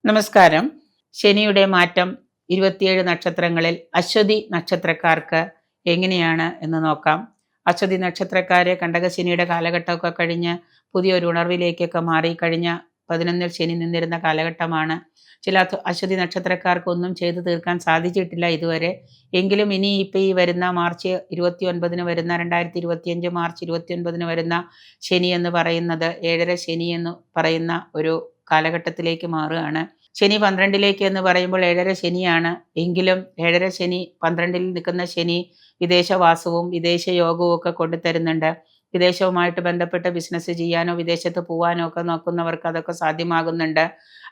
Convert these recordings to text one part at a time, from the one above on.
നമസ്കാരം. ശനിയുടെ മാറ്റം 27 നക്ഷത്രങ്ങളിൽ അശ്വതി നക്ഷത്രക്കാർക്ക് എങ്ങനെയാണ് എന്ന് നോക്കാം. അശ്വതി നക്ഷത്രക്കാര് കണ്ടകശനിയുടെ കാലഘട്ടമൊക്കെ കഴിഞ്ഞ് പുതിയൊരു ഉണർവിലേക്കൊക്കെ മാറി. കഴിഞ്ഞ 11 ശനി നിന്നിരുന്ന കാലഘട്ടമാണ്. ചില അശ്വതി നക്ഷത്രക്കാർക്ക് ഒന്നും ചെയ്തു തീർക്കാൻ സാധിച്ചിട്ടില്ല ഇതുവരെ. എങ്കിലും ഇനി ഇപ്പം ഈ വരുന്ന മാർച്ച് 29 വരുന്ന 2025 മാർച്ച് 29 വരുന്ന ശനി എന്ന് പറയുന്നത് 7.5 ശനി എന്ന് പറയുന്ന ഒരു കാലഘട്ടത്തിലേക്ക് മാറുകയാണ്. ശനി 12ലേക്ക് എന്ന് പറയുമ്പോൾ 7.5 ശനിയാണ്. എങ്കിലും 7.5 ശനി 12ൽ നിൽക്കുന്ന ശനി വിദേശവാസവും വിദേശ യോഗവും ഒക്കെ കൊണ്ടുതരുന്നുണ്ട്. വിദേശവുമായിട്ട് ബന്ധപ്പെട്ട് ബിസിനസ് ചെയ്യാനോ വിദേശത്ത് പോകാനോ ഒക്കെ നോക്കുന്നവർക്ക് അതൊക്കെ സാധ്യമാകുന്നുണ്ട്.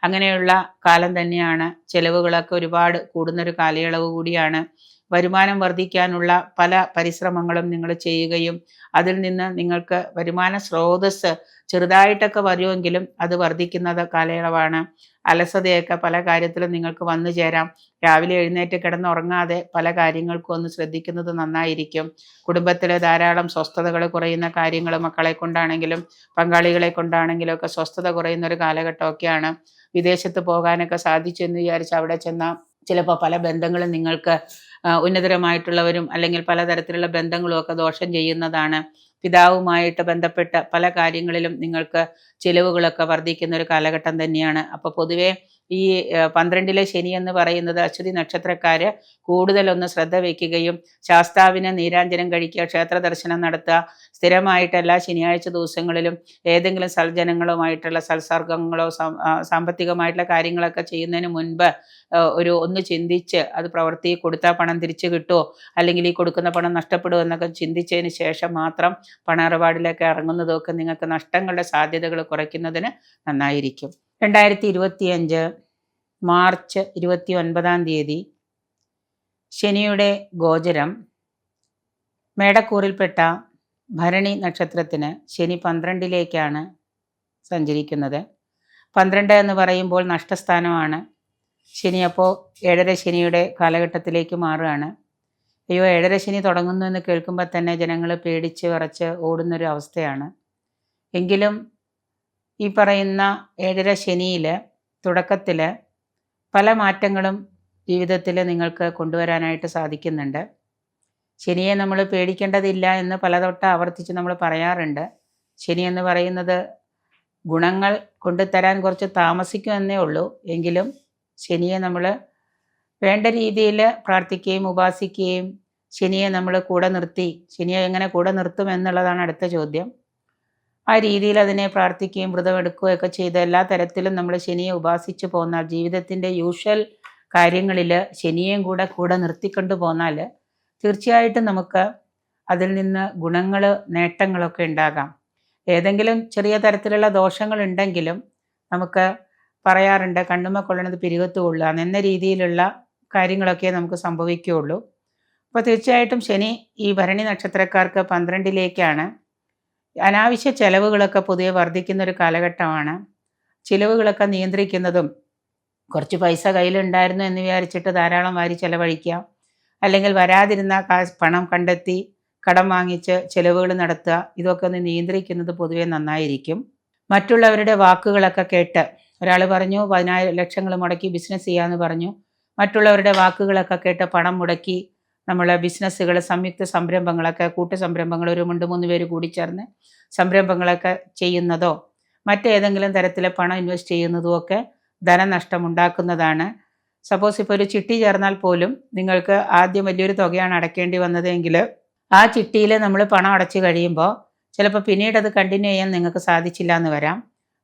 അങ്ങനെയുള്ള കാലം തന്നെയാണ്. ചെലവുകളൊക്കെ ഒരുപാട് കൂടുന്നൊരു കാലയളവ് കൂടിയാണ്. വരുമാനം വർദ്ധിക്കാനുള്ള പല പരിശ്രമങ്ങളും നിങ്ങൾ ചെയ്യുകയും അതിൽ നിന്ന് നിങ്ങൾക്ക് വരുമാന സ്രോതസ്സ് ചെറുതായിട്ടൊക്കെ വരുമെങ്കിലും അത് വർദ്ധിക്കുന്നത് കാലയളവാണ്. അലസതയൊക്കെ പല കാര്യത്തിലും നിങ്ങൾക്ക് വന്നു ചേരാം. രാവിലെ എഴുന്നേറ്റ് കിടന്നുറങ്ങാതെ പല കാര്യങ്ങൾക്കും ഒന്ന് ശ്രദ്ധിക്കുന്നത് നന്നായിരിക്കും. കുടുംബത്തിൽ ധാരാളം സ്വസ്ഥതകൾ കുറയുന്ന കാര്യങ്ങൾ മക്കളെ കൊണ്ടാണെങ്കിലും പങ്കാളികളെ കൊണ്ടാണെങ്കിലും ഒക്കെ സ്വസ്ഥത കുറയുന്ന ഒരു കാലഘട്ടമൊക്കെയാണ്. വിദേശത്ത് പോകാനൊക്കെ സാധിച്ചു എന്ന് വിചാരിച്ച് അവിടെ ചെന്നാൽ ചിലപ്പോൾ പല ബന്ധങ്ങളും നിങ്ങൾക്ക് ഉന്നതരമായിട്ടുള്ളവരും അല്ലെങ്കിൽ പലതരത്തിലുള്ള ബന്ധങ്ങളും ഒക്കെ ദോഷം ചെയ്യുന്നതാണ്. പിതാവുമായിട്ട് ബന്ധപ്പെട്ട പല കാര്യങ്ങളിലും നിങ്ങൾക്ക് ചിലവുകളൊക്കെ വർദ്ധിക്കുന്ന ഒരു കാലഘട്ടം തന്നെയാണ്. അപ്പോൾ പൊതുവേ ഈ 12ലെ ശനി എന്ന് പറയുന്നത് അശ്വതി നക്ഷത്രക്കാര് കൂടുതലൊന്ന് ശ്രദ്ധ വയ്ക്കുകയും ശാസ്താവിന് നീരാഞ്ജനം കഴിക്കുക, ക്ഷേത്ര ദർശനം നടത്തുക, സ്ഥിരമായിട്ട് എല്ലാ ശനിയാഴ്ച ദിവസങ്ങളിലും ഏതെങ്കിലും സൽജനങ്ങളുമായിട്ടുള്ള സത്സർഗങ്ങളോ സാമ്പത്തികമായിട്ടുള്ള കാര്യങ്ങളൊക്കെ ചെയ്യുന്നതിന് മുൻപ് ഒന്ന് ചിന്തിച്ച് അത് പ്രവൃത്തി കൊടുത്താൽ പണം തിരിച്ചു കിട്ടുമോ അല്ലെങ്കിൽ ഈ കൊടുക്കുന്ന പണം നഷ്ടപ്പെടുമോ എന്നൊക്കെ ചിന്തിച്ചതിന് ശേഷം മാത്രം പണമിടപാടിലേക്ക് ഇറങ്ങുന്നതൊക്കെ നിങ്ങൾക്ക് നഷ്ടങ്ങളുടെ സാധ്യതകൾ കുറയ്ക്കുന്നതിന് നന്നായിരിക്കും. 2025 മാർച്ച് 29 ശനിയുടെ ഗോചരം മേടക്കൂറിൽപ്പെട്ട ഭരണി നക്ഷത്രത്തിന് ശനി 12ലേക്കാണ് സഞ്ചരിക്കുന്നത്. 12 എന്ന് പറയുമ്പോൾ നഷ്ടസ്ഥാനമാണ്. ശനി അപ്പോൾ 7.5 ശനിയുടെ കാലഘട്ടത്തിലേക്ക് മാറുകയാണ്. അയ്യോ 7.5 ശനി തുടങ്ങുന്നു എന്ന് കേൾക്കുമ്പോൾ തന്നെ ജനങ്ങൾ പേടിച്ച് വിറച്ച് ഓടുന്നൊരു അവസ്ഥയാണ്. എങ്കിലും ഈ പറയുന്ന 7.5 ശനിയിൽ തുടക്കത്തിൽ പല മാറ്റങ്ങളും ജീവിതത്തിൽ നിങ്ങൾക്ക് കൊണ്ടുവരാനായിട്ട് സാധിക്കുന്നുണ്ട്. ശനിയെ നമ്മൾ പേടിക്കേണ്ടതില്ല എന്ന് പലതവട്ട ആവർത്തിച്ച് നമ്മൾ പറയാറുണ്ട്. ശനി എന്ന് പറയുന്നത് ഗുണങ്ങൾ കൊണ്ടുതരാൻ കുറച്ച് താമസിക്കുമെന്നേ ഉള്ളൂ. എങ്കിലും ശനിയെ നമ്മൾ വേണ്ട രീതിയിൽ പ്രാർത്ഥിക്കുകയും ഉപാസിക്കുകയും ശനിയെ നമ്മൾ കൂടെ നിർത്തി ശനിയെ എങ്ങനെ കൂടെ നിർത്തും എന്നുള്ളതാണ് അടുത്ത ചോദ്യം. ആ രീതിയിൽ അതിനെ പ്രാർത്ഥിക്കുകയും വ്രതമെടുക്കുകയൊക്കെ ചെയ്ത് എല്ലാ തരത്തിലും നമ്മൾ ശനിയെ ഉപാസിച്ചു പോന്നാൽ ജീവിതത്തിൻ്റെ യൂഷ്വൽ കാര്യങ്ങളിൽ ശനിയെയും കൂടെ നിർത്തിക്കൊണ്ട് പോന്നാൽ തീർച്ചയായിട്ടും നമുക്ക് അതിൽ നിന്ന് ഗുണങ്ങൾ നേട്ടങ്ങളൊക്കെ ഉണ്ടാകാം. ഏതെങ്കിലും ചെറിയ തരത്തിലുള്ള ദോഷങ്ങളുണ്ടെങ്കിലും നമുക്ക് പറയാറുണ്ട് കണ്ണുമ്മ കൊള്ളണത് പിരികത്ത് കൊള്ളുക എന്ന രീതിയിലുള്ള കാര്യങ്ങളൊക്കെ നമുക്ക് സംഭവിക്കുകയുള്ളൂ. അപ്പോൾ തീർച്ചയായിട്ടും ശനി ഈ ഭരണി നക്ഷത്രക്കാർക്ക് 12ലേക്കാണ്. അനാവശ്യ ചെലവുകളൊക്കെ പൊതുവെ വർദ്ധിക്കുന്നൊരു കാലഘട്ടമാണ്. ചിലവുകളൊക്കെ നിയന്ത്രിക്കുന്നതും കുറച്ച് പൈസ കയ്യിലുണ്ടായിരുന്നു എന്ന് വിചാരിച്ചിട്ട് ധാരാളം വാരി ചെലവഴിക്കുക, അല്ലെങ്കിൽ വരാതിരുന്ന പണം കണ്ടെത്തി കടം വാങ്ങിച്ച് ചിലവുകൾ നടത്തുക, ഇതൊക്കെ ഒന്ന് നിയന്ത്രിക്കുന്നത് പൊതുവെ നന്നായിരിക്കും. മറ്റുള്ളവരുടെ വാക്കുകളൊക്കെ കേട്ട് ഒരാൾ പറഞ്ഞു 10,000 ലക്ഷങ്ങൾ മുടക്കി ബിസിനസ് ചെയ്യാമെന്ന് പറഞ്ഞു. മറ്റുള്ളവരുടെ വാക്കുകളൊക്കെ കേട്ട് പണം മുടക്കി നമ്മൾ ബിസിനസ്സുകൾ സംയുക്ത സംരംഭങ്ങളൊക്കെ കൂട്ടു സംരംഭങ്ങൾ ഒരു 2-3 പേര് കൂടി ചേർന്ന് സംരംഭങ്ങളൊക്കെ ചെയ്യുന്നതോ മറ്റേതെങ്കിലും തരത്തിൽ പണം ഇൻവെസ്റ്റ് ചെയ്യുന്നതോ ഒക്കെ ധനനഷ്ടം ഉണ്ടാക്കുന്നതാണ്. സപ്പോസ് ഇപ്പോൾ ഒരു ചിട്ടി ചേർന്നാൽ പോലും നിങ്ങൾക്ക് ആദ്യം വലിയൊരു തുകയാണ് അടയ്ക്കേണ്ടി വന്നതെങ്കിൽ ആ ചിട്ടിയിൽ നമ്മൾ പണം അടച്ചു കഴിയുമ്പോൾ ചിലപ്പോൾ പിന്നീട് അത് കണ്ടിന്യൂ ചെയ്യാൻ നിങ്ങൾക്ക് സാധിച്ചില്ല എന്ന് വരാം.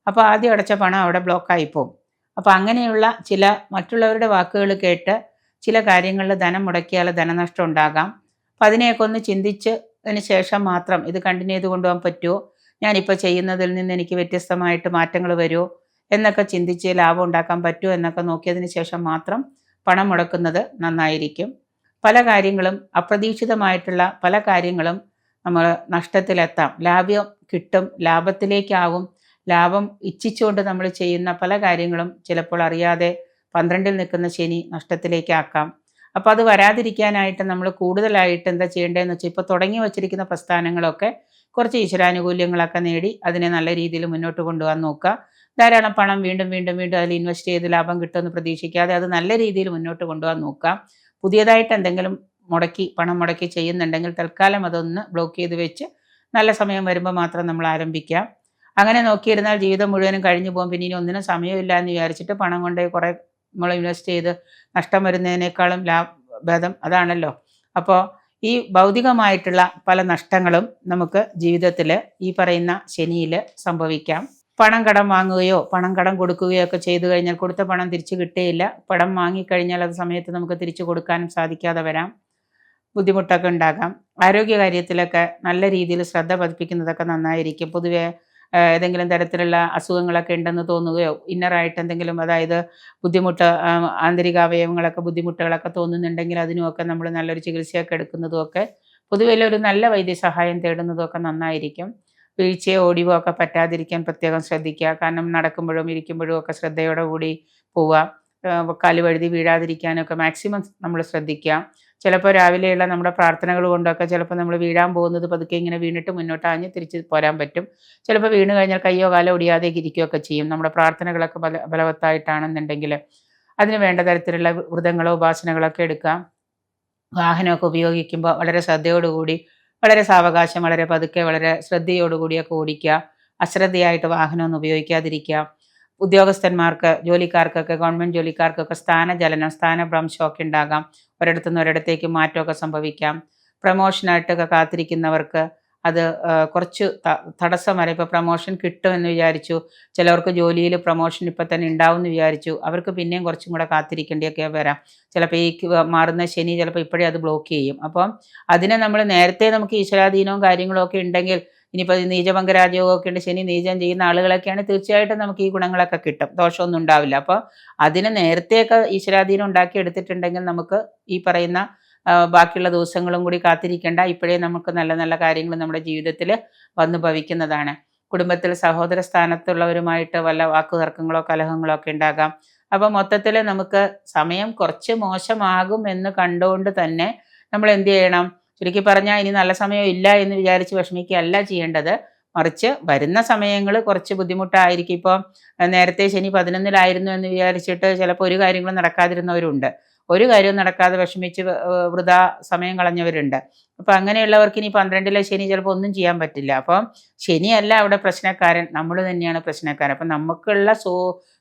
അപ്പോൾ ആദ്യം അടച്ച പണം അവിടെ ബ്ലോക്കായിപ്പോവും. അപ്പോൾ അങ്ങനെയുള്ള ചില മറ്റുള്ളവരുടെ വാക്കുകൾ കേട്ട് ചില കാര്യങ്ങളിൽ ധനം മുടക്കിയാൽ ധനനഷ്ടം ഉണ്ടാകാം. അപ്പോൾ അതിനെയൊക്കെ ഒന്ന് ചിന്തിച്ചതിന് ശേഷം മാത്രം ഇത് കണ്ടിന്യൂ ചെയ്ത് കൊണ്ടുപോകാൻ പറ്റുമോ, ഞാനിപ്പോൾ ചെയ്യുന്നതിൽ നിന്ന് എനിക്ക് വ്യത്യസ്തമായിട്ട് മാറ്റങ്ങൾ വരുമോ എന്നൊക്കെ ചിന്തിച്ച് ലാഭം ഉണ്ടാക്കാൻ പറ്റുമോ എന്നൊക്കെ നോക്കിയതിന് ശേഷം മാത്രം പണം മുടക്കുന്നത് നന്നായിരിക്കും. പല കാര്യങ്ങളും അപ്രതീക്ഷിതമായിട്ടുള്ള പല കാര്യങ്ങളും നമ്മൾ നഷ്ടത്തിലെത്താം. ലാഭം കിട്ടും, ലാഭത്തിലേക്കാവും. ലാഭം ഇച്ഛിച്ചുകൊണ്ട് നമ്മൾ ചെയ്യുന്ന പല കാര്യങ്ങളും ചിലപ്പോൾ അറിയാതെ 12ൽ നിൽക്കുന്ന ശനി നഷ്ടത്തിലേക്കാക്കാം. അപ്പോൾ അത് വരാതിരിക്കാനായിട്ട് നമ്മൾ കൂടുതലായിട്ട് എന്താ ചെയ്യേണ്ടതെന്ന് വെച്ചാൽ ഇപ്പോൾ തുടങ്ങി വച്ചിരിക്കുന്ന പ്രസ്ഥാനങ്ങളൊക്കെ കുറച്ച് ഈശ്വരാനുകൂല്യങ്ങളൊക്കെ നേടി അതിനെ നല്ല രീതിയിൽ മുന്നോട്ട് കൊണ്ടുപോകാൻ നോക്കുക. ധാരാളം പണം വീണ്ടും വീണ്ടും വീണ്ടും അതിൽ ഇൻവെസ്റ്റ് ചെയ്ത് ലാഭം കിട്ടുമെന്ന് പ്രതീക്ഷിക്കാതെ അത് നല്ല രീതിയിൽ മുന്നോട്ട് കൊണ്ടുപോകാൻ നോക്കാം. പുതിയതായിട്ട് എന്തെങ്കിലും പണം മുടക്കി ചെയ്യുന്നുണ്ടെങ്കിൽ തൽക്കാലം അതൊന്ന് ബ്ലോക്ക് ചെയ്ത് വെച്ച് നല്ല സമയം വരുമ്പോൾ മാത്രം നമ്മൾ ആരംഭിക്കാം. അങ്ങനെ നോക്കിയിരുന്നാൽ ജീവിതം മുഴുവനും കഴിഞ്ഞു പോകും. പിന്നെ ഇനി ഒന്നിനും സമയമില്ല എന്ന് വിചാരിച്ചിട്ട് പണം കൊണ്ട് കുറേ നമ്മൾ ഇൻവെസ്റ്റ് ചെയ്ത് നഷ്ടം വരുന്നതിനേക്കാളും ഭേദം അതാണല്ലോ. അപ്പോൾ ഈ ഭൗതികമായിട്ടുള്ള പല നഷ്ടങ്ങളും നമുക്ക് ജീവിതത്തിൽ ഈ പറയുന്ന ശനിയിൽ സംഭവിക്കാം. പണം കടം വാങ്ങുകയോ പണം കടം കൊടുക്കുകയോ ഒക്കെ ചെയ്തു കഴിഞ്ഞാൽ കൊടുത്ത പണം തിരിച്ചു കിട്ടുകയില്ല. പണം വാങ്ങിക്കഴിഞ്ഞാൽ അത് സമയത്ത് നമുക്ക് തിരിച്ചു കൊടുക്കാനും സാധിക്കാതെ വരാം. ബുദ്ധിമുട്ടൊക്കെ ഉണ്ടാകാം. ആരോഗ്യകാര്യത്തിലൊക്കെ നല്ല രീതിയിൽ ശ്രദ്ധ പതിപ്പിക്കുന്നതൊക്കെ നന്നായിരിക്കും. പൊതുവെ ഏതെങ്കിലും തരത്തിലുള്ള അസുഖങ്ങളൊക്കെ ഉണ്ടെന്ന് തോന്നുകയോ ഇന്നറായിട്ട് എന്തെങ്കിലും അതായത് ബുദ്ധിമുട്ട് ആന്തരിക അവയവങ്ങളൊക്കെ ബുദ്ധിമുട്ടുകളൊക്കെ തോന്നുന്നുണ്ടെങ്കിൽ അതിനുമൊക്കെ നമ്മൾ നല്ലൊരു ചികിത്സയൊക്കെ എടുക്കുന്നതുമൊക്കെ പൊതുവെ ഒരു നല്ല വൈദ്യസഹായം തേടുന്നതുമൊക്കെ നന്നായിരിക്കും. വീഴ്ചയോ ഓടിവോ ഒക്കെ പറ്റാതിരിക്കാൻ പ്രത്യേകം ശ്രദ്ധിക്കുക. കാരണം നടക്കുമ്പോഴും ഇരിക്കുമ്പോഴും ഒക്കെ ശ്രദ്ധയോടെ കൂടി പോവുക. കാല് വഴുതി വീഴാതിരിക്കാനൊക്കെ മാക്സിമം നമ്മൾ ശ്രദ്ധിക്കുക. ചിലപ്പോൾ രാവിലെയുള്ള നമ്മുടെ പ്രാർത്ഥനകൾ കൊണ്ടൊക്കെ ചിലപ്പോൾ നമ്മൾ വീഴാൻ പോകുന്നത് പതുക്കെ ഇങ്ങനെ വീണിട്ട് മുന്നോട്ടാഞ്ഞ് തിരിച്ച് പോരാൻ പറ്റും. ചിലപ്പോൾ വീണ് കഴിഞ്ഞാൽ കയ്യോ കാലോ ഒടിയാതെ ഇരിക്കുകയൊക്കെ ചെയ്യും. നമ്മുടെ പ്രാർത്ഥനകളൊക്കെ ബലവത്തായിട്ടാണെന്നുണ്ടെങ്കിൽ അതിന് വേണ്ട തരത്തിലുള്ള വ്രതങ്ങളോ ഉപാസനകളൊക്കെ എടുക്കാം. വാഹനമൊക്കെ ഉപയോഗിക്കുമ്പോൾ വളരെ ശ്രദ്ധയോടുകൂടി വളരെ സാവകാശം വളരെ പതുക്കെ വളരെ ശ്രദ്ധയോടുകൂടിയൊക്കെ ഓടിക്കുക. അശ്രദ്ധയായിട്ട് വാഹനമൊന്നും ഉപയോഗിക്കാതിരിക്കുക. ഉദ്യോഗസ്ഥന്മാർക്ക് ജോലിക്കാർക്കൊക്കെ ഗവൺമെൻറ് ജോലിക്കാർക്കൊക്കെ സ്ഥാനഭ്രംശമൊക്കെ ഉണ്ടാകാം. ഒരിടത്തുനിന്ന് ഒരിടത്തേക്ക് മാറ്റമൊക്കെ സംഭവിക്കാം. പ്രമോഷനായിട്ടൊക്കെ കാത്തിരിക്കുന്നവർക്ക് അത് കുറച്ച് തടസ്സം വരെ. ഇപ്പോൾ പ്രമോഷൻ കിട്ടുമെന്ന് വിചാരിച്ചു, ചിലവർക്ക് ജോലിയിൽ പ്രമോഷൻ ഇപ്പം തന്നെ ഉണ്ടാവുമെന്ന് വിചാരിച്ചു, അവർക്ക് പിന്നെയും കുറച്ചും കൂടെ കാത്തിരിക്കേണ്ടിയൊക്കെ വരാം. ചിലപ്പോൾ ഈ മാറുന്ന ശനി ചിലപ്പോൾ ഇപ്പോഴേ അത് ബ്ലോക്ക് ചെയ്യും. അപ്പം അതിനെ നമ്മൾ നേരത്തെ നമുക്ക് ഈശ്വരാധീനവും കാര്യങ്ങളും ഒക്കെ ഉണ്ടെങ്കിൽ ഇനിയിപ്പോൾ നീചഭംഗരാജയോഗമൊക്കെ ഉണ്ട്, ശനി നീചം ചെയ്യുന്ന ആളുകളൊക്കെയാണ് തീർച്ചയായിട്ടും നമുക്ക് ഈ ഗുണങ്ങളൊക്കെ കിട്ടും, ദോഷമൊന്നും ഉണ്ടാവില്ല. അപ്പോൾ അതിന് നേരത്തെയൊക്കെ ഈശ്വരാധീനം ഉണ്ടാക്കി എടുത്തിട്ടുണ്ടെങ്കിൽ നമുക്ക് ഈ പറയുന്ന ബാക്കിയുള്ള ദിവസങ്ങളും കൂടി കാത്തിരിക്കേണ്ട, ഇപ്പോഴേ നമുക്ക് നല്ല നല്ല കാര്യങ്ങൾ നമ്മുടെ ജീവിതത്തിൽ വന്നു ഭവിക്കുന്നതാണ്. കുടുംബത്തിൽ സഹോദര സ്ഥാനത്തുള്ളവരുമായിട്ട് വല്ല വാക്കുതർക്കങ്ങളോ കലഹങ്ങളോ ഒക്കെ ഉണ്ടാകാം. അപ്പോൾ മൊത്തത്തിൽ നമുക്ക് സമയം കുറച്ച് മോശമാകും എന്ന് കണ്ടുകൊണ്ട് തന്നെ നമ്മൾ എന്ത് ചെയ്യണം? ചുരുക്കി പറഞ്ഞാൽ ഇനി നല്ല സമയം ഇല്ല എന്ന് വിചാരിച്ച് വിഷമിക്കുകയല്ല ചെയ്യേണ്ടത്. മറിച്ച് വരുന്ന സമയങ്ങൾ കുറച്ച് ബുദ്ധിമുട്ടായിരിക്കും. ഇപ്പോൾ നേരത്തെ ശനി 11-ലായിരുന്നു എന്ന് വിചാരിച്ചിട്ട് ചിലപ്പോൾ ഒരു കാര്യങ്ങളും നടക്കാതിരുന്നവരുണ്ട്. ഒരു കാര്യവും നടക്കാതെ വിഷമിച്ച് വൃഥാ സമയം കളഞ്ഞവരുണ്ട്. അപ്പം അങ്ങനെയുള്ളവർക്ക് ഇനി 12-ലെ ശനി ചിലപ്പോൾ ഒന്നും ചെയ്യാൻ പറ്റില്ല. അപ്പം ശനിയല്ല അവിടെ പ്രശ്നക്കാരൻ, നമ്മൾ തന്നെയാണ് പ്രശ്നക്കാരൻ. അപ്പം നമുക്കുള്ള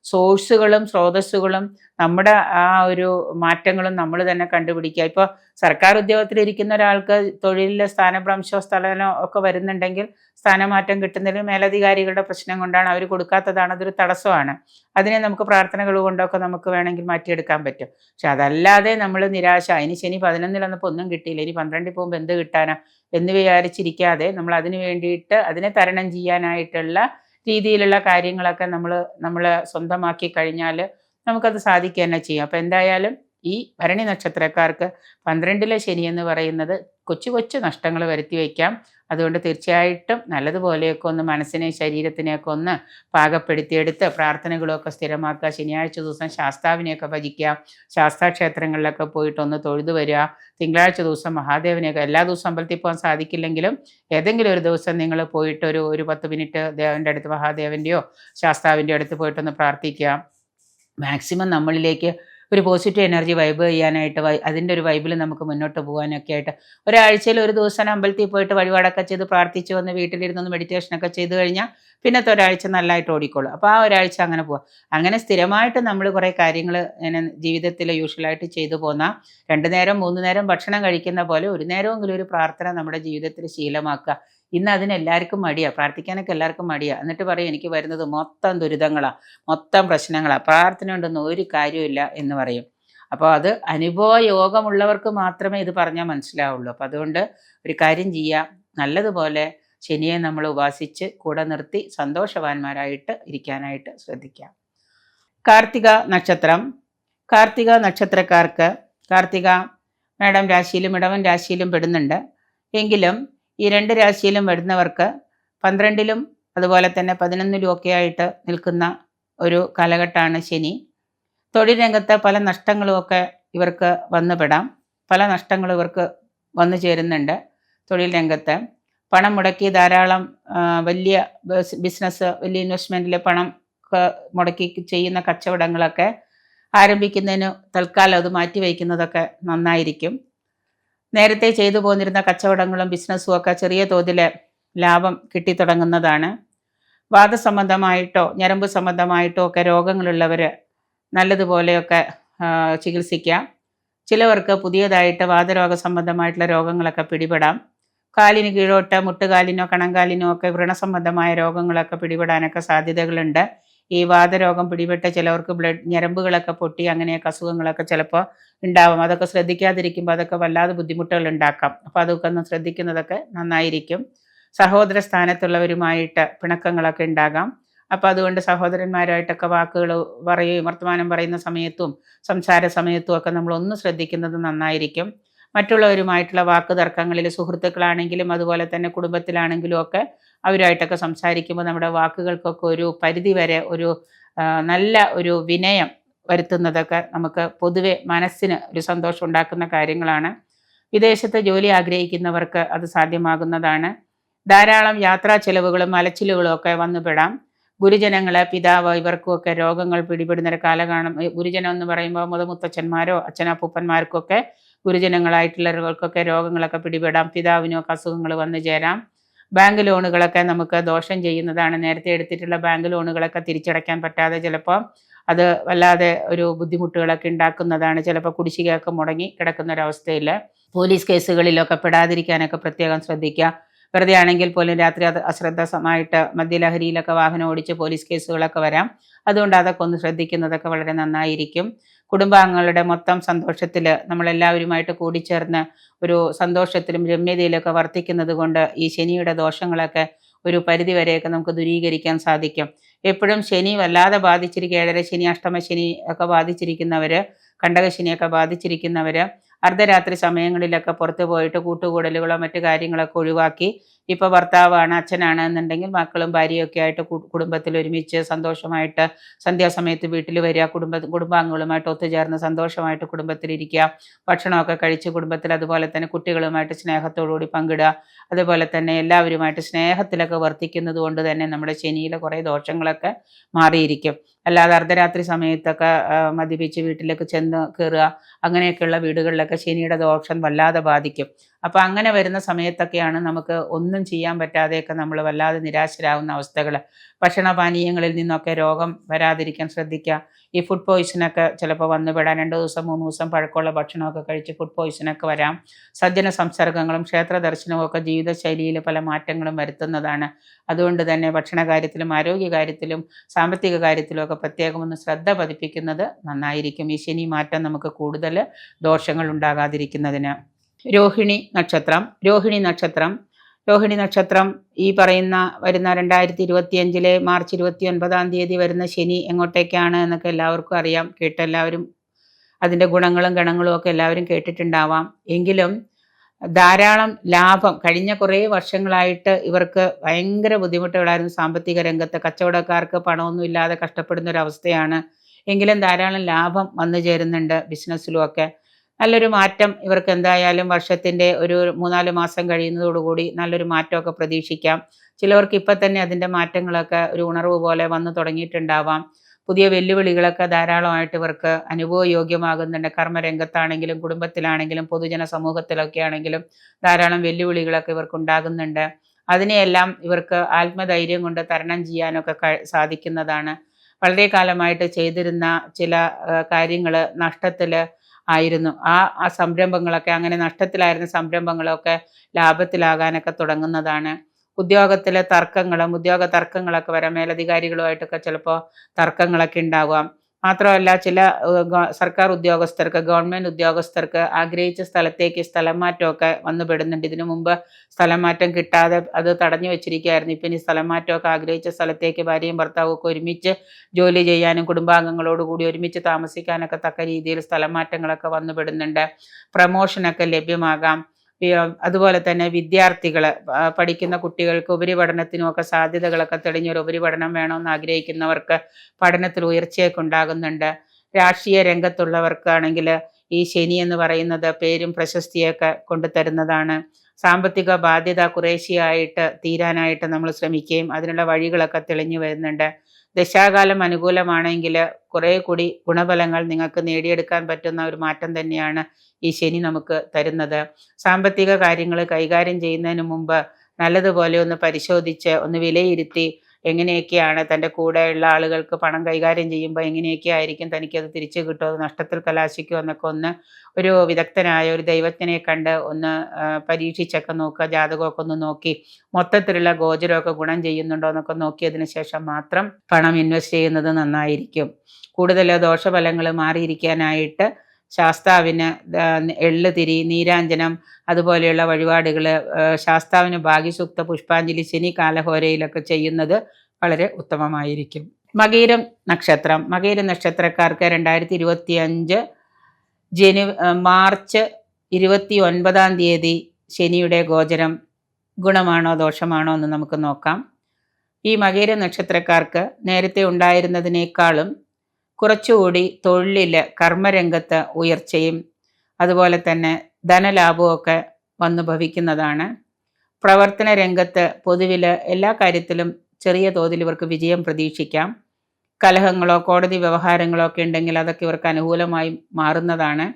സോഴ്സുകളും സ്രോതസ്സുകളും നമ്മുടെ ആ ഒരു മാറ്റങ്ങളും നമ്മൾ തന്നെ കണ്ടുപിടിക്കുക. ഇപ്പോൾ സർക്കാർ ഉദ്യോഗത്തിലിരിക്കുന്ന ഒരാൾക്ക് തൊഴിലിൽ സ്ഥാനഭ്രംശമോ സ്ഥലനോ ഒക്കെ വരുന്നുണ്ടെങ്കിൽ സ്ഥാനമാറ്റം കിട്ടുന്നതിന് മേലധികാരികളുടെ പ്രശ്നം കൊണ്ടാണ്, അവർ കൊടുക്കാത്തതാണ്, അതൊരു തടസ്സമാണ്. അതിനെ നമുക്ക് പ്രാർത്ഥനകൾ കൊണ്ടൊക്കെ നമുക്ക് വേണമെങ്കിൽ മാറ്റിയെടുക്കാൻ പറ്റും. പക്ഷെ അതല്ലാതെ നമ്മൾ നിരാശ, ഇനി ശനി 11-ൽ വന്നപ്പോൾ ഒന്നും കിട്ടിയില്ല, ഇനി 12-ൽ പോകുമ്പോൾ എന്ത് കിട്ടാനാ എന്ന് വിചാരിച്ചിരിക്കാതെ നമ്മൾ അതിന് വേണ്ടിയിട്ട് അതിനെ തരണം ചെയ്യാനായിട്ടുള്ള രീതിയിലുള്ള കാര്യങ്ങളൊക്കെ നമ്മൾ സ്വന്തമാക്കി കഴിഞ്ഞാൽ നമുക്കത് സാധിക്കുക തന്നെ ചെയ്യും. അപ്പോൾ എന്തായാലും ഈ ഭരണി നക്ഷത്രക്കാർക്ക് 12-ലെ ശനി എന്ന് പറയുന്നത് കൊച്ചു കൊച്ചു നഷ്ടങ്ങൾ വരുത്തി വയ്ക്കാം. അതുകൊണ്ട് തീർച്ചയായിട്ടും നല്ലതുപോലെയൊക്കെ ഒന്ന് മനസ്സിനെയും ശരീരത്തിനെയൊക്കെ ഒന്ന് പാകപ്പെടുത്തിയെടുത്ത് പ്രാർത്ഥനകളൊക്കെ സ്ഥിരമാക്കുക. ശനിയാഴ്ച ദിവസം ശാസ്താവിനെയൊക്കെ ഭജിക്കുക, ശാസ്താക്ഷേത്രങ്ങളിലൊക്കെ പോയിട്ടൊന്ന് തൊഴുതു വരിക. തിങ്കളാഴ്ച ദിവസം മഹാദേവനെയൊക്കെ, എല്ലാ ദിവസവും അമ്പലത്തിൽ പോകാൻ സാധിക്കില്ലെങ്കിലും ഏതെങ്കിലും ഒരു ദിവസം നിങ്ങൾ പോയിട്ട് ഒരു 10 മിനിറ്റ് ദേവൻ്റെ അടുത്ത്, മഹാദേവൻ്റെയോ ശാസ്താവിൻ്റെയോ അടുത്ത് പോയിട്ടൊന്ന് പ്രാർത്ഥിക്കുക. മാക്സിമം നമ്മളിലേക്ക് ഒരു പോസിറ്റീവ് എനർജി വൈബ് ചെയ്യാനായിട്ട് അതിൻ്റെ ഒരു വൈബിൽ നമുക്ക് മുന്നോട്ട് പോകാനൊക്കെ ആയിട്ട് ഒരാഴ്ചയിൽ ഒരു ദിവസം അമ്പലത്തിൽ പോയിട്ട് വഴിപാടൊക്കെ ചെയ്ത് പ്രാർത്ഥിച്ച് വന്ന് വീട്ടിലിരുന്നൊന്ന് മെഡിറ്റേഷനൊക്കെ ചെയ്ത് കഴിഞ്ഞാൽ പിന്നത്തെ ഒരാഴ്ച നല്ലതായിട്ട് ഓടിക്കോളും. അപ്പോൾ ആ ഒരാഴ്ച അങ്ങനെ പോവാം. അങ്ങനെ സ്ഥിരമായിട്ട് നമ്മൾ കുറേ കാര്യങ്ങൾ ഇങ്ങനെ ജീവിതത്തിൽ യൂഷ്വലായിട്ട് ചെയ്തു പോന്നാൽ 2 നേരം 3 നേരം ഭക്ഷണം കഴിക്കുന്ന പോലെ ഒരു നേരമെങ്കിലും ഒരു പ്രാർത്ഥന നമ്മുടെ ജീവിതത്തിൽ ശീലമാക്കുക. ഇന്ന് അതിന് എല്ലാവർക്കും മടിയാണ്, പ്രാർത്ഥിക്കാനൊക്കെ എല്ലാവർക്കും മടിയാണ്. എന്നിട്ട് പറയും എനിക്ക് വരുന്നത് മൊത്തം ദുരിതങ്ങളാണ്, മൊത്തം പ്രശ്നങ്ങളാണ്, പ്രാർത്ഥന കൊണ്ടൊന്നും ഒരു കാര്യമില്ല എന്ന് പറയും. അപ്പോൾ അത് അനുഭവ യോഗമുള്ളവർക്ക് മാത്രമേ ഇത് പറഞ്ഞാൽ മനസ്സിലാവുള്ളൂ. അപ്പോൾ അതുകൊണ്ട് ഒരു കാര്യം ചെയ്യുക, നല്ലതുപോലെ ശനിയെ നമ്മൾ ഉപാസിച്ച് കൂടെ നിർത്തി സന്തോഷവാന്മാരായിട്ട് ഇരിക്കാനായിട്ട് ശ്രദ്ധിക്കാം. കാർത്തിക നക്ഷത്രം. കാർത്തിക നക്ഷത്രക്കാർക്ക് കാർത്തിക മേടം രാശിയിലും ഇടവൻ രാശിയിലും പെടുന്നുണ്ട്. എങ്കിലും ഈ 2 രാശിയിലും വരുന്നവർക്ക് 12-ലും അതുപോലെ തന്നെ 11-ലും ഒക്കെ ആയിട്ട് നിൽക്കുന്ന ഒരു കാലഘട്ടമാണ് ശനി. തൊഴിൽ രംഗത്ത് പല നഷ്ടങ്ങളുമൊക്കെ ഇവർക്ക് വന്നുപെടാം. പല നഷ്ടങ്ങളും ഇവർക്ക് വന്നു ചേരുന്നുണ്ട്. തൊഴിൽ രംഗത്ത് പണം മുടക്കി ധാരാളം വലിയ ബിസിനസ്, വലിയ ഇൻവെസ്റ്റ്മെൻറ്റിൽ പണം മുടക്കി ചെയ്യുന്ന കച്ചവടങ്ങളൊക്കെ ആരംഭിക്കുന്നതിന് തൽക്കാലം അത് മാറ്റിവെക്കുന്നതൊക്കെ നന്നായിരിക്കും. നേരത്തെ ചെയ്തു പോന്നിരുന്ന കച്ചവടങ്ങളും ബിസിനസ്സും ഒക്കെ ചെറിയ തോതിൽ ലാഭം കിട്ടിത്തുടങ്ങുന്നതാണ്. വാദസംബന്ധമായിട്ടോ ഞരമ്പ് സംബന്ധമായിട്ടോ ഒക്കെ രോഗങ്ങളുള്ളവർ നല്ലതുപോലെയൊക്കെ ചികിത്സിക്കാം. ചിലവർക്ക് പുതിയതായിട്ട് വാതരോഗ സംബന്ധമായിട്ടുള്ള രോഗങ്ങളൊക്കെ പിടിപെടാം. കാലിന് കീഴോട്ട് മുട്ടുകാലിനോ കണങ്കാലിനോ ഒക്കെ വ്രണസംബന്ധമായ രോഗങ്ങളൊക്കെ പിടിപെടാനൊക്കെ സാധ്യതകളുണ്ട്. ഈ വാതരോഗം പിടിപെട്ട ചിലവർക്ക് ഞരമ്പുകളൊക്കെ പൊട്ടി അങ്ങനെയൊക്കെ അസുഖങ്ങളൊക്കെ ചിലപ്പോൾ ഉണ്ടാവും. അതൊക്കെ ശ്രദ്ധിക്കാതിരിക്കുമ്പോൾ അതൊക്കെ വല്ലാതെ ബുദ്ധിമുട്ടുകൾ ഉണ്ടാക്കാം. അപ്പോൾ അതൊക്കെ ഒന്ന് ശ്രദ്ധിക്കുന്നതൊക്കെ നന്നായിരിക്കും. സഹോദര സ്ഥാനത്തുള്ളവരുമായിട്ട് പിണക്കങ്ങളൊക്കെ ഉണ്ടാകാം. അപ്പോൾ അതുകൊണ്ട് സഹോദരന്മാരായിട്ടൊക്കെ വാക്കുകൾ പറയുകയും വർത്തമാനം പറയുന്ന സമയത്തും സംസാര സമയത്തും ഒക്കെ നമ്മൾ ഒന്ന് ശ്രദ്ധിക്കുന്നത് നന്നായിരിക്കും. മറ്റുള്ളവരുമായിട്ടുള്ള വാക്ക് തർക്കങ്ങളിൽ സുഹൃത്തുക്കളാണെങ്കിലും അതുപോലെ തന്നെ കുടുംബത്തിലാണെങ്കിലും ഒക്കെ അവരുമായിട്ടൊക്കെ സംസാരിക്കുമ്പോൾ നമ്മുടെ വാക്കുകൾക്കൊക്കെ ഒരു പരിധി വരെ ഒരു നല്ല ഒരു വിനയം വരുത്തുന്നതൊക്കെ നമുക്ക് പൊതുവെ മനസ്സിന് ഒരു സന്തോഷം ഉണ്ടാക്കുന്ന കാര്യങ്ങളാണ്. വിദേശത്ത് ജോലി ആഗ്രഹിക്കുന്നവർക്ക് അത് സാധ്യമാകുന്നതാണ്. ധാരാളം യാത്രാ ചെലവുകളും അലച്ചിലുകളും ഒക്കെ വന്നുപെടാം. ഗുരുജനങ്ങളെ പിതാവ് ഇവർക്കുമൊക്കെ രോഗങ്ങൾ പിടിപെടുന്നൊരു കാലഘട്ടം. ഗുരുജനം എന്ന് പറയുമ്പോൾ മുതമുത്തച്ഛന്മാരോ അച്ഛനപ്പൂപ്പന്മാർക്കൊക്കെ ഗുരുജനങ്ങളായിട്ടുള്ളവർക്കൊക്കെ രോഗങ്ങളൊക്കെ പിടിപെടാം. പിതാവിനൊക്കെ അസുഖങ്ങൾ വന്നു ചേരാം. ബാങ്ക് ലോണുകളൊക്കെ നമുക്ക് ദോഷം ചെയ്യുന്നതാണ്. നേരത്തെ എടുത്തിട്ടുള്ള ബാങ്ക് ലോണുകളൊക്കെ തിരിച്ചടയ്ക്കാൻ പറ്റാതെ ചിലപ്പോൾ അത് വല്ലാതെ ഒരു ബുദ്ധിമുട്ടുകളൊക്കെ ഉണ്ടാക്കുന്നതാണ്. ചിലപ്പോൾ കുടിശ്ശികയൊക്കെ മുടങ്ങി കിടക്കുന്ന ഒരവസ്ഥയിൽ പോലീസ് കേസുകളിലൊക്കെ പെടാതിരിക്കാനൊക്കെ പ്രത്യേകം ശ്രദ്ധിക്കുക. വെറുതെ ആണെങ്കിൽ പോലും രാത്രി അശ്രദ്ധമായിട്ട് മദ്യലഹരിയിലൊക്കെ വാഹനം ഓടിച്ച് പോലീസ് കേസുകളൊക്കെ വരാം. അതുകൊണ്ട് അതൊക്കെ ഒന്ന് ശ്രദ്ധിക്കുന്നതൊക്കെ വളരെ നന്നായിരിക്കും. കുടുംബാംഗങ്ങളുടെ മൊത്തം സന്തോഷത്തിൽ നമ്മളെല്ലാവരുമായിട്ട് കൂടിച്ചേർന്ന് ഒരു സന്തോഷത്തിലും രമ്യതയിലൊക്കെ വർത്തിക്കുന്നത് കൊണ്ട് ഈ ശനിയുടെ ദോഷങ്ങളൊക്കെ ഒരു പരിധി വരെയൊക്കെ നമുക്ക് ദൂരീകരിക്കാൻ സാധിക്കും. എപ്പോഴും ശനി വല്ലാതെ ബാധിച്ചിരിക്കുക, ഏഴര ശനി അഷ്ടമശനി ഒക്കെ ബാധിച്ചിരിക്കുന്നവർ, കണ്ടകശനിയൊക്കെ ബാധിച്ചിരിക്കുന്നവർ അർദ്ധരാത്രി സമയങ്ങളിലൊക്കെ പുറത്തു പോയിട്ട് കൂട്ടുകൂടലുകളോ മറ്റു കാര്യങ്ങളൊക്കെ ഒഴിവാക്കി ഇപ്പോൾ ഭർത്താവാണ് അച്ഛനാണ് എന്നുണ്ടെങ്കിൽ മക്കളും ഭാര്യയൊക്കെ ആയിട്ട് കുടുംബത്തിൽ ഒരുമിച്ച് സന്തോഷമായിട്ട് സന്ധ്യാസമയത്ത് വീട്ടിൽ വരിക, കുടുംബാംഗങ്ങളുമായിട്ട് ഒത്തുചേർന്ന് സന്തോഷമായിട്ട് കുടുംബത്തിലിരിക്കുക, ഭക്ഷണമൊക്കെ കഴിച്ച് കുടുംബത്തിൽ അതുപോലെ തന്നെ കുട്ടികളുമായിട്ട് സ്നേഹത്തോടുകൂടി പങ്കിടുക, അതുപോലെ തന്നെ എല്ലാവരുമായിട്ട് സ്നേഹത്തിലൊക്കെ വർത്തിക്കുന്നത് കൊണ്ട് തന്നെ നമ്മുടെ ശനിയിലെ കുറേ ദോഷങ്ങളൊക്കെ മാറിയിരിക്കും. അല്ലാതെ അർദ്ധരാത്രി സമയത്തൊക്കെ മദ്യപിച്ച് വീട്ടിലേക്ക് ചെന്ന് കയറുക, അങ്ങനെയൊക്കെയുള്ള വീടുകളിലൊക്കെ ശനിയുടെ ദോഷം വല്ലാതെ ബാധിക്കും. അപ്പോൾ അങ്ങനെ വരുന്ന സമയത്തൊക്കെയാണ് നമുക്ക് ഒന്നും ചെയ്യാൻ പറ്റാതെയൊക്കെ നമ്മൾ വല്ലാതെ നിരാശരാകുന്ന അവസ്ഥകൾ. ഭക്ഷണപാനീയങ്ങളിൽ നിന്നൊക്കെ രോഗം വരാതിരിക്കാൻ ശ്രദ്ധിക്കുക. ഈ ഫുഡ് പോയിസനൊക്കെ ചിലപ്പോൾ വന്നുപെടാൻ 2 ദിവസം 3 ദിവസം പഴക്കമുള്ള ഭക്ഷണമൊക്കെ കഴിച്ച് ഫുഡ് പോയിസനൊക്കെ വരാം. സജ്ജന സംസർഗങ്ങളും ക്ഷേത്ര ദർശനവും ഒക്കെ ജീവിതശൈലിയിൽ പല മാറ്റങ്ങളും വരുത്തുന്നതാണ്. അതുകൊണ്ട് തന്നെ ഭക്ഷണ കാര്യത്തിലും ആരോഗ്യ കാര്യത്തിലും സാമ്പത്തിക കാര്യത്തിലും ഒക്കെ പ്രത്യേകം ഒന്ന് ശ്രദ്ധ പതിപ്പിക്കുന്നത് നന്നായിരിക്കും. ഈ ശനി മാറ്റം നമുക്ക് കൂടുതൽ ദോഷങ്ങൾ ഉണ്ടാകാതിരിക്കുന്നതിന്. രോഹിണി നക്ഷത്രം ഈ പറയുന്ന വരുന്ന 2025 മാർച്ച് 29 വരുന്ന ശനി എങ്ങോട്ടേക്കാണ് എന്നൊക്കെ എല്ലാവർക്കും അറിയാം. കേട്ടെല്ലാവരും അതിൻ്റെ ഗുണങ്ങളും ഗണങ്ങളും ഒക്കെ എല്ലാവരും കേട്ടിട്ടുണ്ടാവാം. എങ്കിലും ധാരാളം ലാഭം കഴിഞ്ഞ കുറേ വർഷങ്ങളായിട്ട് ഇവർക്ക് ഭയങ്കര ബുദ്ധിമുട്ടുകളായിരുന്നു. സാമ്പത്തിക രംഗത്ത് കച്ചവടക്കാർക്ക് പണമൊന്നും ഇല്ലാതെ കഷ്ടപ്പെടുന്ന ഒരവസ്ഥയാണ്. എങ്കിലും ധാരാളം ലാഭം വന്നു ചേരുന്നുണ്ട്. ബിസിനസ്സിലുമൊക്കെ നല്ലൊരു മാറ്റം ഇവർക്ക് എന്തായാലും വർഷത്തിൻ്റെ ഒരു 3-4 മാസം കഴിയുന്നതോടുകൂടി നല്ലൊരു മാറ്റമൊക്കെ പ്രതീക്ഷിക്കാം. ചിലവർക്ക് ഇപ്പം തന്നെ അതിൻ്റെ മാറ്റങ്ങളൊക്കെ ഒരു ഉണർവ് പോലെ വന്നു തുടങ്ങിയിട്ടുണ്ടാവാം. പുതിയ വെല്ലുവിളികളൊക്കെ ധാരാളമായിട്ട് ഇവർക്ക് അനുഭവയോഗ്യമാകുന്നുണ്ട്. കർമ്മരംഗത്താണെങ്കിലും കുടുംബത്തിലാണെങ്കിലും പൊതുജന സമൂഹത്തിലൊക്കെ ആണെങ്കിലും ധാരാളം വെല്ലുവിളികളൊക്കെ ഇവർക്ക് ഉണ്ടാകുന്നുണ്ട്. അതിനെയെല്ലാം ഇവർക്ക് ആത്മധൈര്യം കൊണ്ട് തരണം ചെയ്യാനൊക്കെ സാധിക്കുന്നതാണ്. വളരെ കാലമായിട്ട് ചെയ്തിരുന്ന ചില കാര്യങ്ങൾ നഷ്ടത്തിൽ ആയിരുന്നു. ആ സംരംഭങ്ങളൊക്കെ അങ്ങനെ നഷ്ടത്തിലായിരുന്ന സംരംഭങ്ങളൊക്കെ ലാഭത്തിലാകാനൊക്കെ തുടങ്ങുന്നതാണ്. ഉദ്യോഗ തർക്കങ്ങളൊക്കെ വരാം. മേലധികാരികളുമായിട്ടൊക്കെ ചിലപ്പോൾ തർക്കങ്ങളൊക്കെ ഉണ്ടാകാം. മാത്രമല്ല ചില സർക്കാർ ഉദ്യോഗസ്ഥർക്ക് ഗവൺമെൻറ് ഉദ്യോഗസ്ഥർക്ക് ആഗ്രഹിച്ച സ്ഥലത്തേക്ക് സ്ഥലം മാറ്റമൊക്കെ വന്നുപെടുന്നുണ്ട്. ഇതിനു മുമ്പ് സ്ഥലം മാറ്റം കിട്ടാതെ അത് തടഞ്ഞു വെച്ചിരിക്കുകയായിരുന്നു. ഇപ്പം ഇനി സ്ഥലം മാറ്റമൊക്കെ ആഗ്രഹിച്ച സ്ഥലത്തേക്ക് ഭാര്യയും ഭർത്താവും ഒക്കെ ഒരുമിച്ച് ജോലി ചെയ്യാനും കുടുംബാംഗങ്ങളോടുകൂടി ഒരുമിച്ച് താമസിക്കാനൊക്കെ തക്ക രീതിയിൽ സ്ഥലം മാറ്റങ്ങളൊക്കെ വന്നുപെടുന്നുണ്ട്. പ്രമോഷനൊക്കെ ലഭ്യമാകാം. അതുപോലെ തന്നെ വിദ്യാർത്ഥികൾ പഠിക്കുന്ന കുട്ടികൾക്ക് ഉപരിപഠനത്തിനുമൊക്കെ സാധ്യതകളൊക്കെ തെളിഞ്ഞൊരു ഉപരിപഠനം വേണമെന്ന് ആഗ്രഹിക്കുന്നവർക്ക് പഠനത്തിൽ ഉയർച്ചയൊക്കെ ഉണ്ടാകുന്നുണ്ട്. രാഷ്ട്രീയ രംഗത്തുള്ളവർക്കാണെങ്കിൽ ഈ ശനി എന്ന് പറയുന്നത് പേരും പ്രശസ്തിയൊക്കെ കൊണ്ടുതരുന്നതാണ്. സാമ്പത്തിക ബാധ്യത കുറേശ്ശെയായിട്ട് തീരാനായിട്ട് നമ്മൾ ശ്രമിക്കുകയും അതിനുള്ള വഴികളൊക്കെ തെളിഞ്ഞു വരുന്നുണ്ട്. ദശാകാലം അനുകൂലമാണെങ്കിൽ കുറേ കൂടി ഗുണഫലങ്ങൾ നിങ്ങൾക്ക് നേടിയെടുക്കാൻ പറ്റുന്ന ഒരു മാറ്റം തന്നെയാണ് ഈ ശനി നമുക്ക് തരുന്നത്. സാമ്പത്തിക കാര്യങ്ങൾ കൈകാര്യം ചെയ്യുന്നതിന് മുമ്പ് നല്ലതുപോലെ ഒന്ന് പരിശോധിച്ച് ഒന്ന് വിലയിരുത്തി എങ്ങനെയൊക്കെയാണ് തൻ്റെ കൂടെയുള്ള ആളുകൾക്ക് പണം കൈകാര്യം ചെയ്യുമ്പോൾ എങ്ങനെയൊക്കെ ആയിരിക്കും തനിക്കത് തിരിച്ചു കിട്ടുമോ, അത് നഷ്ടത്തിൽ കലാശിക്കുമോ എന്നൊക്കെ ഒന്ന് ഒരു വിദഗ്ധനായ ഒരു ദൈവത്തിനെ കണ്ട് ഒന്ന് പരീക്ഷിച്ചൊക്കെ നോക്കുക. ജാതകമൊക്കെ ഒന്ന് നോക്കി മൊത്തത്തിലുള്ള ഗോചരമൊക്കെ ഗുണം ചെയ്യുന്നുണ്ടോ എന്നൊക്കെ നോക്കിയതിന് ശേഷം മാത്രം പണം ഇൻവെസ്റ്റ് ചെയ്യുന്നത് നന്നായിരിക്കും. കൂടുതൽ ദോഷഫലങ്ങൾ മാറിയിരിക്കാനായിട്ട് ശാസ്താവിന് എള്ള് തിരി, നീരാഞ്ജനം അതുപോലെയുള്ള വഴിപാടുകൾ, ശാസ്താവിന് ഭാഗ്യസൂക്ത പുഷ്പാഞ്ജലി ശനി കാലഹോരയിലൊക്കെ ചെയ്യുന്നത് വളരെ ഉത്തമമായിരിക്കും. മകീരം നക്ഷത്രം. മകീര നക്ഷത്രക്കാർക്ക് 2025 മാർച്ച് 29 ശനിയുടെ ഗോചരം ഗുണമാണോ ദോഷമാണോ എന്ന് നമുക്ക് നോക്കാം. ഈ മകീര നക്ഷത്രക്കാർക്ക് നേരത്തെ ഉണ്ടായിരുന്നതിനേക്കാളും കുറച്ചുകൂടി തൊഴിലിൽ കർമ്മരംഗത്ത് ഉയർച്ചയും അതുപോലെ തന്നെ ധനലാഭമൊക്കെ വന്നു ഭവിക്കുന്നതാണ്. പ്രവർത്തന രംഗത്ത് പൊതുവിൽ എല്ലാ കാര്യത്തിലും ചെറിയ തോതിൽ ഇവർക്ക് വിജയം പ്രതീക്ഷിക്കാം. കലഹങ്ങളോ കോടതി വ്യവഹാരങ്ങളോ ഒക്കെ ഉണ്ടെങ്കിൽ അതൊക്കെ ഇവർക്ക് അനുകൂലമായി മാറുന്നതാണ്.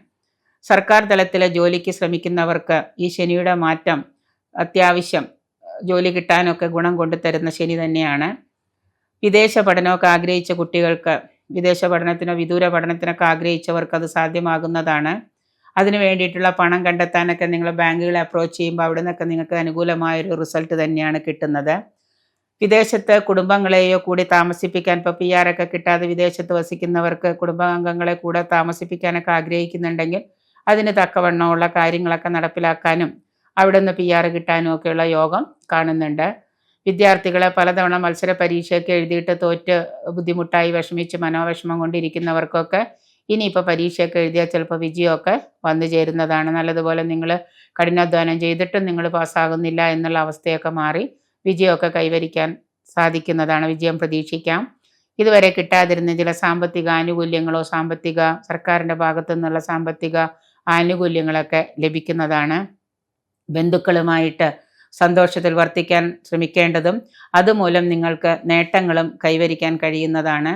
സർക്കാർ തലത്തിൽ ജോലിക്ക് ശ്രമിക്കുന്നവർക്ക് ഈ ശനിയുടെ മാറ്റം അത്യാവശ്യം ജോലി കിട്ടാനൊക്കെ ഗുണം കൊണ്ടുതരുന്ന ശനി തന്നെയാണ്. വിദേശ പഠനമൊക്കെ ആഗ്രഹിച്ച കുട്ടികൾക്ക്, വിദേശ പഠനത്തിനോ വിദൂര പഠനത്തിനൊക്കെ ആഗ്രഹിച്ചവർക്ക് അത് സാധ്യമാകുന്നതാണ്. അതിനു വേണ്ടിയിട്ടുള്ള പണം കണ്ടെത്താനൊക്കെ നിങ്ങൾ ബാങ്കുകളെ അപ്രോച്ച് ചെയ്യുമ്പോൾ അവിടെ നിന്നൊക്കെ നിങ്ങൾക്ക് അനുകൂലമായൊരു റിസൾട്ട് തന്നെയാണ് കിട്ടുന്നത്. വിദേശത്ത് കുടുംബങ്ങളെയോ കൂടി താമസിപ്പിക്കാൻ, ഇപ്പോൾ PR ഒക്കെ കിട്ടാതെ വിദേശത്ത് വസിക്കുന്നവർക്ക് കുടുംബാംഗങ്ങളെ കൂടെ താമസിപ്പിക്കാനൊക്കെ ആഗ്രഹിക്കുന്നുണ്ടെങ്കിൽ അതിന് തക്കവണ്ണമുള്ള കാര്യങ്ങളൊക്കെ നടപ്പിലാക്കാനും അവിടെ നിന്ന് PR കിട്ടാനും ഒക്കെയുള്ള യോഗം കാണുന്നുണ്ട്. വിദ്യാർത്ഥികളെ പലതവണ മത്സര പരീക്ഷയൊക്കെ എഴുതിയിട്ട് തോറ്റ് ബുദ്ധിമുട്ടായി വിഷമിച്ച് മനോവിഷമം കൊണ്ടിരിക്കുന്നവർക്കൊക്കെ ഇനിയിപ്പോൾ പരീക്ഷയൊക്കെ എഴുതിയാൽ ചിലപ്പോൾ വിജയമൊക്കെ വന്നു ചേരുന്നതാണ്. നല്ലതുപോലെ നിങ്ങൾ കഠിനാധ്വാനം ചെയ്തിട്ടും നിങ്ങൾ പാസ്സാകുന്നില്ല എന്നുള്ള അവസ്ഥയൊക്കെ മാറി വിജയമൊക്കെ കൈവരിക്കാൻ സാധിക്കുന്നതാണ്. വിജയം പ്രതീക്ഷിക്കാം. ഇതുവരെ കിട്ടാതിരുന്ന ചില സാമ്പത്തിക ആനുകൂല്യങ്ങളോ സർക്കാരിൻ്റെ ഭാഗത്തു നിന്നുള്ള സാമ്പത്തിക ആനുകൂല്യങ്ങളൊക്കെ ലഭിക്കുന്നതാണ്. ബന്ധുക്കളുമായിട്ട് സന്തോഷത്തിൽ വർത്തിക്കാൻ ശ്രമിക്കേണ്ടതും അതുമൂലം നിങ്ങൾക്ക് നേട്ടങ്ങളും കൈവരിക്കാൻ കഴിയുന്നതാണ്.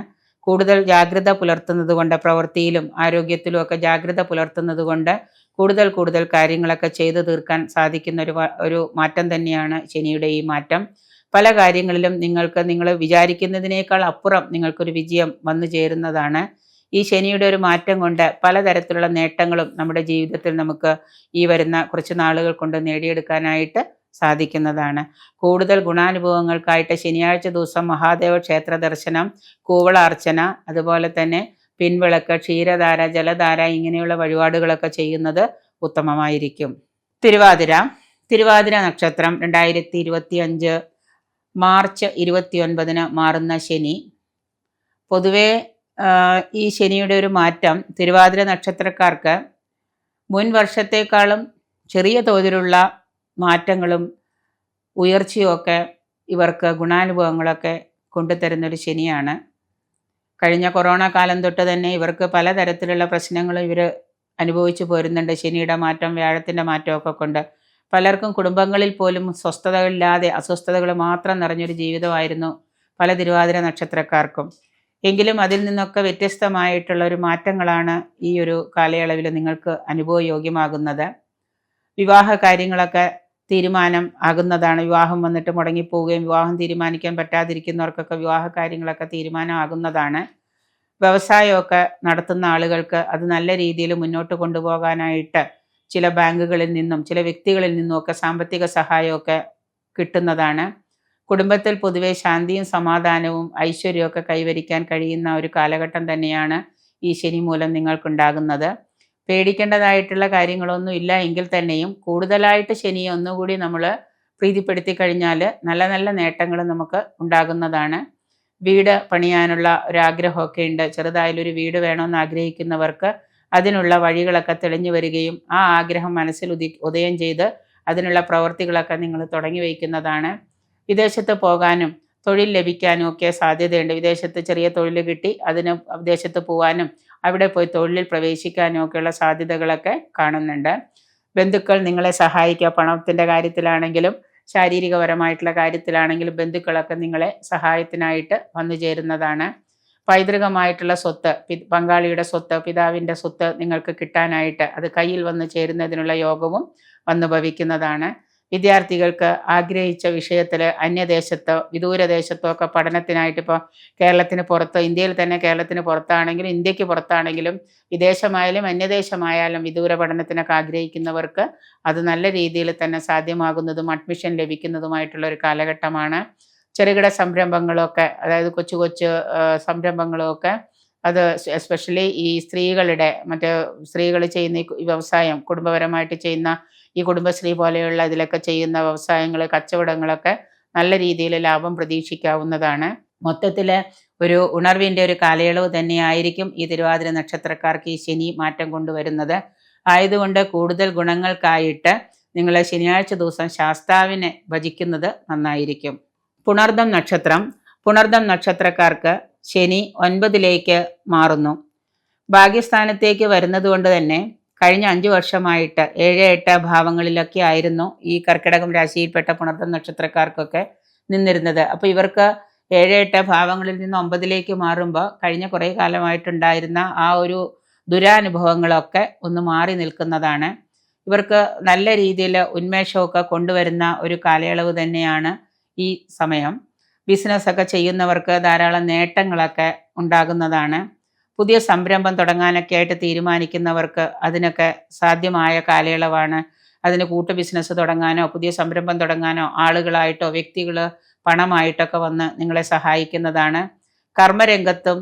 കൂടുതൽ ജാഗ്രത പുലർത്തുന്നത് കൊണ്ട്, പ്രവൃത്തിയിലും ആരോഗ്യത്തിലും ഒക്കെ ജാഗ്രത പുലർത്തുന്നത് കൊണ്ട് കൂടുതൽ കാര്യങ്ങളൊക്കെ ചെയ്തു തീർക്കാൻ സാധിക്കുന്ന ഒരു മാറ്റം തന്നെയാണ് ശനിയുടെ ഈ മാറ്റം. പല കാര്യങ്ങളിലും നിങ്ങൾ വിചാരിക്കുന്നതിനേക്കാൾ അപ്പുറം നിങ്ങൾക്കൊരു വിജയം വന്നു ചേരുന്നതാണ്. ഈ ശനിയുടെ ഒരു മാറ്റം കൊണ്ട് പലതരത്തിലുള്ള നേട്ടങ്ങളും നമ്മുടെ ജീവിതത്തിൽ നമുക്ക് ഈ വരുന്ന കുറച്ച് നാളുകൾ കൊണ്ട് നേടിയെടുക്കാനായിട്ട് സാധിക്കുന്നതാണ്. കൂടുതൽ ഗുണാനുഭവങ്ങൾക്കായിട്ട് ശനിയാഴ്ച ദിവസം മഹാദേവ ക്ഷേത്ര ദർശനം, കൂവളാർച്ചന, അതുപോലെ തന്നെ പിൻവിളക്ക്, ക്ഷീരധാര, ജലധാര ഇങ്ങനെയുള്ള വഴിപാടുകളൊക്കെ ചെയ്യുന്നത് ഉത്തമമായിരിക്കും. തിരുവാതിര നക്ഷത്രം 2025 മാർച്ച് 29 മാറുന്ന ശനി. പൊതുവേ ഈ ശനിയുടെ ഒരു മാറ്റം തിരുവാതിര നക്ഷത്രക്കാർക്ക് മുൻ വർഷത്തേക്കാളും ചെറിയ തോതിലുള്ള മാറ്റങ്ങളും ഉയർച്ചയും ഒക്കെ ഇവർക്ക് ഗുണാനുഭവങ്ങളൊക്കെ കൊണ്ടുതരുന്നൊരു ശനിയാണ്. കഴിഞ്ഞ കൊറോണ കാലം തൊട്ട് തന്നെ ഇവർക്ക് പലതരത്തിലുള്ള പ്രശ്നങ്ങളും ഇവർ അനുഭവിച്ചു പോരുന്നുണ്ട്. ശനിയുടെ മാറ്റം, വ്യാഴത്തിൻ്റെ മാറ്റമൊക്കെ കൊണ്ട് പലർക്കും കുടുംബങ്ങളിൽ പോലും സ്വസ്ഥതകളില്ലാതെ അസ്വസ്ഥതകൾ മാത്രം നിറഞ്ഞൊരു ജീവിതമായിരുന്നു പല തിരുവാതിര നക്ഷത്രക്കാർക്കും. എങ്കിലും അതിൽ നിന്നൊക്കെ വ്യത്യസ്തമായിട്ടുള്ള ഒരു മാറ്റങ്ങളാണ് ഈ ഒരു കാലയളവിൽ നിങ്ങൾക്ക് അനുഭവയോഗ്യമാകുന്നത്. വിവാഹ കാര്യങ്ങളൊക്കെ തീരുമാനം ആകുന്നതാണ്. വിവാഹം വന്നിട്ട് മുടങ്ങിപ്പോവുകയും വിവാഹം തീരുമാനിക്കാൻ പറ്റാതിരിക്കുന്നവർക്കൊക്കെ വിവാഹ കാര്യങ്ങളൊക്കെ തീരുമാനമാകുന്നതാണ്. വ്യവസായമൊക്കെ നടത്തുന്ന ആളുകൾക്ക് അത് നല്ല രീതിയിൽ മുന്നോട്ട് കൊണ്ടുപോകാനായിട്ട് ചില ബാങ്കുകളിൽ നിന്നും ചില വ്യക്തികളിൽ നിന്നുമൊക്കെ സാമ്പത്തിക സഹായമൊക്കെ കിട്ടുന്നതാണ്. കുടുംബത്തിൽ പൊതുവെ ശാന്തിയും സമാധാനവും ഐശ്വര്യമൊക്കെ കൈവരിക്കാൻ കഴിയുന്ന ഒരു കാലഘട്ടം തന്നെയാണ് ഈ ശനി മൂലം നിങ്ങൾക്കുണ്ടാകുന്നത്. പേടിക്കേണ്ടതായിട്ടുള്ള കാര്യങ്ങളൊന്നും ഇല്ല എങ്കിൽ തന്നെയും കൂടുതലായിട്ട് ശനിയെ ഒന്നുകൂടി നമ്മൾ പ്രീതിപ്പെടുത്തി കഴിഞ്ഞാൽ നല്ല നല്ല നേട്ടങ്ങൾ നമുക്ക് ഉണ്ടാകുന്നതാണ്. വീട് പണിയാനുള്ള ഒരാഗ്രഹമൊക്കെ ഉണ്ട്. ചെറുതായാലൊരു വീട് വേണമെന്ന് ആഗ്രഹിക്കുന്നവർക്ക് അതിനുള്ള വഴികളൊക്കെ തെളിഞ്ഞു വരികയും ആ ആഗ്രഹം മനസ്സിൽ ഉദയം ചെയ്ത് അതിനുള്ള പ്രവൃത്തികളൊക്കെ നിങ്ങൾ തുടങ്ങി വയ്ക്കുന്നതാണ്. വിദേശത്ത് പോകാനും തൊഴിൽ ലഭിക്കാനും ഒക്കെ സാധ്യതയുണ്ട്. വിദേശത്ത് ചെറിയ തൊഴിൽ കിട്ടി അതിന് വിദേശത്ത് പോകാനും അവിടെ പോയി തൊഴിലിൽ പ്രവേശിക്കാനും ഒക്കെയുള്ള സാധ്യതകളൊക്കെ കാണുന്നുണ്ട്. ബന്ധുക്കൾ നിങ്ങളെ സഹായിക്കുക, പണത്തിൻ്റെ കാര്യത്തിലാണെങ്കിലും ശാരീരികപരമായിട്ടുള്ള കാര്യത്തിലാണെങ്കിലും ബന്ധുക്കളൊക്കെ നിങ്ങളെ സഹായത്തിനായിട്ട് വന്നു ചേരുന്നതാണ്. പൈതൃകമായിട്ടുള്ള സ്വത്ത്, പങ്കാളിയുടെ സ്വത്ത്, പിതാവിൻ്റെ സ്വത്ത് നിങ്ങൾക്ക് കിട്ടാനായിട്ട് അത് കയ്യിൽ വന്ന് ചേരുന്നതിനുള്ള യോഗവും വന്നു ഭവിക്കുന്നതാണ്. വിദ്യാർത്ഥികൾക്ക് ആഗ്രഹിച്ച വിഷയത്തിൽ അന്യദേശത്തോ വിദൂരദേശത്തോ ഒക്കെ പഠനത്തിനായിട്ട്, ഇപ്പോൾ കേരളത്തിന് പുറത്ത്, ഇന്ത്യയിൽ തന്നെ കേരളത്തിന് പുറത്താണെങ്കിലും ഇന്ത്യക്ക് പുറത്താണെങ്കിലും വിദേശമായാലും അന്യദേശമായാലും വിദൂര പഠനത്തിനൊക്കെ ആഗ്രഹിക്കുന്നവർക്ക് അത് നല്ല രീതിയിൽ തന്നെ സാധ്യമാകുന്നതും അഡ്മിഷൻ ലഭിക്കുന്നതുമായിട്ടുള്ള ഒരു കാലഘട്ടമാണ്. ചെറുകിട സംരംഭങ്ങളൊക്കെ, അതായത് കൊച്ചു കൊച്ചു സംരംഭങ്ങളൊക്കെ, അത് എസ്പെഷ്യലി ഈ സ്ത്രീകൾ ചെയ്യുന്ന ഈ വ്യവസായം, കുടുംബപരമായിട്ട് ചെയ്യുന്ന ഈ കുടുംബശ്രീ പോലെയുള്ള ഇതിലൊക്കെ ചെയ്യുന്ന വ്യവസായങ്ങൾ, കച്ചവടങ്ങളൊക്കെ നല്ല രീതിയിൽ ലാഭം പ്രതീക്ഷിക്കാവുന്നതാണ്. മൊത്തത്തിൽ ഒരു ഉണർവിൻ്റെ ഒരു കാലയളവ് തന്നെയായിരിക്കും ഈ തിരുവാതിര നക്ഷത്രക്കാർക്ക് ഈ ശനി മാറ്റം കൊണ്ടുവരുന്നത്. ആയതുകൊണ്ട് കൂടുതൽ ഗുണങ്ങൾക്കായിട്ട് നിങ്ങൾ ശനിയാഴ്ച ദിവസം ശാസ്താവിനെ ഭജിക്കുന്നത് നന്നായിരിക്കും. പുണർദം നക്ഷത്രക്കാർക്ക് ശനി 9ലേക്ക് മാറുന്നു. ഭാഗ്യസ്ഥാനത്തേക്ക് വരുന്നത് കൊണ്ട് തന്നെ കഴിഞ്ഞ 5 വർഷമായിട്ട് 7, 8 ഭാവങ്ങളിലൊക്കെ ആയിരുന്നു ഈ കർക്കിടകം രാശിയിൽപ്പെട്ട പുണർദം നക്ഷത്രക്കാർക്കൊക്കെ നിന്നിരുന്നത്. അപ്പോൾ ഇവർക്ക് 7, 8 ഭാവങ്ങളിൽ നിന്ന് 9ലേക്ക് മാറുമ്പോൾ കഴിഞ്ഞ കുറേ കാലമായിട്ടുണ്ടായിരുന്ന ആ ഒരു ദുരാനുഭവങ്ങളൊക്കെ ഒന്ന് മാറി നിൽക്കുന്നതാണ്. ഇവർക്ക് നല്ല രീതിയിൽ ഉന്മേഷമൊക്കെ കൊണ്ടുവരുന്ന ഒരു കാലയളവ് തന്നെയാണ് ഈ സമയം. ബിസിനസ്സൊക്കെ ചെയ്യുന്നവർക്ക് ധാരാളം നേട്ടങ്ങളൊക്കെ ഉണ്ടാകുന്നതാണ്. പുതിയ സംരംഭം തുടങ്ങാനൊക്കെ ആയിട്ട് തീരുമാനിക്കുന്നവർക്ക് അതിനൊക്കെ സാധ്യമായ കാലയളവാണ്. അതിന് കൂട്ടു ബിസിനസ് തുടങ്ങാനോ പുതിയ സംരംഭം തുടങ്ങാനോ ആളുകളായിട്ടോ വ്യക്തികൾ പണമായിട്ടൊക്കെ വന്ന് നിങ്ങളെ സഹായിക്കുന്നതാണ്. കർമ്മരംഗത്തും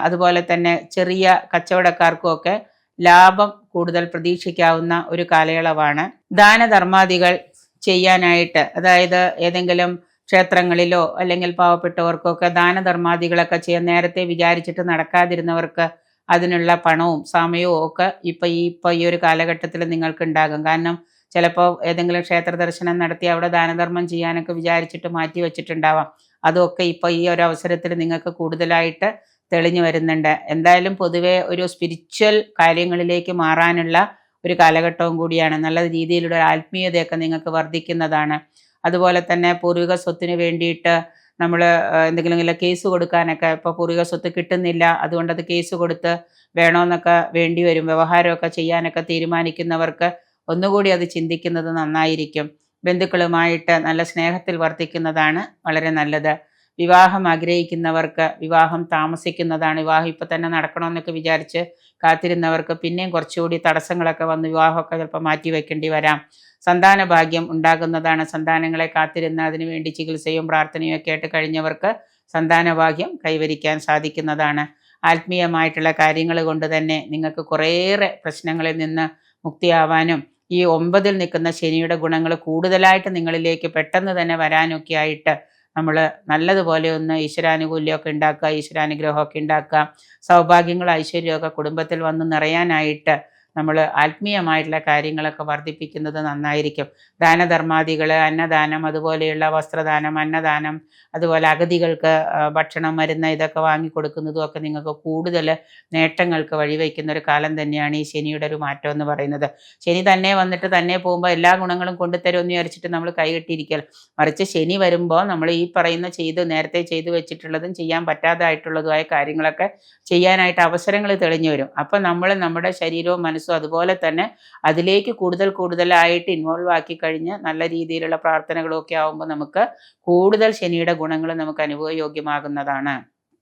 അതുപോലെ തന്നെ ചെറിയ കച്ചവടക്കാർക്കുമൊക്കെ ലാഭം കൂടുതൽ പ്രതീക്ഷിക്കാവുന്ന ഒരു കാലയളവാണ്. ദാനധർമാദികൾ ചെയ്യാനായിട്ട്, അതായത് ഏതെങ്കിലും ക്ഷേത്രങ്ങളിലോ അല്ലെങ്കിൽ പാവപ്പെട്ടവർക്കൊക്കെ ദാനധർമാദികളൊക്കെ ചെയ്യാൻ നേരത്തെ വിചാരിച്ചിട്ട് നടക്കാതിരുന്നവർക്ക് അതിനുള്ള പണവും സമയവും ഒക്കെ ഇപ്പോൾ ഈ ഒരു കാലഘട്ടത്തിൽ നിങ്ങൾക്ക് ഉണ്ടാകും. കാരണം ചിലപ്പോൾ ഏതെങ്കിലും ക്ഷേത്ര ദർശനം നടത്തി അവിടെ ദാനധർമ്മം ചെയ്യാനൊക്കെ വിചാരിച്ചിട്ട് മാറ്റി വെച്ചിട്ടുണ്ടാവാം. അതൊക്കെ ഇപ്പോൾ ഈ ഒരു അവസരത്തിൽ നിങ്ങൾക്ക് കൂടുതലായിട്ട് തെളിഞ്ഞു വരുന്നുണ്ട്. എന്തായാലും പൊതുവെ ഒരു സ്പിരിച്വൽ കാര്യങ്ങളിലേക്ക് മാറാനുള്ള ഒരു കാലഘട്ടവും കൂടിയാണ്. നല്ല രീതിയിലുള്ള ആത്മീയതയൊക്കെ നിങ്ങൾക്ക് വർദ്ധിക്കുന്നതാണ്. അതുപോലെ തന്നെ പൂർവിക സ്വത്തിന് വേണ്ടിയിട്ട് നമ്മൾ എന്തെങ്കിലും കേസ് കൊടുക്കാനൊക്കെ, ഇപ്പോൾ പൂർവിക സ്വത്ത് കിട്ടുന്നില്ല, അതുകൊണ്ട് അത് കേസ് കൊടുത്ത് വേണമെന്നൊക്കെ വേണ്ടി വരും. വ്യവഹാരമൊക്കെ ചെയ്യാനൊക്കെ തീരുമാനിക്കുന്നവർക്ക് ഒന്നുകൂടി അത് ചിന്തിക്കുന്നത് നന്നായിരിക്കും. ബന്ധുക്കളുമായിട്ട് നല്ല സ്നേഹത്തിൽ വർത്തിക്കുന്നതാണ് വളരെ നല്ലത്. വിവാഹം ആഗ്രഹിക്കുന്നവർക്ക് വിവാഹം താമസിക്കുന്നതാണ്. വിവാഹം ഇപ്പം തന്നെ നടക്കണമെന്നൊക്കെ വിചാരിച്ച് കാത്തിരുന്നവർക്ക് പിന്നെയും കുറച്ചുകൂടി തടസ്സങ്ങളൊക്കെ വന്ന് വിവാഹമൊക്കെ ചിലപ്പോൾ മാറ്റി വയ്ക്കേണ്ടി വരാം. സന്താന ഭാഗ്യം ഉണ്ടാകുന്നതാണ്. സന്താനങ്ങളെ കാത്തിരുന്ന് അതിനുവേണ്ടി ചികിത്സയും പ്രാർത്ഥനയും ഒക്കെ ആയിട്ട് കഴിഞ്ഞവർക്ക് സന്താന ഭാഗ്യം കൈവരിക്കാൻ സാധിക്കുന്നതാണ്. ആത്മീയമായിട്ടുള്ള കാര്യങ്ങൾ കൊണ്ട് തന്നെ നിങ്ങൾക്ക് കുറേയേറെ പ്രശ്നങ്ങളിൽ നിന്ന് മുക്തിയാവാനും ഈ 9ൽ നിൽക്കുന്ന ശനിയുടെ ഗുണങ്ങൾ കൂടുതലായിട്ട് നിങ്ങളിലേക്ക് പെട്ടെന്ന് തന്നെ വരാനൊക്കെ ആയിട്ട് നമ്മൾ നല്ലതുപോലെ ഒന്ന് ഈശ്വരാനുകൂല്യമൊക്കെ ഉണ്ടാക്കുക, ഈശ്വരാനുഗ്രഹമൊക്കെ ഉണ്ടാക്കുക. സൗഭാഗ്യങ്ങൾ ഐശ്വര്യമൊക്കെ കുടുംബത്തിൽ വന്ന് നിറയാനായിട്ട് നമ്മൾ ആത്മീയമായിട്ടുള്ള കാര്യങ്ങളൊക്കെ വർദ്ധിപ്പിക്കുന്നത് നന്നായിരിക്കും. ദാനധർമാദികൾ, അന്നദാനം, അതുപോലെയുള്ള വസ്ത്രദാനം, അന്നദാനം, അതുപോലെ അഗതികൾക്ക് ഭക്ഷണം, മരുന്ന് ഇതൊക്കെ വാങ്ങിക്കൊടുക്കുന്നതും ഒക്കെ നിങ്ങൾക്ക് കൂടുതൽ നേട്ടങ്ങൾക്ക് വഴിവെക്കുന്ന ഒരു കാലം തന്നെയാണ് ഈ ശനിയുടെ ഒരു മാറ്റം എന്ന് പറയുന്നത്. ശനി തന്നെ വന്നിട്ട് തന്നെ പോകുമ്പോൾ എല്ലാ ഗുണങ്ങളും കൊണ്ടുതരുമെന്ന് വിചാരിച്ചിട്ട് നമ്മൾ കൈകെട്ടിയിരിക്കൽ, മറിച്ച് ശനി വരുമ്പോൾ നമ്മൾ ഈ പറയുന്ന നേരത്തെ ചെയ്തു വെച്ചിട്ടുള്ളതും ചെയ്യാൻ പറ്റാതായിട്ടുള്ളതുമായ കാര്യങ്ങളൊക്കെ ചെയ്യാനായിട്ട് അവസരങ്ങൾ തെളിഞ്ഞു വരും. അപ്പം നമ്മൾ നമ്മുടെ ശരീരവും മനസ്സും അതുപോലെ തന്നെ അതിലേക്ക് കൂടുതലായിട്ട് ഇൻവോൾവ് ആക്കി കഴിഞ്ഞ് നല്ല രീതിയിലുള്ള പ്രാർത്ഥനകളൊക്കെ ആവുമ്പോൾ നമുക്ക് കൂടുതൽ ശനിയുടെ ഗുണങ്ങൾ നമുക്ക് അനുഭവയോഗ്യമാകുന്നതാണ്.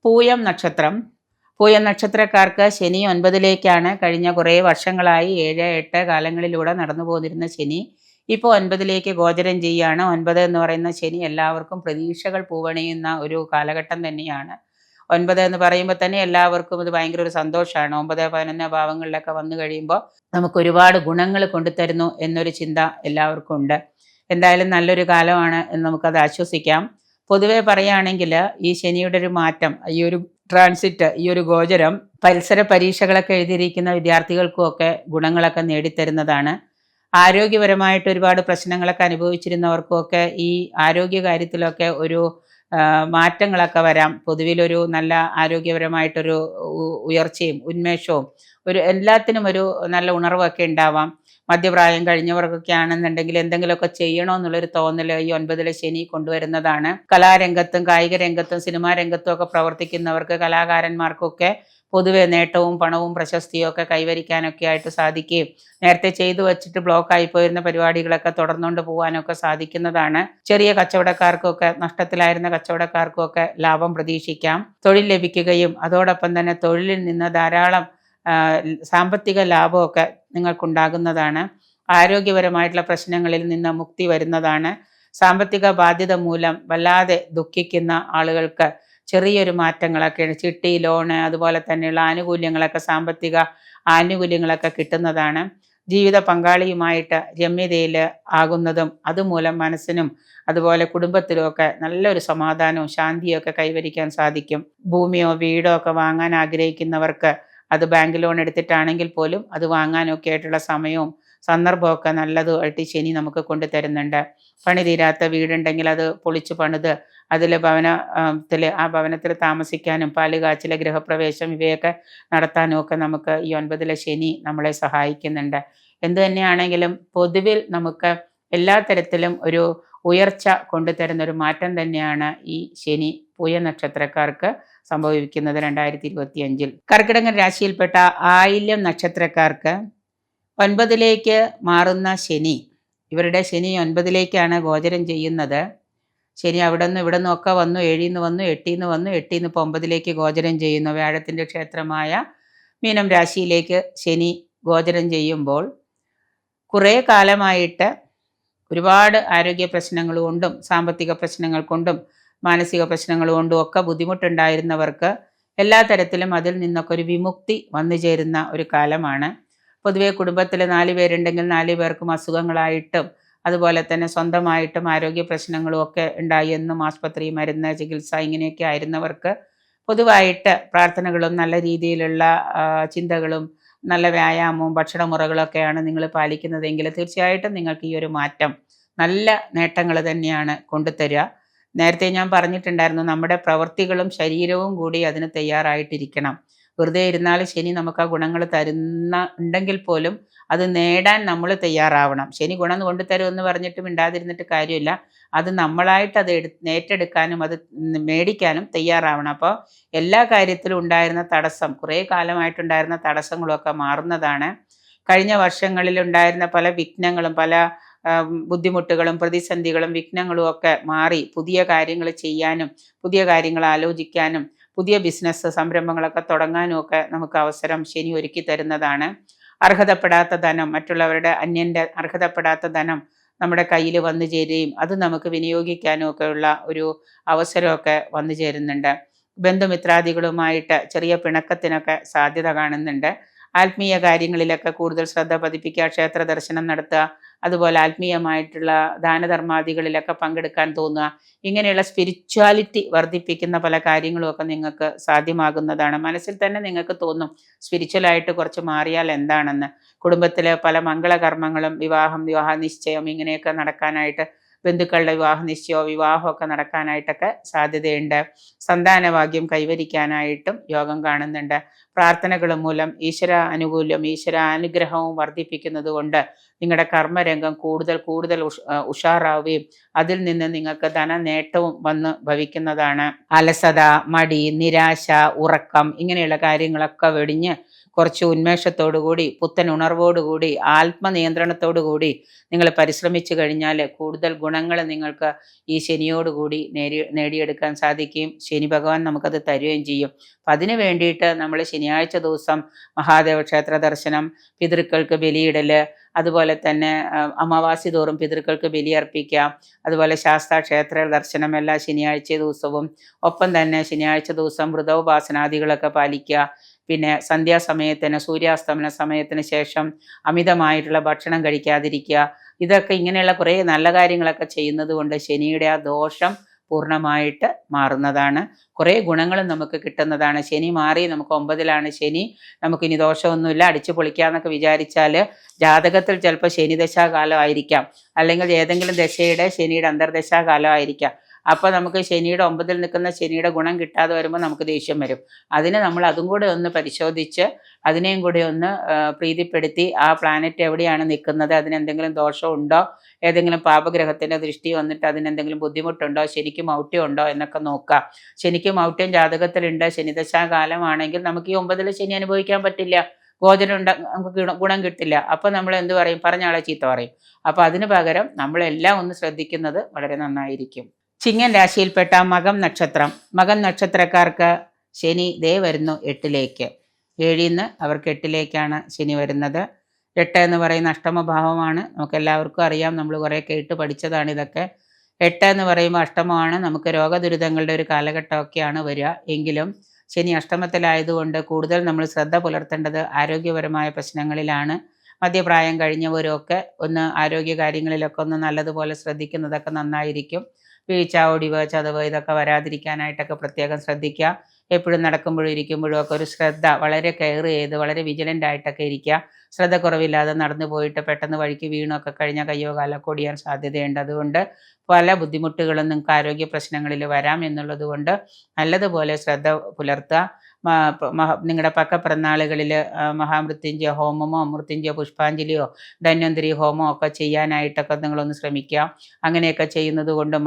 പൂയം നക്ഷത്രക്കാർക്ക് ശനി 9ലേക്കാണ്. കഴിഞ്ഞ കുറേ വർഷങ്ങളായി 7, 8 കാലങ്ങളിലൂടെ നടന്നു പോന്നിരുന്ന ശനി ഇപ്പോൾ 9ലേക്ക് ഗോചരം ചെയ്യുകയാണ്. 9 എന്ന് പറയുന്ന ശനി എല്ലാവർക്കും പ്രതീക്ഷകൾ പൂവണിയുന്ന ഒരു കാലഘട്ടം തന്നെയാണ്. 9 എന്ന് പറയുമ്പോൾ തന്നെ എല്ലാവർക്കും ഇത് ഭയങ്കര ഒരു സന്തോഷമാണ്. 9, 11 ഭാവങ്ങളിലൊക്കെ വന്നു കഴിയുമ്പോൾ നമുക്ക് ഒരുപാട് ഗുണങ്ങൾ കൊണ്ടുതരുന്നു എന്നൊരു ചിന്ത എല്ലാവർക്കും ഉണ്ട്. എന്തായാലും നല്ലൊരു കാലമാണ് എന്ന് നമുക്കത് ആശ്വസിക്കാം. പൊതുവെ പറയുകയാണെങ്കിൽ ഈ ശനിയുടെ ഒരു മാറ്റം, ഈ ഒരു ട്രാൻസിറ്റ്, ഈ ഒരു ഗോചരം പരിസര പരീക്ഷകളൊക്കെ എഴുതിയിരിക്കുന്ന വിദ്യാർത്ഥികൾക്കുമൊക്കെ ഗുണങ്ങളൊക്കെ നേടിത്തരുന്നതാണ്. ആരോഗ്യപരമായിട്ട് ഒരുപാട് പ്രശ്നങ്ങളൊക്കെ അനുഭവിച്ചിരുന്നവർക്കുമൊക്കെ ഈ ആരോഗ്യ കാര്യത്തിലൊക്കെ ഒരു മാറ്റങ്ങളൊക്കെ വരാം. പൊതുവിലൊരു നല്ല ആരോഗ്യപരമായിട്ടൊരു ഉയർച്ചയും ഉന്മേഷവും എല്ലാത്തിനും ഒരു നല്ല ഉണർവൊക്കെ ഉണ്ടാവാം. മധ്യപ്രായം കഴിഞ്ഞവർക്കൊക്കെ ആണെന്നുണ്ടെങ്കിൽ എന്തെങ്കിലുമൊക്കെ ചെയ്യണമെന്നുള്ളൊരു തോന്നൽ ഈ 9-ലെ ശനി കൊണ്ടുവരുന്നതാണ്. കലാരംഗത്തും കായിക രംഗത്തും സിനിമാ രംഗത്തും ഒക്കെ പ്രവർത്തിക്കുന്നവർക്ക്, കലാകാരന്മാർക്കൊക്കെ പൊതുവെ നേട്ടവും പണവും പ്രശസ്തിയും ഒക്കെ കൈവരിക്കാനൊക്കെ ആയിട്ട് സാധിക്കുകയും നേരത്തെ ചെയ്തു വച്ചിട്ട് ബ്ലോക്കായി പോയിരുന്ന പരിപാടികളൊക്കെ തുടർന്നുകൊണ്ട് പോകാനൊക്കെ സാധിക്കുന്നതാണ്. ചെറിയ കച്ചവടക്കാർക്കൊക്കെ, നഷ്ടത്തിലായിരുന്ന കച്ചവടക്കാർക്കൊക്കെ ലാഭം പ്രതീക്ഷിക്കാം. തൊഴിൽ ലഭിക്കുകയും അതോടൊപ്പം തന്നെ തൊഴിലിൽ നിന്ന് ധാരാളം സാമ്പത്തിക ലാഭമൊക്കെ നിങ്ങൾക്കുണ്ടാകുന്നതാണ്. ആരോഗ്യപരമായിട്ടുള്ള പ്രശ്നങ്ങളിൽ നിന്ന് മുക്തി വരുന്നതാണ്. സാമ്പത്തിക ബാധ്യത മൂലം വല്ലാതെ ദുഃഖിക്കുന്ന ആളുകൾക്ക് ചെറിയൊരു മാറ്റങ്ങളൊക്കെയാണ്. ചിട്ടി, ലോണ്, അതുപോലെ തന്നെയുള്ള ആനുകൂല്യങ്ങളൊക്കെ, സാമ്പത്തിക ആനുകൂല്യങ്ങളൊക്കെ കിട്ടുന്നതാണ്. ജീവിത പങ്കാളിയുമായിട്ട് രമ്യതയിൽ ആകുന്നതും അതുമൂലം മനസ്സിനും അതുപോലെ കുടുംബത്തിലുമൊക്കെ നല്ലൊരു സമാധാനവും ശാന്തിയൊക്കെ കൈവരിക്കാൻ സാധിക്കും. ഭൂമിയോ വീടോ ഒക്കെ വാങ്ങാൻ ആഗ്രഹിക്കുന്നവർക്ക് അത് ബാങ്ക് ലോൺ എടുത്തിട്ടാണെങ്കിൽ പോലും അത് വാങ്ങാനൊക്കെ ആയിട്ടുള്ള സമയവും സന്ദർഭമൊക്കെ നല്ലതുമായിട്ട് ശനി നമുക്ക് കൊണ്ടുതരുന്നുണ്ട്. പണി തീരാത്ത വീടുണ്ടെങ്കിൽ അത് പൊളിച്ചു പണിത് അതിൽ ആ ഭവനത്തിൽ താമസിക്കാനും പാലുകാച്ചിലെ ഗൃഹപ്രവേശം ഇവയൊക്കെ നടത്താനും ഒക്കെ നമുക്ക് ഈ 9-ലെ ശനി നമ്മളെ സഹായിക്കുന്നുണ്ട്. എന്തു തന്നെയാണെങ്കിലും പൊതുവിൽ നമുക്ക് എല്ലാ തരത്തിലും ഒരു ഉയർച്ച കൊണ്ടുതരുന്ന ഒരു മാറ്റം തന്നെയാണ് ഈ ശനി പൂയ നക്ഷത്രക്കാർക്ക് സംഭവിക്കുന്നത് 2025-ൽ. കർക്കിടക രാശിയിൽപ്പെട്ട ആയില്യം നക്ഷത്രക്കാർക്ക് 9-ലേക്ക് മാറുന്ന ശനി, ഇവരുടെ ശനി 9-ലേക്കാണ് ഗോചരം ചെയ്യുന്നത്. ശനി അവിടെ നിന്ന് ഇവിടെ നിന്നൊക്കെ വന്നു, 7-ൽ നിന്ന് വന്നു, 8-ൽ നിന്ന് വന്നു, 8-ൽ നിന്ന് ഇപ്പോൾ 9-ലേക്ക് ഗോചരം ചെയ്യുന്നു. വ്യാഴത്തിൻ്റെ ക്ഷേത്രമായ മീനം രാശിയിലേക്ക് ശനി ഗോചരം ചെയ്യുമ്പോൾ കുറേ കാലമായിട്ട് ഒരുപാട് ആരോഗ്യ പ്രശ്നങ്ങൾ കൊണ്ടും സാമ്പത്തിക പ്രശ്നങ്ങൾ കൊണ്ടും മാനസിക പ്രശ്നങ്ങൾ കൊണ്ടും ഒക്കെ ബുദ്ധിമുട്ടുണ്ടായിരുന്നവർക്ക് എല്ലാ തരത്തിലും അതിൽ നിന്നൊക്കെ ഒരു വിമുക്തി വന്നു ചേരുന്ന ഒരു കാലമാണ്. പൊതുവെ കുടുംബത്തിൽ 4 പേരുണ്ടെങ്കിൽ 4 പേർക്കും അസുഖങ്ങളായിട്ടും അതുപോലെ തന്നെ സ്വന്തമായിട്ടും ആരോഗ്യ പ്രശ്നങ്ങളും ഒക്കെ ഉണ്ടായി, എന്നും ആസ്പത്രി, മരുന്ന്, ചികിത്സ ഇങ്ങനെയൊക്കെ ആയിരുന്നവർക്ക് പൊതുവായിട്ട് പ്രാർത്ഥനകളും നല്ല രീതിയിലുള്ള ചിന്തകളും നല്ല വ്യായാമവും ഭക്ഷണമുറകളൊക്കെയാണ് നിങ്ങൾ പാലിക്കുന്നതെങ്കിൽ തീർച്ചയായിട്ടും നിങ്ങൾക്ക് ഈ ഒരു മാറ്റം നല്ല നേട്ടങ്ങൾ തന്നെയാണ് കൊണ്ടുതരിക. നേരത്തെ ഞാൻ പറഞ്ഞിട്ടുണ്ടായിരുന്നു, നമ്മുടെ പ്രവൃത്തികളും ശരീരവും കൂടി അതിന് തയ്യാറായിട്ടിരിക്കണം. വെറുതെ ഇരുന്നാൽ ശനി നമുക്ക് ആ ഗുണങ്ങൾ ഉണ്ടെങ്കിൽ പോലും അത് നേടാൻ നമ്മൾ തയ്യാറാവണം. ശനി ഗുണം കൊണ്ടുതരുമെന്ന് പറഞ്ഞിട്ട് മിണ്ടാതിരുന്നിട്ട് കാര്യമില്ല. അത് നമ്മളായിട്ട് അത് ഏറ്റെടുക്കാനും അത് മേടിക്കാനും തയ്യാറാവണം. അപ്പോൾ എല്ലാ കാര്യത്തിലും ഉണ്ടായിരുന്ന തടസ്സം, കുറേ കാലമായിട്ടുണ്ടായിരുന്ന തടസ്സങ്ങളൊക്കെ മാറുന്നതാണ്. കഴിഞ്ഞ വർഷങ്ങളിൽ ഉണ്ടായിരുന്ന പല വിഘ്നങ്ങളും, പല ബുദ്ധിമുട്ടുകളും പ്രതിസന്ധികളും വിഘ്നങ്ങളും ഒക്കെ മാറി പുതിയ കാര്യങ്ങൾ ചെയ്യാനും പുതിയ കാര്യങ്ങൾ ആലോചിക്കാനും പുതിയ ബിസിനസ് സംരംഭങ്ങളൊക്കെ തുടങ്ങാനും ഒക്കെ നമുക്ക് അവസരം ശനി ഒരുക്കി തരുന്നതാണ്. അർഹതപ്പെടാത്ത ധനം, മറ്റുള്ളവരുടെ അന്യൻ്റെ അർഹതപ്പെടാത്ത ധനം നമ്മുടെ കയ്യിൽ വന്നു ചേരുകയും അത് നമുക്ക് വിനിയോഗിക്കാനും ഒക്കെയുള്ള ഒരു അവസരമൊക്കെ വന്നു ചേരുന്നുണ്ട്. ബന്ധുമിത്രാദികളുമായിട്ട് ചെറിയ പിണക്കത്തിനൊക്കെ സാധ്യത കാണുന്നുണ്ട്. ആത്മീയ കാര്യങ്ങളിലൊക്കെ കൂടുതൽ ശ്രദ്ധ പതിപ്പിക്കുക, ക്ഷേത്ര ദർശനം നടത്തുക, അതുപോലെ ആത്മീയമായിട്ടുള്ള ദാനധർമാദികളിലൊക്കെ പങ്കെടുക്കാൻ തോന്നുക, ഇങ്ങനെയുള്ള സ്പിരിച്വാലിറ്റി വർദ്ധിപ്പിക്കുന്ന പല കാര്യങ്ങളുമൊക്കെ നിങ്ങൾക്ക് സാധ്യമാകുന്നതാണ്. മനസ്സിൽ തന്നെ നിങ്ങൾക്ക് തോന്നും സ്പിരിച്വലായിട്ട് കുറച്ച് മാറിയാൽ എന്താണെന്ന്. കുടുംബത്തിലെ പല മംഗളകർമ്മങ്ങളും, വിവാഹം, വിവാഹ നിശ്ചയം ഇങ്ങനെയൊക്കെ നടക്കാനായിട്ട്, ബന്ധുക്കളുടെ വിവാഹ നിശ്ചയമോ വിവാഹമൊക്കെ നടക്കാനായിട്ടൊക്കെ സാധ്യതയുണ്ട്. സന്താനഭാഗ്യം കൈവരിക്കാനായിട്ടും യോഗം കാണുന്നുണ്ട്. പ്രാർത്ഥനകൾ മൂലം ഈശ്വര അനുകൂല്യം, ഈശ്വര അനുഗ്രഹവും വർദ്ധിപ്പിക്കുന്നത് കൊണ്ട് നിങ്ങളുടെ കർമ്മരംഗം കൂടുതൽ കൂടുതൽ ഉഷാറാവുകയും അതിൽ നിന്ന് നിങ്ങൾക്ക് ധനനേട്ടവും വന്ന് ഭവിക്കുന്നതാണ്. അലസത, മടി, നിരാശ, ഉറക്കം ഇങ്ങനെയുള്ള കാര്യങ്ങളൊക്കെ വെടിഞ്ഞ് കുറച്ച് ഉന്മേഷത്തോടുകൂടി, പുത്തൻ ഉണർവോടുകൂടി, ആത്മനിയന്ത്രണത്തോടുകൂടി നിങ്ങൾ പരിശ്രമിച്ചു കഴിഞ്ഞാൽ കൂടുതൽ ഗുണങ്ങൾ നിങ്ങൾക്ക് ഈ ശനിയോടുകൂടി നേടിയെടുക്കാൻ സാധിക്കുകയും ശനി ഭഗവാൻ നമുക്കത് തരുകയും ചെയ്യും. അപ്പം അതിന് വേണ്ടിയിട്ട് നമ്മൾ ശനിയാഴ്ച ദിവസം മഹാദേവ ക്ഷേത്ര ദർശനം, പിതൃക്കൾക്ക് ബലിയിടൽ, അതുപോലെ തന്നെ അമാവാസി തോറും പിതൃക്കൾക്ക് ബലിയർപ്പിക്കാം, അതുപോലെ ശാസ്താ ക്ഷേത്ര ദർശനം എല്ലാ ശനിയാഴ്ച ദിവസവും, ഒപ്പം തന്നെ ശനിയാഴ്ച ദിവസം വ്രതോപാസനാദികളൊക്കെ പാലിക്കുക. പിന്നെ സന്ധ്യാസമയത്തിന്, സൂര്യാസ്തമന സമയത്തിന് ശേഷം അമിതമായിട്ടുള്ള ഭക്ഷണം കഴിക്കാതിരിക്കുക. ഇതൊക്കെ ഇങ്ങനെയുള്ള കുറേ നല്ല കാര്യങ്ങളൊക്കെ ചെയ്യുന്നത് കൊണ്ട് ശനിയുടെ ആ ദോഷം പൂർണ്ണമായിട്ട് മാറുന്നതാണ്. കുറേ ഗുണങ്ങളും നമുക്ക് കിട്ടുന്നതാണ്. ശനി മാറി നമുക്ക് 9-ലാണ് ശനി, നമുക്കിനി ദോഷമൊന്നുമില്ല, അടിച്ചു പൊളിക്കാമെന്നൊക്കെ വിചാരിച്ചാൽ ജാതകത്തിൽ ചിലപ്പോൾ ശനിദശാകാലം ആയിരിക്കാം, അല്ലെങ്കിൽ ഏതെങ്കിലും ദശയുടെ ശനിയുടെ അന്തർദശാകാലം ആയിരിക്കാം. അപ്പോൾ നമുക്ക് ശനിയുടെ 9-ൽ നിൽക്കുന്ന ശനിയുടെ ഗുണം കിട്ടാതെ വരുമ്പോൾ നമുക്ക് ദേഷ്യം വരും. അതിന് നമ്മൾ അതും കൂടെ ഒന്ന് പരിശോധിച്ച് അതിനെയും കൂടി ഒന്ന് പ്രീതിപ്പെടുത്തി ആ പ്ലാനറ്റ് എവിടെയാണ് നിൽക്കുന്നത്, അതിനെന്തെങ്കിലും ദോഷമുണ്ടോ, ഏതെങ്കിലും പാപഗ്രഹത്തിൻ്റെ ദൃഷ്ടി വന്നിട്ട് അതിനെന്തെങ്കിലും ബുദ്ധിമുട്ടുണ്ടോ, ശനിക്ക് മൗഢ്യം ഉണ്ടോ എന്നൊക്കെ നോക്കാം. ശനിക്ക് മൗഢ്യം ജാതകത്തിലുണ്ട്, ശനിദശാകാലമാണെങ്കിൽ നമുക്ക് ഈ 9-ൽ ശനി അനുഭവിക്കാൻ പറ്റില്ല, ഗോചരം നമുക്ക് ഗുണം കിട്ടില്ല. അപ്പോൾ നമ്മൾ എന്ത് പറയും? പറഞ്ഞ ആളെ ചീത്ത പറയും. അപ്പോൾ അതിന് പകരം നമ്മളെല്ലാം ഒന്ന് ശ്രദ്ധിക്കുന്നത് വളരെ നന്നായിരിക്കും. ചിങ്ങൻ രാശിയിൽപ്പെട്ട മകം നക്ഷത്രം. മകം നക്ഷത്രക്കാർക്ക് ശനി ദേ വരുന്നു 8-ലേക്ക്. 7-ൽ നിന്ന് അവർക്ക് 8-ലേക്കാണ് ശനി വരുന്നത്. 8 എന്ന് പറയുന്ന അഷ്ടമഭാവമാണ്. നമുക്കെല്ലാവർക്കും അറിയാം, നമ്മൾ കുറേ കേട്ട് പഠിച്ചതാണ് ഇതൊക്കെ. 8 എന്ന് പറയുമ്പോൾ അഷ്ടമമാണ്. നമുക്ക് രോഗദുരിതങ്ങളുടെ ഒരു കാലഘട്ടമൊക്കെയാണ് വരിക. എങ്കിലും ശനി അഷ്ടമത്തിലായതുകൊണ്ട് കൂടുതൽ നമ്മൾ ശ്രദ്ധ പുലർത്തേണ്ടത് ആരോഗ്യപരമായ പ്രശ്നങ്ങളിലാണ്. മധ്യപ്രായം കഴിഞ്ഞവരൊക്കെ ഒന്ന് ആരോഗ്യ കാര്യങ്ങളിലൊക്കെ ഒന്ന് നല്ലതുപോലെ ശ്രദ്ധിക്കുന്നതൊക്കെ നന്നായിരിക്കും. വീഴ്ച, ഒടിവ്, ചതവ് ഇതൊക്കെ വരാതിരിക്കാനായിട്ടൊക്കെ പ്രത്യേകം ശ്രദ്ധിക്കുക. എപ്പോഴും നടക്കുമ്പോഴും ഇരിക്കുമ്പോഴും ഒക്കെ ഒരു ശ്രദ്ധ വളരെ കെയർ ചെയ്ത് വളരെ വിജിലൻ്റ് ആയിട്ടൊക്കെ ഇരിക്കുക. ശ്രദ്ധ കുറവില്ലാതെ നടന്നു പോയിട്ട് പെട്ടെന്ന് വഴിക്ക് വീണൊക്കെ കഴിഞ്ഞാൽ കയ്യോ കാലൊക്കെ ഒടിയാൻ സാധ്യതയുണ്ട്. അതുകൊണ്ട് പല ബുദ്ധിമുട്ടുകളും നിങ്ങൾക്ക് ആരോഗ്യ പ്രശ്നങ്ങളിൽ വരാം എന്നുള്ളത് കൊണ്ട് നല്ലതുപോലെ ശ്രദ്ധ പുലർത്തുക. നിങ്ങളുടെ പക്കപ്പിറന്നാളുകളിൽ മഹാമൃത്യുഞ്ജയ ഹോമമോ മൃത്യുഞ്ജയ പുഷ്പാഞ്ജലിയോ ധന്വന്തരി ഹോമോ ഒക്കെ ചെയ്യാനായിട്ടൊക്കെ നിങ്ങളൊന്ന് ശ്രമിക്കുക. അങ്ങനെയൊക്കെ ചെയ്യുന്നത് കൊണ്ട്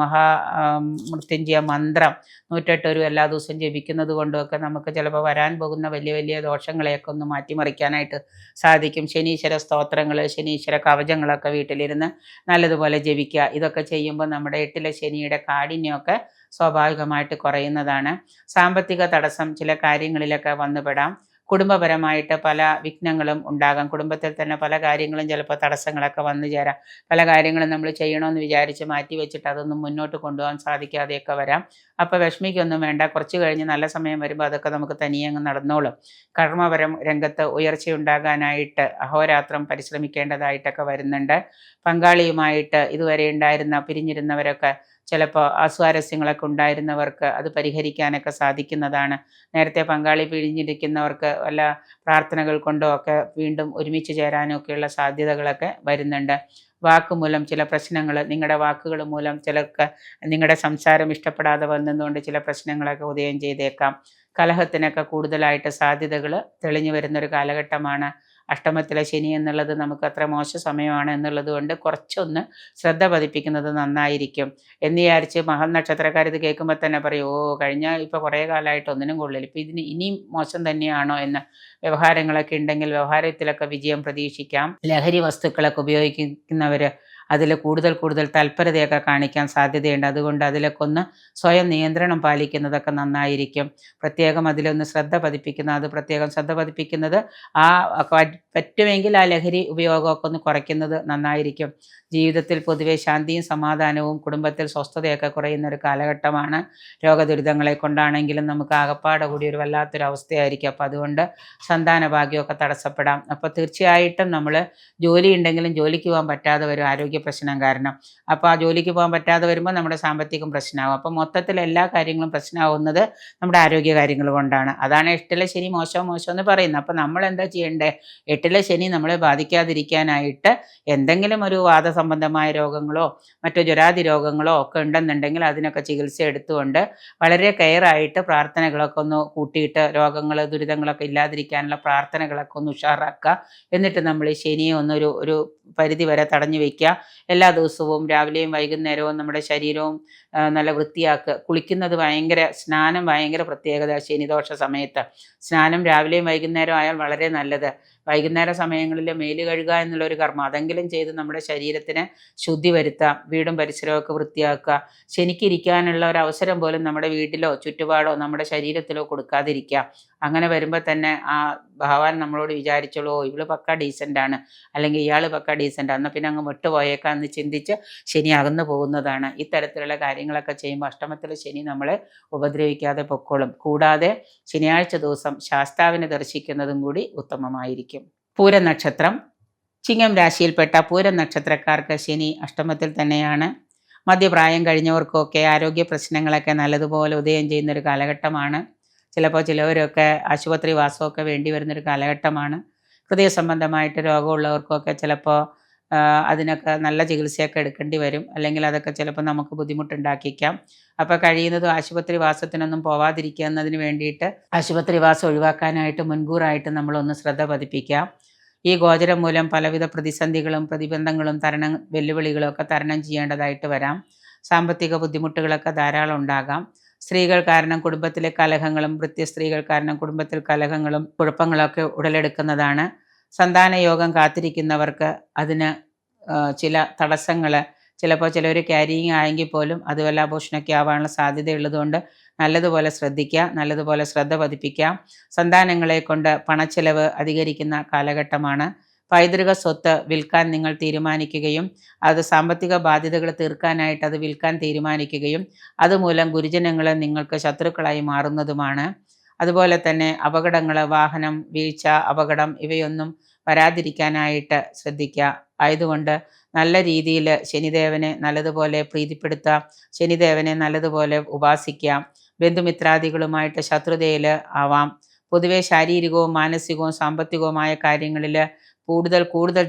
മൃത്യുഞ്ജയ മന്ത്രം 108 എല്ലാ ദിവസവും ജപിക്കുന്നത് കൊണ്ടുമൊക്കെ നമുക്ക് ചിലപ്പോൾ വരാൻ പോകുന്ന വലിയ വലിയ ദോഷങ്ങളെയൊക്കെ ഒന്ന് മാറ്റിമറിക്കാനായിട്ട് സാധിക്കും. ശനീശ്വര സ്തോത്രങ്ങൾ, ശനീശ്വര കവചങ്ങളൊക്കെ വീട്ടിലിരുന്ന് നല്ലതുപോലെ ജപിക്കുക. ഇതൊക്കെ ചെയ്യുമ്പോൾ നമ്മുടെ 8-ലെ ശനിയുടെ കാഠിന്യമൊക്കെ സ്വാഭാവികമായിട്ട് കുറയുന്നതാണ്. സാമ്പത്തിക തടസ്സം ചില കാര്യങ്ങളിലൊക്കെ വന്നുപെടാം. കുടുംബപരമായിട്ട് പല വിഘ്നങ്ങളും ഉണ്ടാകാം. കുടുംബത്തിൽ തന്നെ പല കാര്യങ്ങളും ചിലപ്പോൾ തടസ്സങ്ങളൊക്കെ വന്നു ചേരാം. പല കാര്യങ്ങളും നമ്മൾ ചെയ്യണമെന്ന് വിചാരിച്ച് മാറ്റി വെച്ചിട്ട് അതൊന്നും മുന്നോട്ട് കൊണ്ടുപോകാൻ സാധിക്കാതെയൊക്കെ വരാം. അപ്പോൾ വിഷമിക്കൊന്നും വേണ്ട. കുറച്ച് കഴിഞ്ഞ് നല്ല സമയം വരുമ്പോൾ അതൊക്കെ നമുക്ക് തനിയെ അങ്ങ് നടന്നോളും. കർമ്മപരം രംഗത്ത് ഉയർച്ചയുണ്ടാകാനായിട്ട് അഹോരാത്രം പരിശ്രമിക്കേണ്ടതായിട്ടൊക്കെ വരുന്നുണ്ട്. പങ്കാളിയുമായിട്ട് ഇതുവരെ ഉണ്ടായിരുന്ന പിരിഞ്ഞിരുന്നവരൊക്കെ ചിലപ്പോൾ അസ്വാരസ്യങ്ങളൊക്കെ ഉണ്ടായിരുന്നവർക്ക് അത് പരിഹരിക്കാനൊക്കെ സാധിക്കുന്നതാണ്. നേരത്തെ പങ്കാളി പിരിഞ്ഞിരിക്കുന്നവർക്ക് വല്ല പ്രാർത്ഥനകൾ കൊണ്ടോ ഒക്കെ വീണ്ടും ഒരുമിച്ച് ചേരാനൊക്കെയുള്ള സാധ്യതകളൊക്കെ വരുന്നുണ്ട്. വാക്കുമൂലം ചില പ്രശ്നങ്ങൾ, നിങ്ങളുടെ വാക്കുകൾ മൂലം ചിലർക്ക് നിങ്ങളുടെ സംസാരം ഇഷ്ടപ്പെടാതെ വന്നതുകൊണ്ട് ചില പ്രശ്നങ്ങളൊക്കെ ഉദയം ചെയ്തേക്കാം. കലഹത്തിനൊക്കെ കൂടുതലായിട്ട് സാധ്യതകൾ തെളിഞ്ഞു വരുന്നൊരു കാലഘട്ടമാണ്. അഷ്ടമത്തിലെ ശനി എന്നുള്ളത് നമുക്ക് അത്ര മോശ സമയമാണ് എന്നുള്ളത് കൊണ്ട് കുറച്ചൊന്ന് ശ്രദ്ധ പതിപ്പിക്കുന്നത് നന്നായിരിക്കും. എന്ന് വിചാരിച്ച് മഹം നക്ഷത്രക്കാർ ഇത് കേൾക്കുമ്പോൾ തന്നെ പറയും, കഴിഞ്ഞ ഇപ്പോൾ കുറേ കാലമായിട്ട് ഒന്നിനും കൊള്ളില്ല, ഇപ്പം ഇതിന് ഇനിയും മോശം തന്നെയാണോ എന്ന്. വ്യവഹാരങ്ങളൊക്കെ ഉണ്ടെങ്കിൽ വ്യവഹാരത്തിലൊക്കെ വിജയം പ്രതീക്ഷിക്കാം. ലഹരി വസ്തുക്കളൊക്കെ ഉപയോഗിക്കുന്നവർ അതിൽ കൂടുതൽ തൽപരതയൊക്കെ കാണിക്കാൻ സാധ്യതയുണ്ട്. അതുകൊണ്ട് അതിലൊക്കെ ഒന്ന് സ്വയം നിയന്ത്രണം പാലിക്കുന്നതൊക്കെ നന്നായിരിക്കും. പ്രത്യേകം അതിലൊന്ന് ശ്രദ്ധ പതിപ്പിക്കുന്നത് പറ്റുമെങ്കിൽ ആ ലഹരി ഉപയോഗമൊക്കെ ഒന്ന് കുറയ്ക്കുന്നത് നന്നായിരിക്കും. ജീവിതത്തിൽ പൊതുവെ ശാന്തിയും സമാധാനവും കുടുംബത്തിൽ സ്വസ്ഥതയൊക്കെ കുറയുന്ന ഒരു കാലഘട്ടമാണ്. രോഗദുരിതങ്ങളെ കൊണ്ടാണെങ്കിലും നമുക്ക് ആകപ്പാടെ കൂടി ഒരു വല്ലാത്തൊരു അവസ്ഥയായിരിക്കും. അപ്പോൾ അതുകൊണ്ട് സന്താന ഭാഗ്യമൊക്കെ തടസ്സപ്പെടാം. അപ്പോൾ തീർച്ചയായിട്ടും നമ്മൾ ജോലി ഉണ്ടെങ്കിലും ജോലിക്ക് പോകാൻ പറ്റാതെ വരും ആരോഗ്യ പ്രശ്നം കാരണം. അപ്പോൾ ആ ജോലിക്ക് പോകാൻ പറ്റാതെ വരുമ്പോൾ നമ്മുടെ സാമ്പത്തികം പ്രശ്നമാകും. അപ്പോൾ മൊത്തത്തിൽ എല്ലാ കാര്യങ്ങളും പ്രശ്നമാവുന്നത് നമ്മുടെ ആരോഗ്യ കാര്യങ്ങൾ കൊണ്ടാണ്. അതാണ് 8-ലെ ശനി മോശം എന്ന് പറയുന്നത്. അപ്പോൾ നമ്മൾ എന്താ ചെയ്യേണ്ടത്? 8-ലെ ശനി നമ്മളെ ബാധിക്കാതിരിക്കാനായിട്ട് എന്തെങ്കിലും ഒരു വാദസംബന്ധമായ രോഗങ്ങളോ മറ്റു ജ്വരാതി രോഗങ്ങളോ ഒക്കെ ഉണ്ടെന്നുണ്ടെങ്കിൽ അതിനൊക്കെ ചികിത്സ എടുത്തുകൊണ്ട് വളരെ കെയറായിട്ട് പ്രാർത്ഥനകളൊക്കെ ഒന്ന് കൂട്ടിയിട്ട് രോഗങ്ങൾ ദുരിതങ്ങളൊക്കെ ഇല്ലാതിരിക്കാനുള്ള പ്രാർത്ഥനകളൊക്കെ ഒന്ന് ഉഷാറാക്കുക. എന്നിട്ട് നമ്മൾ ശനിയെ ഒരു പരിധി വരെ തടഞ്ഞു വയ്ക്കുക. എല്ലാ ദിവസവും രാവിലെയും വൈകുന്നേരവും നമ്മുടെ ശരീരവും നല്ല വൃത്തിയാക്കുക. കുളിക്കുന്നത് സ്നാനം ഭയങ്കര പ്രത്യേകത. ശനിദോഷ സമയത്ത് സ്നാനം രാവിലെയും വൈകുന്നേരം ആയാൽ വളരെ നല്ലത്. വൈകുന്നേര സമയങ്ങളിൽ മേല് കഴുകുക എന്നുള്ളൊരു കർമ്മം അതെങ്കിലും ചെയ്ത് നമ്മുടെ ശരീരത്തിന് ശുദ്ധി വരുത്താം. വീടും പരിസരമൊക്കെ വൃത്തിയാക്കുക. ശനിക്കിരിക്കാനുള്ള ഒരു അവസരം പോലും നമ്മുടെ വീട്ടിലോ ചുറ്റുപാടോ നമ്മുടെ ശരീരത്തിലോ കൊടുക്കാതിരിക്കുക. അങ്ങനെ വരുമ്പോൾ തന്നെ ആ ഭഗവാൻ നമ്മളോട് വിചാരിച്ചോളൂ, ഇവള് പക്ക ഡീസൻ്റാണ്, അല്ലെങ്കിൽ ഇയാൾ പക്ക ഡീസൻ്റ്, എന്നാൽ പിന്നെ അങ്ങ് വിട്ടുപോയേക്കാന്ന് ചിന്തിച്ച് ശനി അകന്നു പോകുന്നതാണ്. ഇത്തരത്തിലുള്ള കാര്യങ്ങളൊക്കെ ചെയ്യുമ്പോൾ അഷ്ടമത്തിലെ ശനി നമ്മളെ ഉപദ്രവിക്കാതെ പൊക്കോളും. കൂടാതെ ശനിയാഴ്ച ദിവസം ശാസ്താവിനെ ദർശിക്കുന്നതും കൂടി ഉത്തമമായിരിക്കും. പൂരനക്ഷത്രം. ചിങ്ങം രാശിയിൽപ്പെട്ട പൂരനക്ഷത്രക്കാർക്ക് ശനി അഷ്ടമത്തിൽ തന്നെയാണ്. മധ്യപ്രായം കഴിഞ്ഞവർക്കൊക്കെ ആരോഗ്യ പ്രശ്നങ്ങളൊക്കെ നല്ലതുപോലെ ഉദയം ചെയ്യുന്നൊരു കാലഘട്ടമാണ്. ചിലപ്പോൾ ചിലവരൊക്കെ ആശുപത്രി വാസമൊക്കെ വേണ്ടി വരുന്നൊരു കാലഘട്ടമാണ്. ഹൃദയ സംബന്ധമായിട്ട് രോഗമുള്ളവർക്കൊക്കെ ചിലപ്പോൾ അതിനൊക്കെ നല്ല ചികിത്സയൊക്കെ എടുക്കേണ്ടി വരും. അല്ലെങ്കിൽ അതൊക്കെ ചിലപ്പോൾ നമുക്ക് ബുദ്ധിമുട്ടുണ്ടാക്കിക്കാം. അപ്പോൾ കഴിയുന്നതും ആശുപത്രി വാസത്തിനൊന്നും പോവാതിരിക്കുക എന്നതിന് വേണ്ടിയിട്ട് ആശുപത്രി വാസം ഒഴിവാക്കാനായിട്ട് മുൻകൂറായിട്ട് നമ്മളൊന്ന് ശ്രദ്ധ പതിപ്പിക്കാം. ഈ ഗോചരം മൂലം പലവിധ പ്രതിസന്ധികളും പ്രതിബന്ധങ്ങളും വെല്ലുവിളികളും ഒക്കെ തരണം ചെയ്യേണ്ടതായിട്ട് വരാം. സാമ്പത്തിക ബുദ്ധിമുട്ടുകളൊക്കെ ധാരാളം ഉണ്ടാകാം. സ്ത്രീകൾ കാരണം കുടുംബത്തിലെ കലഹങ്ങളും സ്ത്രീകൾ കാരണം കുടുംബത്തിൽ കലഹങ്ങളും കുഴപ്പങ്ങളൊക്കെ ഉടലെടുക്കുന്നതാണ്. സന്താന യോഗം കാത്തിരിക്കുന്നവർക്ക് അതിന് ചില തടസ്സങ്ങൾ, ചിലപ്പോൾ ചിലർ ക്യാരിയിങ് ആയെങ്കിൽ പോലും അത് വല്ല അബോർഷനൊക്കെ ആവാനുള്ള സാധ്യതയുള്ളതുകൊണ്ട് നല്ലതുപോലെ ശ്രദ്ധിക്കുക, നല്ലതുപോലെ ശ്രദ്ധ പതിപ്പിക്കാം. സന്താനങ്ങളെ കൊണ്ട് പണച്ചെലവ് അധികരിക്കുന്ന കാലഘട്ടമാണ്. പൈതൃക സ്വത്ത് വിൽക്കാൻ നിങ്ങൾ തീരുമാനിക്കുകയും അത് സാമ്പത്തിക ബാധ്യതകൾ തീർക്കാനായിട്ട് അത് വിൽക്കാൻ തീരുമാനിക്കുകയും അതുമൂലം ഗുരുജനങ്ങൾ നിങ്ങൾക്ക് ശത്രുക്കളായി മാറുന്നതുമാണ്. അതുപോലെ തന്നെ അപകടങ്ങൾ, വാഹനം, വീഴ്ച, അപകടം ഇവയൊന്നും വരാതിരിക്കാനായിട്ട് ശ്രദ്ധിക്കുക. ആയതുകൊണ്ട് നല്ല രീതിയിൽ ശനിദേവനെ നല്ലതുപോലെ പ്രീതിപ്പെടുത്തുക, ശനിദേവനെ നല്ലതുപോലെ ഉപാസിക്കുക. ബന്ധുമിത്രാദികളുമായിട്ട് ശത്രുതയിൽ ആവാം. പൊതുവെ ശാരീരികവും മാനസികവും സാമ്പത്തികവുമായ കാര്യങ്ങളിൽ കൂടുതൽ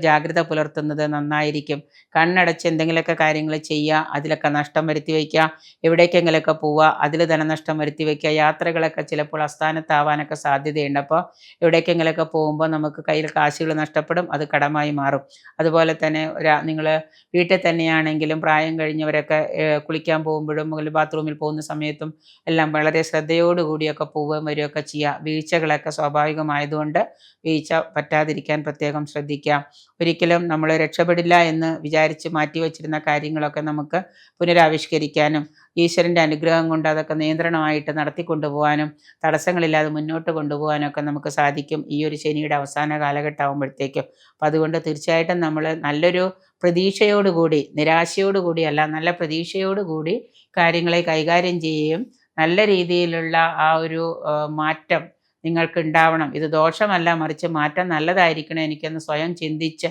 ജാഗ്രത പുലർത്തുന്നത് നന്നായിരിക്കും. കണ്ണടച്ച് എന്തെങ്കിലുമൊക്കെ കാര്യങ്ങൾ ചെയ്യുക, അതിലൊക്കെ നഷ്ടം വരുത്തി വയ്ക്കുക. എവിടേക്കെങ്കിലൊക്കെ പോവുക, അതിൽ ധനനഷ്ടം വരുത്തി വയ്ക്കുക. യാത്രകളൊക്കെ ചിലപ്പോൾ അസ്ഥാനത്താവാനൊക്കെ സാധ്യതയുണ്ട്. അപ്പോൾ എവിടേക്കെങ്കിലൊക്കെ പോകുമ്പോൾ നമുക്ക് കയ്യിൽ കാശുകൾ നഷ്ടപ്പെടും, അത് കടമായി മാറും. അതുപോലെ തന്നെ നിങ്ങൾ വീട്ടിൽ തന്നെയാണെങ്കിലും പ്രായം കഴിഞ്ഞവരൊക്കെ കുളിക്കാൻ പോകുമ്പോഴും ബാത്റൂമിൽ പോകുന്ന സമയത്തും എല്ലാം വളരെ ശ്രദ്ധയോടുകൂടിയൊക്കെ പോവുകയും വരികയൊക്കെ ചെയ്യുക. വീഴ്ചകളൊക്കെ സ്വാഭാവികമായതുകൊണ്ട് വീഴ്ച പറ്റാതിരിക്കാൻ പ്രത്യേകം ശ്രദ്ധിക്കാം. ഒരിക്കലും നമ്മൾ രക്ഷപ്പെടില്ല എന്ന് വിചാരിച്ച് മാറ്റിവെച്ചിരുന്ന കാര്യങ്ങളൊക്കെ നമുക്ക് പുനരാവിഷ്കരിക്കാനും ഈശ്വരൻ്റെ അനുഗ്രഹം കൊണ്ട് അതൊക്കെ നിയന്ത്രണമായിട്ട് നടത്തിക്കൊണ്ടുപോകാനും തടസ്സങ്ങളില്ലാതെ മുന്നോട്ട് കൊണ്ടുപോകാനും ഒക്കെ നമുക്ക് സാധിക്കും ഈ ഒരു ശനിയുടെ അവസാന കാലഘട്ടമാകുമ്പോഴത്തേക്കും. അപ്പം അതുകൊണ്ട് തീർച്ചയായിട്ടും നമ്മൾ നല്ലൊരു പ്രതീക്ഷയോടുകൂടി, നിരാശയോടുകൂടിയല്ല, നല്ല പ്രതീക്ഷയോടുകൂടി കാര്യങ്ങളെ കൈകാര്യം ചെയ്യുകയും നല്ല രീതിയിലുള്ള ആ ഒരു മാറ്റം നിങ്ങൾക്ക് ഉണ്ടാവണം. ഇത് ദോഷമല്ല, മറിച്ച് മാറ്റം നല്ലതായിരിക്കണം എനിക്കെന്ന് സ്വയം ചിന്തിച്ച്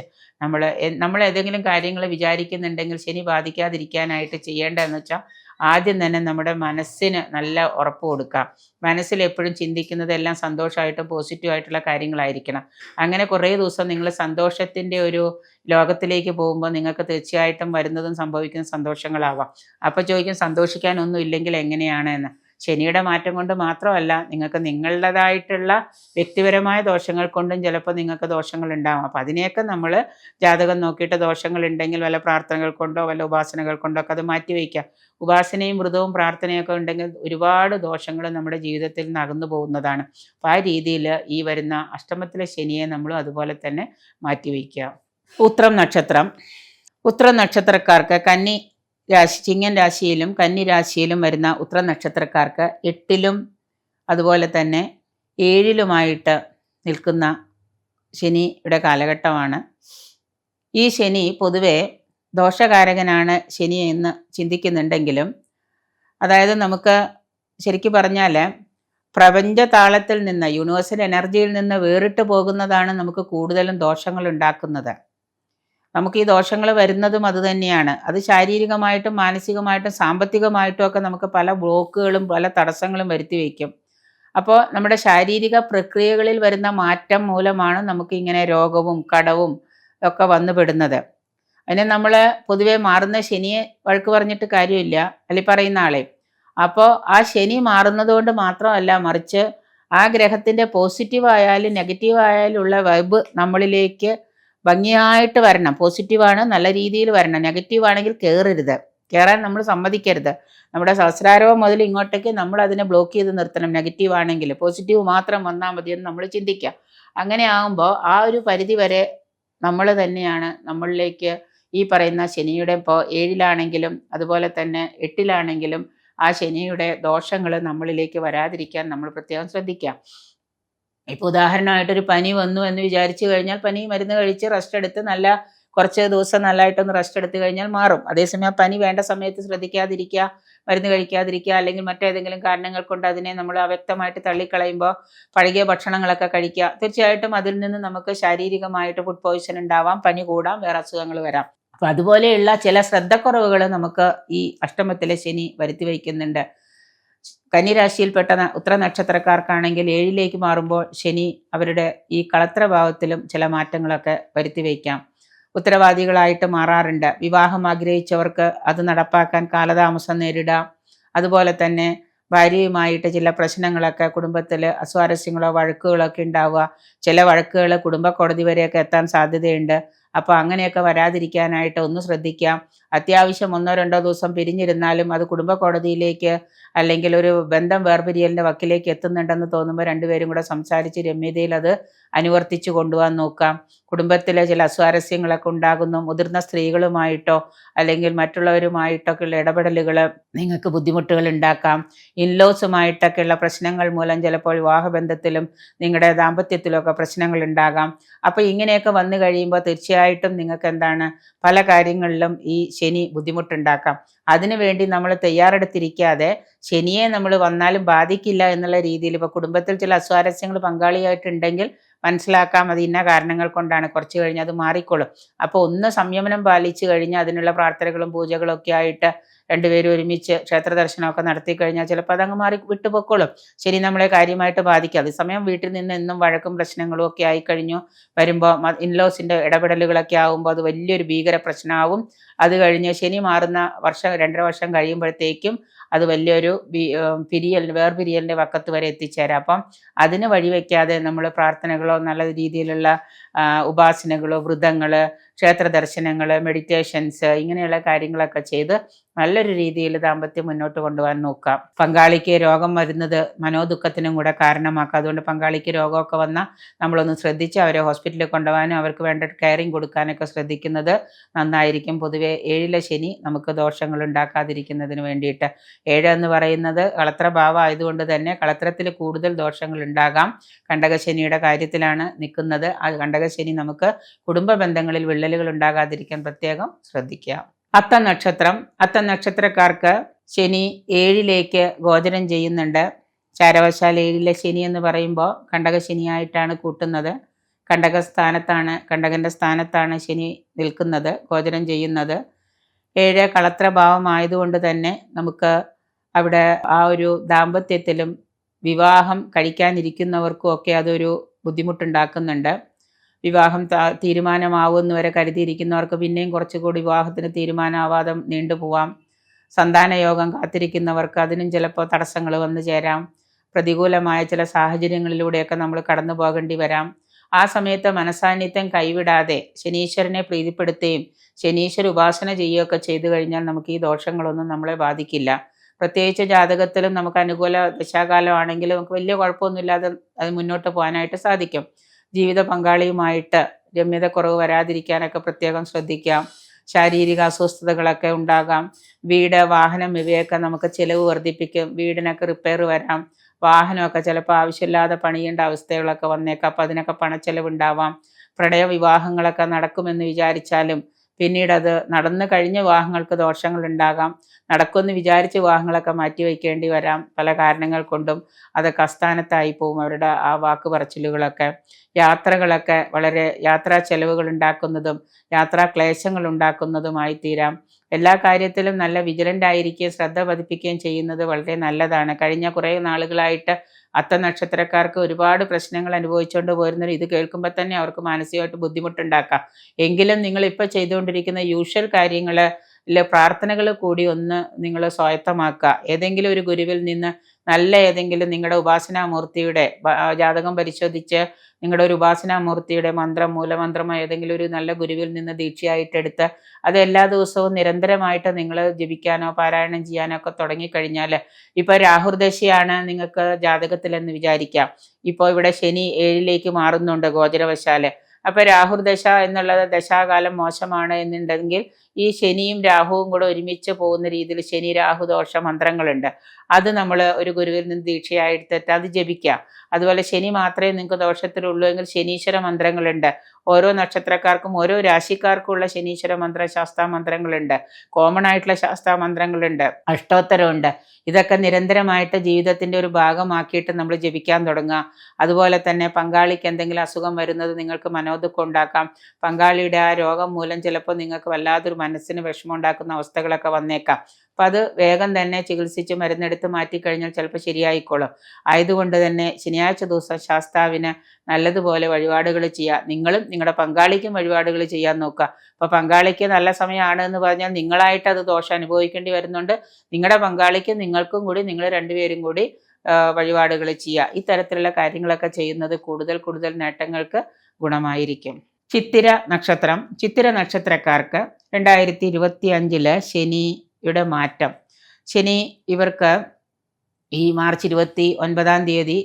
നമ്മൾ ഏതെങ്കിലും കാര്യങ്ങൾ വിചാരിക്കുന്നുണ്ടെങ്കിൽ ശനി ബാധിക്കാതിരിക്കാനായിട്ട് ചെയ്യേണ്ടതെന്ന് വെച്ചാൽ ആദ്യം തന്നെ നമ്മുടെ മനസ്സിന് നല്ല ഉറപ്പ് കൊടുക്കാം. മനസ്സിൽ എപ്പോഴും ചിന്തിക്കുന്നതെല്ലാം സന്തോഷമായിട്ടും പോസിറ്റീവായിട്ടുള്ള കാര്യങ്ങളായിരിക്കണം. അങ്ങനെ കുറേ ദിവസം നിങ്ങൾ സന്തോഷത്തിൻ്റെ ഒരു ലോകത്തിലേക്ക് പോകുമ്പോൾ നിങ്ങൾക്ക് തീർച്ചയായിട്ടും വരുന്നതും സംഭവിക്കുന്ന സന്തോഷങ്ങളാവാം. അപ്പോൾ ചോദിക്കും, സന്തോഷിക്കാനൊന്നും ഇല്ലെങ്കിൽ എങ്ങനെയാണ് എന്ന്. ശനിയുടെ മാറ്റം കൊണ്ട് മാത്രമല്ല, നിങ്ങൾക്ക് നിങ്ങളുടേതായിട്ടുള്ള വ്യക്തിപരമായ ദോഷങ്ങൾ കൊണ്ടും ചിലപ്പോൾ നിങ്ങൾക്ക് ദോഷങ്ങൾ ഉണ്ടാകും. അപ്പം അതിനെയൊക്കെ നമ്മൾ ജാതകം നോക്കിയിട്ട് ദോഷങ്ങളുണ്ടെങ്കിൽ വല്ല പ്രാർത്ഥനകൾ കൊണ്ടോ വല്ല ഉപാസനകൾ കൊണ്ടോ ഒക്കെ അത് മാറ്റിവെക്കാം. ഉപാസനയും വ്രതവും പ്രാർത്ഥനയൊക്കെ ഉണ്ടെങ്കിൽ ഒരുപാട് ദോഷങ്ങൾ നമ്മുടെ ജീവിതത്തിൽ നിന്ന് അകന്നു പോകുന്നതാണ്. അപ്പം ആ രീതിയിൽ ഈ വരുന്ന അഷ്ടമത്തിലെ ശനിയെ നമ്മളും അതുപോലെ തന്നെ മാറ്റിവെക്കുക. ഉത്രം നക്ഷത്രക്കാർക്ക് ചിങ്ങൻ രാശിയിലും കന്നി രാശിയിലും വരുന്ന ഉത്ര നക്ഷത്രക്കാർക്ക് 8ലും അതുപോലെ തന്നെ 7ലുമായിട്ട് നിൽക്കുന്ന ശനിയുടെ കാലഘട്ടമാണ്. ഈ ശനി പൊതുവെ ദോഷകാരകനാണ് ശനി എന്ന് ചിന്തിക്കുന്നുണ്ടെങ്കിലും, അതായത് നമുക്ക് ശരിക്കും പറഞ്ഞാൽ പ്രപഞ്ച താളത്തിൽ നിന്ന്, യൂണിവേഴ്സൽ എനർജിയിൽ നിന്ന് വേറിട്ട് പോകുന്നതാണ് നമുക്ക് കൂടുതലും ദോഷങ്ങൾ ഉണ്ടാക്കുന്നത്. നമുക്ക് ഈ ദോഷങ്ങൾ വരുന്നതും അതുതന്നെയാണ്. അത് ശാരീരികമായിട്ടും മാനസികമായിട്ടും സാമ്പത്തികമായിട്ടും ഒക്കെ നമുക്ക് പല ബ്ലോക്കുകളും പല തടസ്സങ്ങളും വരുത്തി വയ്ക്കും. അപ്പോൾ നമ്മുടെ ശാരീരിക പ്രക്രിയകളിൽ വരുന്ന മാറ്റം മൂലമാണ് നമുക്ക് ഇങ്ങനെ രോഗവും കടവും ഒക്കെ വന്നുപെടുന്നത്. അതിനെ നമ്മൾ പൊതുവെ മാറുന്ന ശനിയെ വഴക്ക് പറഞ്ഞിട്ട് കാര്യമില്ല, അല്ലെങ്കിൽ പറയുന്ന ആളെ. അപ്പോൾ ആ ശനി മാറുന്നത് കൊണ്ട് മാത്രമല്ല, മറിച്ച് ആ ഗ്രഹത്തിൻ്റെ പോസിറ്റീവ് ആയാലും നെഗറ്റീവ് ആയാലും ഉള്ള വൈബ് നമ്മളിലേക്ക് ഭംഗിയായിട്ട് വരണം. പോസിറ്റീവാണ്, നല്ല രീതിയിൽ വരണം. നെഗറ്റീവ് ആണെങ്കിൽ കയറാൻ നമ്മൾ സമ്മതിക്കരുത്. നമ്മുടെ സഹസ്രാരവും മുതൽ ഇങ്ങോട്ടേക്ക് നമ്മൾ അതിനെ ബ്ലോക്ക് ചെയ്ത് നിർത്തണം. നെഗറ്റീവ് ആണെങ്കിൽ പോസിറ്റീവ് മാത്രം വന്നാൽ മതിയെന്ന് നമ്മൾ ചിന്തിക്കാം. അങ്ങനെ ആകുമ്പോൾ ആ ഒരു പരിധി വരെ നമ്മൾ തന്നെയാണ് നമ്മളിലേക്ക് ഈ പറയുന്ന ശനിയുടെ, ഇപ്പോൾ 7ലാണെങ്കിലും അതുപോലെ തന്നെ 8ലാണെങ്കിലും ആ ശനിയുടെ ദോഷങ്ങൾ നമ്മളിലേക്ക് വരാതിരിക്കാൻ നമ്മൾ പ്രത്യേകം ശ്രദ്ധിക്കാം. ഇപ്പോൾ ഉദാഹരണമായിട്ടൊരു പനി വന്നു എന്ന് വിചാരിച്ചു കഴിഞ്ഞാൽ പനി മരുന്ന് കഴിച്ച് റെസ്റ്റ് എടുത്ത് കുറച്ച് ദിവസം നല്ലതായിട്ടൊന്ന് റെസ്റ്റ് എടുത്തു കഴിഞ്ഞാൽ മാറും. അതേസമയം പനി വേണ്ട സമയത്ത് ശ്രദ്ധിക്കാതിരിക്കുക, മരുന്ന് കഴിക്കാതിരിക്കുക, അല്ലെങ്കിൽ മറ്റേതെങ്കിലും കാരണങ്ങൾ കൊണ്ട് അതിനെ നമ്മൾ അവ്യക്തമായിട്ട് തള്ളിക്കളയുമ്പോൾ പഴകിയ ഭക്ഷണങ്ങളൊക്കെ കഴിക്കുക. തീർച്ചയായിട്ടും അതിൽ നിന്ന് നമുക്ക് ശാരീരികമായിട്ട് ഫുഡ് പോയ്സൺ ഉണ്ടാവാം, പനി കൂടാം, വേറെ അസുഖങ്ങൾ വരാം. അപ്പം അതുപോലെയുള്ള ചില ശ്രദ്ധക്കുറവുകൾ നമുക്ക് ഈ അഷ്ടമത്തിലെ ശനി വരുത്തി വയ്ക്കുന്നുണ്ട്. കന്നിരാശിയിൽപ്പെട്ട ഉത്ര നക്ഷത്രക്കാർക്കാണെങ്കിൽ 7ലേക്ക് മാറുമ്പോൾ ശനി അവരുടെ ഈ കളത്ര ഭാവത്തിലും ചില മാറ്റങ്ങളൊക്കെ വരുത്തി വയ്ക്കാം. ഉത്തരവാദികളായിട്ട് മാറാറുണ്ട്. വിവാഹം ആഗ്രഹിച്ചവർക്ക് അത് നടപ്പാക്കാൻ കാലതാമസം നേരിടാം. അതുപോലെ തന്നെ ഭാര്യയുമായിട്ട് ചില പ്രശ്നങ്ങളൊക്കെ, കുടുംബത്തിൽ അസ്വാരസ്യങ്ങളോ വഴക്കുകളോ ഒക്കെ ഉണ്ടാവുക. ചില വഴക്കുകൾ കുടുംബ കോടതി വരെയൊക്കെ എത്താൻ സാധ്യതയുണ്ട്. അപ്പോൾ അങ്ങനെയൊക്കെ വരാതിരിക്കാനായിട്ട് ഒന്ന് ശ്രദ്ധിക്കാം. അത്യാവശ്യം 1-2 ദിവസം പിരിഞ്ഞിരുന്നാലും അത് കുടുംബ കോടതിയിലേക്ക് അല്ലെങ്കിൽ ഒരു ബന്ധം വേർപിരിയലിൻ്റെ വക്കിലേക്ക് എത്തുന്നുണ്ടെന്ന് തോന്നുമ്പോൾ രണ്ടുപേരും കൂടെ സംസാരിച്ച് രമ്യതയിൽ അത് അനുവർത്തിച്ച് കൊണ്ടുപോകാൻ നോക്കാം. കുടുംബത്തിലെ ചില അസ്വാരസ്യങ്ങളൊക്കെ ഉണ്ടാകുന്നു. മുതിർന്ന സ്ത്രീകളുമായിട്ടോ അല്ലെങ്കിൽ മറ്റുള്ളവരുമായിട്ടൊക്കെയുള്ള ഇടപെടലുകൾ നിങ്ങൾക്ക് ബുദ്ധിമുട്ടുകൾ ഉണ്ടാക്കാം. ഇൻലോസുമായിട്ടൊക്കെയുള്ള പ്രശ്നങ്ങൾ മൂലം ചിലപ്പോൾ വിവാഹബന്ധത്തിലും നിങ്ങളുടെ ദാമ്പത്യത്തിലൊക്കെ പ്രശ്നങ്ങൾ ഉണ്ടാകാം. അപ്പോൾ ഇങ്ങനെയൊക്കെ വന്നു കഴിയുമ്പോൾ തീർച്ചയായിട്ടും നിങ്ങൾക്ക് എന്താണ്, പല കാര്യങ്ങളിലും ഈ ശനി ബുദ്ധിമുട്ടുണ്ടാക്കാം. അതിനുവേണ്ടി നമ്മൾ തയ്യാറെടുത്തിരിക്കാതെ ശനിയെ നമ്മൾ വന്നാലും ബാധിക്കില്ല എന്നുള്ള രീതിയിൽ, ഇപ്പോൾ കുടുംബത്തിൽ ചില അസ്വാരസ്യങ്ങൾ പങ്കാളിയായിട്ടുണ്ടെങ്കിൽ മനസ്സിലാക്കാം അത് ഇന്ന കാരണങ്ങൾ കൊണ്ടാണ്, കുറച്ച് കഴിഞ്ഞ് അത് മാറിക്കോളും. അപ്പോൾ ഒന്ന് സംയമനം പാലിച്ചു കഴിഞ്ഞാൽ അതിനുള്ള പ്രാർത്ഥനകളും പൂജകളും ഒക്കെ ആയിട്ട് രണ്ടുപേരും ഒരുമിച്ച് ക്ഷേത്ര ദർശനമൊക്കെ നടത്തി കഴിഞ്ഞാൽ ചിലപ്പോൾ അതങ്ങ് മാറി വിട്ടുപൊക്കോളും. ശനി നമ്മളെ കാര്യമായിട്ട് ബാധിക്കും. അതേസമയം വീട്ടിൽ നിന്ന് എന്നും വഴക്കും പ്രശ്നങ്ങളും ഒക്കെ ആയിക്കഴിഞ്ഞു വരുമ്പോൾ ഇൻലോസിൻ്റെ ഇടപെടലുകളൊക്കെ ആകുമ്പോൾ അത് വലിയൊരു ഭീകര പ്രശ്നമാവും. അത് കഴിഞ്ഞ് ശനി മാറുന്ന വർഷം 2.5 വർഷം കഴിയുമ്പോഴത്തേക്കും അത് വലിയൊരു വേർപിരിയലിൻ്റെ വക്കത്ത് വരെ എത്തിച്ചേരാം. അപ്പം അതിന് വഴിവെക്കാതെ നമ്മൾ പ്രാർത്ഥനകളോ നല്ല രീതിയിലുള്ള ഉപാസനകളോ വ്രതങ്ങൾ, ക്ഷേത്ര ദർശനങ്ങൾ, മെഡിറ്റേഷൻസ്, ഇങ്ങനെയുള്ള കാര്യങ്ങളൊക്കെ ചെയ്ത് നല്ലൊരു രീതിയിൽ ദാമ്പത്യം മുന്നോട്ട് കൊണ്ടുപോകാൻ നോക്കാം. പങ്കാളിക്ക് രോഗം വരുന്നത് മനോദുഃഖത്തിനും കൂടെ കാരണമാക്കാം. അതുകൊണ്ട് പങ്കാളിക്ക് രോഗമൊക്കെ വന്നാൽ നമ്മളൊന്ന് ശ്രദ്ധിച്ച് അവരെ ഹോസ്പിറ്റലിൽ കൊണ്ടുപോകാനും അവർക്ക് വേണ്ട കെയറിങ് കൊടുക്കാനൊക്കെ ശ്രദ്ധിക്കുന്നത് നന്നായിരിക്കും. പൊതുവെ 7ലെ ശനി നമുക്ക് ദോഷങ്ങൾ ഉണ്ടാക്കാതിരിക്കുന്നതിന് വേണ്ടിയിട്ട്. 7 എന്ന് പറയുന്നത് കളത്ര ഭാവം ആയതുകൊണ്ട് തന്നെ കളത്രത്തിൽ കൂടുതൽ ദോഷങ്ങൾ ഉണ്ടാകാം. കണ്ടകശനിയുടെ കാര്യത്തിലാണ് നിൽക്കുന്നത്. ആ കണ്ടകശനി നമുക്ക് കുടുംബ ബന്ധങ്ങളിൽ വിള്ളലുകൾ ഉണ്ടാകാതിരിക്കാൻ പ്രത്യേകം ശ്രദ്ധിക്കുക. അത്തം നക്ഷത്രം. അത്തം നക്ഷത്രക്കാർക്ക് ശനി 7ലേക്ക് ഗോചരം ചെയ്യുന്നുണ്ട്. ചാരവശാൽ 7ലെ ശനി എന്ന് പറയുമ്പോൾ കണ്ടകശനിയായിട്ടാണ് കൂട്ടുന്നത്. കണ്ടകൻ്റെ സ്ഥാനത്താണ് ശനി നിൽക്കുന്നത്, ഗോചരം ചെയ്യുന്നത്. 7 കളത്ര ഭാവമായതുകൊണ്ട് തന്നെ നമുക്ക് അവിടെ ആ ഒരു ദാമ്പത്യത്തിലും വിവാഹം കഴിക്കാനിരിക്കുന്നവർക്കും ഒക്കെ അതൊരു ബുദ്ധിമുട്ടുണ്ടാക്കുന്നുണ്ട്. വിവാഹം തീരുമാനമാവുമെന്ന് കരുതിയിരിക്കുന്നവർക്ക് പിന്നെയും കുറച്ചുകൂടി വിവാഹത്തിന് തീരുമാനമാവാതെ നീണ്ടുപോവാം. സന്താനയോഗം കാത്തിരിക്കുന്നവർക്ക് അതിനും ചിലപ്പോൾ തടസ്സങ്ങൾ വന്നു ചേരാം. പ്രതികൂലമായ ചില സാഹചര്യങ്ങളിലൂടെയൊക്കെ നമ്മൾ കടന്നു പോകേണ്ടി വരാം. ആ സമയത്ത് മനസാന്നിധ്യം കൈവിടാതെ ശനീശ്വരനെ പ്രീതിപ്പെടുത്തുകയും ശനീശ്വര ഉപാസന ചെയ്യുകയൊക്കെ ചെയ്തു കഴിഞ്ഞാൽ നമുക്ക് ഈ ദോഷങ്ങളൊന്നും നമ്മളെ ബാധിക്കില്ല. പ്രത്യേകിച്ച് ജാതകത്തിലും നമുക്ക് അനുകൂല ദശാകാലമാണെങ്കിലും നമുക്ക് വലിയ കുഴപ്പമൊന്നുമില്ലാതെ അത് മുന്നോട്ട് പോകാനായിട്ട് സാധിക്കും. ജീവിത പങ്കാളിയുമായിട്ട് രമ്യത കുറവ് വരാതിരിക്കാനൊക്കെ പ്രത്യേകം ശ്രദ്ധിക്കാം. ശാരീരിക അസ്വസ്ഥതകളൊക്കെ ഉണ്ടാകാം. വീട്, വാഹനം ഇവയൊക്കെ നമുക്ക് ചിലവ് വർദ്ധിപ്പിക്കും. വീടിനൊക്കെ റിപ്പയർ വരാം. വാഹനമൊക്കെ ചിലപ്പോൾ ആവശ്യമില്ലാതെ പണിയേണ്ട അവസ്ഥകളൊക്കെ വന്നേക്കാം. അപ്പോൾ അതിനൊക്കെ പണച്ചെലവുണ്ടാവാം. പ്രണയ വിവാഹങ്ങളൊക്കെ നടക്കുമെന്ന് വിചാരിച്ചാലും പിന്നീട് അത് നടന്നു കഴിഞ്ഞ വിവാഹങ്ങൾക്ക് ദോഷങ്ങൾ ഉണ്ടാകാം. നടക്കുമെന്ന് വിചാരിച്ച വിവാഹങ്ങളൊക്കെ മാറ്റിവെക്കേണ്ടി വരാം. പല കാരണങ്ങൾ കൊണ്ടും അതൊക്കെ അസ്ഥാനത്തായി പോകും അവരുടെ ആ വാക്ക് പറച്ചിലുകളൊക്കെ. യാത്രകളൊക്കെ വളരെ യാത്രാ ചെലവുകൾ ഉണ്ടാക്കുന്നതും യാത്രാ ക്ലേശങ്ങൾ ഉണ്ടാക്കുന്നതുമായി തീരാം. എല്ലാ കാര്യത്തിലും നല്ല വിജിലൻ്റ് ആയിരിക്കുകയും ശ്രദ്ധ പതിപ്പിക്കുകയും ചെയ്യുന്നത് വളരെ നല്ലതാണ്. കഴിഞ്ഞ കുറേ നാളുകളായിട്ട് അത്തം നക്ഷത്രക്കാർക്ക് ഒരുപാട് പ്രശ്നങ്ങൾ അനുഭവിച്ചുകൊണ്ട് പോരുന്നത് ഇത് കേൾക്കുമ്പോൾ തന്നെ അവർക്ക് മാനസികമായിട്ട് ബുദ്ധിമുട്ടുണ്ടാക്കാം. എങ്കിലും നിങ്ങളിപ്പോൾ ചെയ്തുകൊണ്ടിരിക്കുന്ന യൂഷ്വൽ കാര്യങ്ങളിൽ പ്രാർത്ഥനകൾ കൂടി ഒന്ന് നിങ്ങൾ സ്വായത്തമാക്കുക. ഏതെങ്കിലും ഒരു ഗുരുവിൽ നിന്ന് നല്ല ഏതെങ്കിലും നിങ്ങളുടെ ഉപാസനാമൂർത്തിയുടെ ജാതകം പരിശോധിച്ച് നിങ്ങളുടെ ഒരു ഉപാസനാമൂർത്തിയുടെ മന്ത്രം, മൂലമന്ത്രമോ ഏതെങ്കിലും ഒരു നല്ല ഗുരുവിൽ നിന്ന് ദീക്ഷയായിട്ടെടുത്ത് അത് എല്ലാ ദിവസവും നിരന്തരമായിട്ട് നിങ്ങൾ ജപിക്കാനോ പാരായണം ചെയ്യാനോ ഒക്കെ തുടങ്ങിക്കഴിഞ്ഞാൽ, ഇപ്പോൾ രാഹുർദശയാണ് നിങ്ങൾക്ക് ജാതകത്തിലെന്ന് വിചാരിക്കാം. ഇപ്പോൾ ഇവിടെ ശനി 7ലേക്ക് മാറുന്നുണ്ട് ഗോചരവശാൽ. അപ്പോൾ രാഹുർദശ എന്നുള്ളത് ദശാകാലം മോശമാണ് എന്നുണ്ടെങ്കിൽ ഈ ശനിയും രാഹുവും കൂടെ ഒരുമിച്ച് പോകുന്ന രീതിയിൽ ശനി രാഹു ദോഷ മന്ത്രങ്ങളുണ്ട്. അത് നമ്മൾ ഒരു ഗുരുവിൽ നിന്ന് ദീക്ഷയായിട്ടെടുത്തിട്ട് അത് ജപിക്കുക. അതുപോലെ ശനി മാത്രമേ നിങ്ങൾക്ക് ദോഷത്തിലുള്ളൂ എങ്കിൽ ശനീശ്വര മന്ത്രങ്ങളുണ്ട്. ഓരോ നക്ഷത്രക്കാർക്കും ഓരോ രാശിക്കാർക്കുമുള്ള ശനീശ്വര മന്ത്ര ശാസ്താ മന്ത്രങ്ങളുണ്ട്. കോമൺ ആയിട്ടുള്ള ശാസ്താ മന്ത്രങ്ങളുണ്ട്, അഷ്ടോത്തരമുണ്ട്. ഇതൊക്കെ നിരന്തരമായിട്ട് ജീവിതത്തിൻ്റെ ഒരു ഭാഗമാക്കിയിട്ട് നമ്മൾ ജപിക്കാൻ തുടങ്ങുക. അതുപോലെ തന്നെ പങ്കാളിക്ക് എന്തെങ്കിലും അസുഖം വരുന്നത് നിങ്ങൾക്ക് മനോദുഃഖം ഉണ്ടാക്കാം. പങ്കാളിയുടെ ആ രോഗം മൂലം ചിലപ്പോൾ നിങ്ങൾക്ക് വല്ലാതൊരു മനസ്സിന് വിഷമം ഉണ്ടാക്കുന്ന അവസ്ഥകളൊക്കെ വന്നേക്കാം. അപ്പം അത് വേഗം തന്നെ ചികിത്സിച്ച് മരുന്നെടുത്ത് മാറ്റിക്കഴിഞ്ഞാൽ ചിലപ്പോൾ ശരിയായിക്കോളും. ആയതുകൊണ്ട് തന്നെ ശനിയാഴ്ച ദിവസം ശാസ്താവിന് നല്ലതുപോലെ വഴിപാടുകൾ ചെയ്യുക. നിങ്ങളും നിങ്ങളുടെ പങ്കാളിക്കും വഴിപാടുകൾ ചെയ്യാൻ നോക്കുക. അപ്പോൾ പങ്കാളിക്ക് നല്ല സമയമാണ് എന്ന് പറഞ്ഞാൽ നിങ്ങളായിട്ട് അത് ദോഷം അനുഭവിക്കേണ്ടി വരുന്നുണ്ട്. നിങ്ങളുടെ പങ്കാളിക്കും നിങ്ങൾക്കും കൂടി നിങ്ങൾ രണ്ടുപേരും കൂടി വഴിപാടുകൾ ചെയ്യുക. ഇത്തരത്തിലുള്ള കാര്യങ്ങളൊക്കെ ചെയ്യുന്നത് കൂടുതൽ കൂടുതൽ നേട്ടങ്ങൾക്ക് ഗുണമായിരിക്കും. ചിത്തിര നക്ഷത്രം. ചിത്തിര നക്ഷത്രക്കാർക്ക് 2025 ശനിയുടെ മാറ്റം. ശനി ഇവർക്ക് ഈ മാർച്ച് 29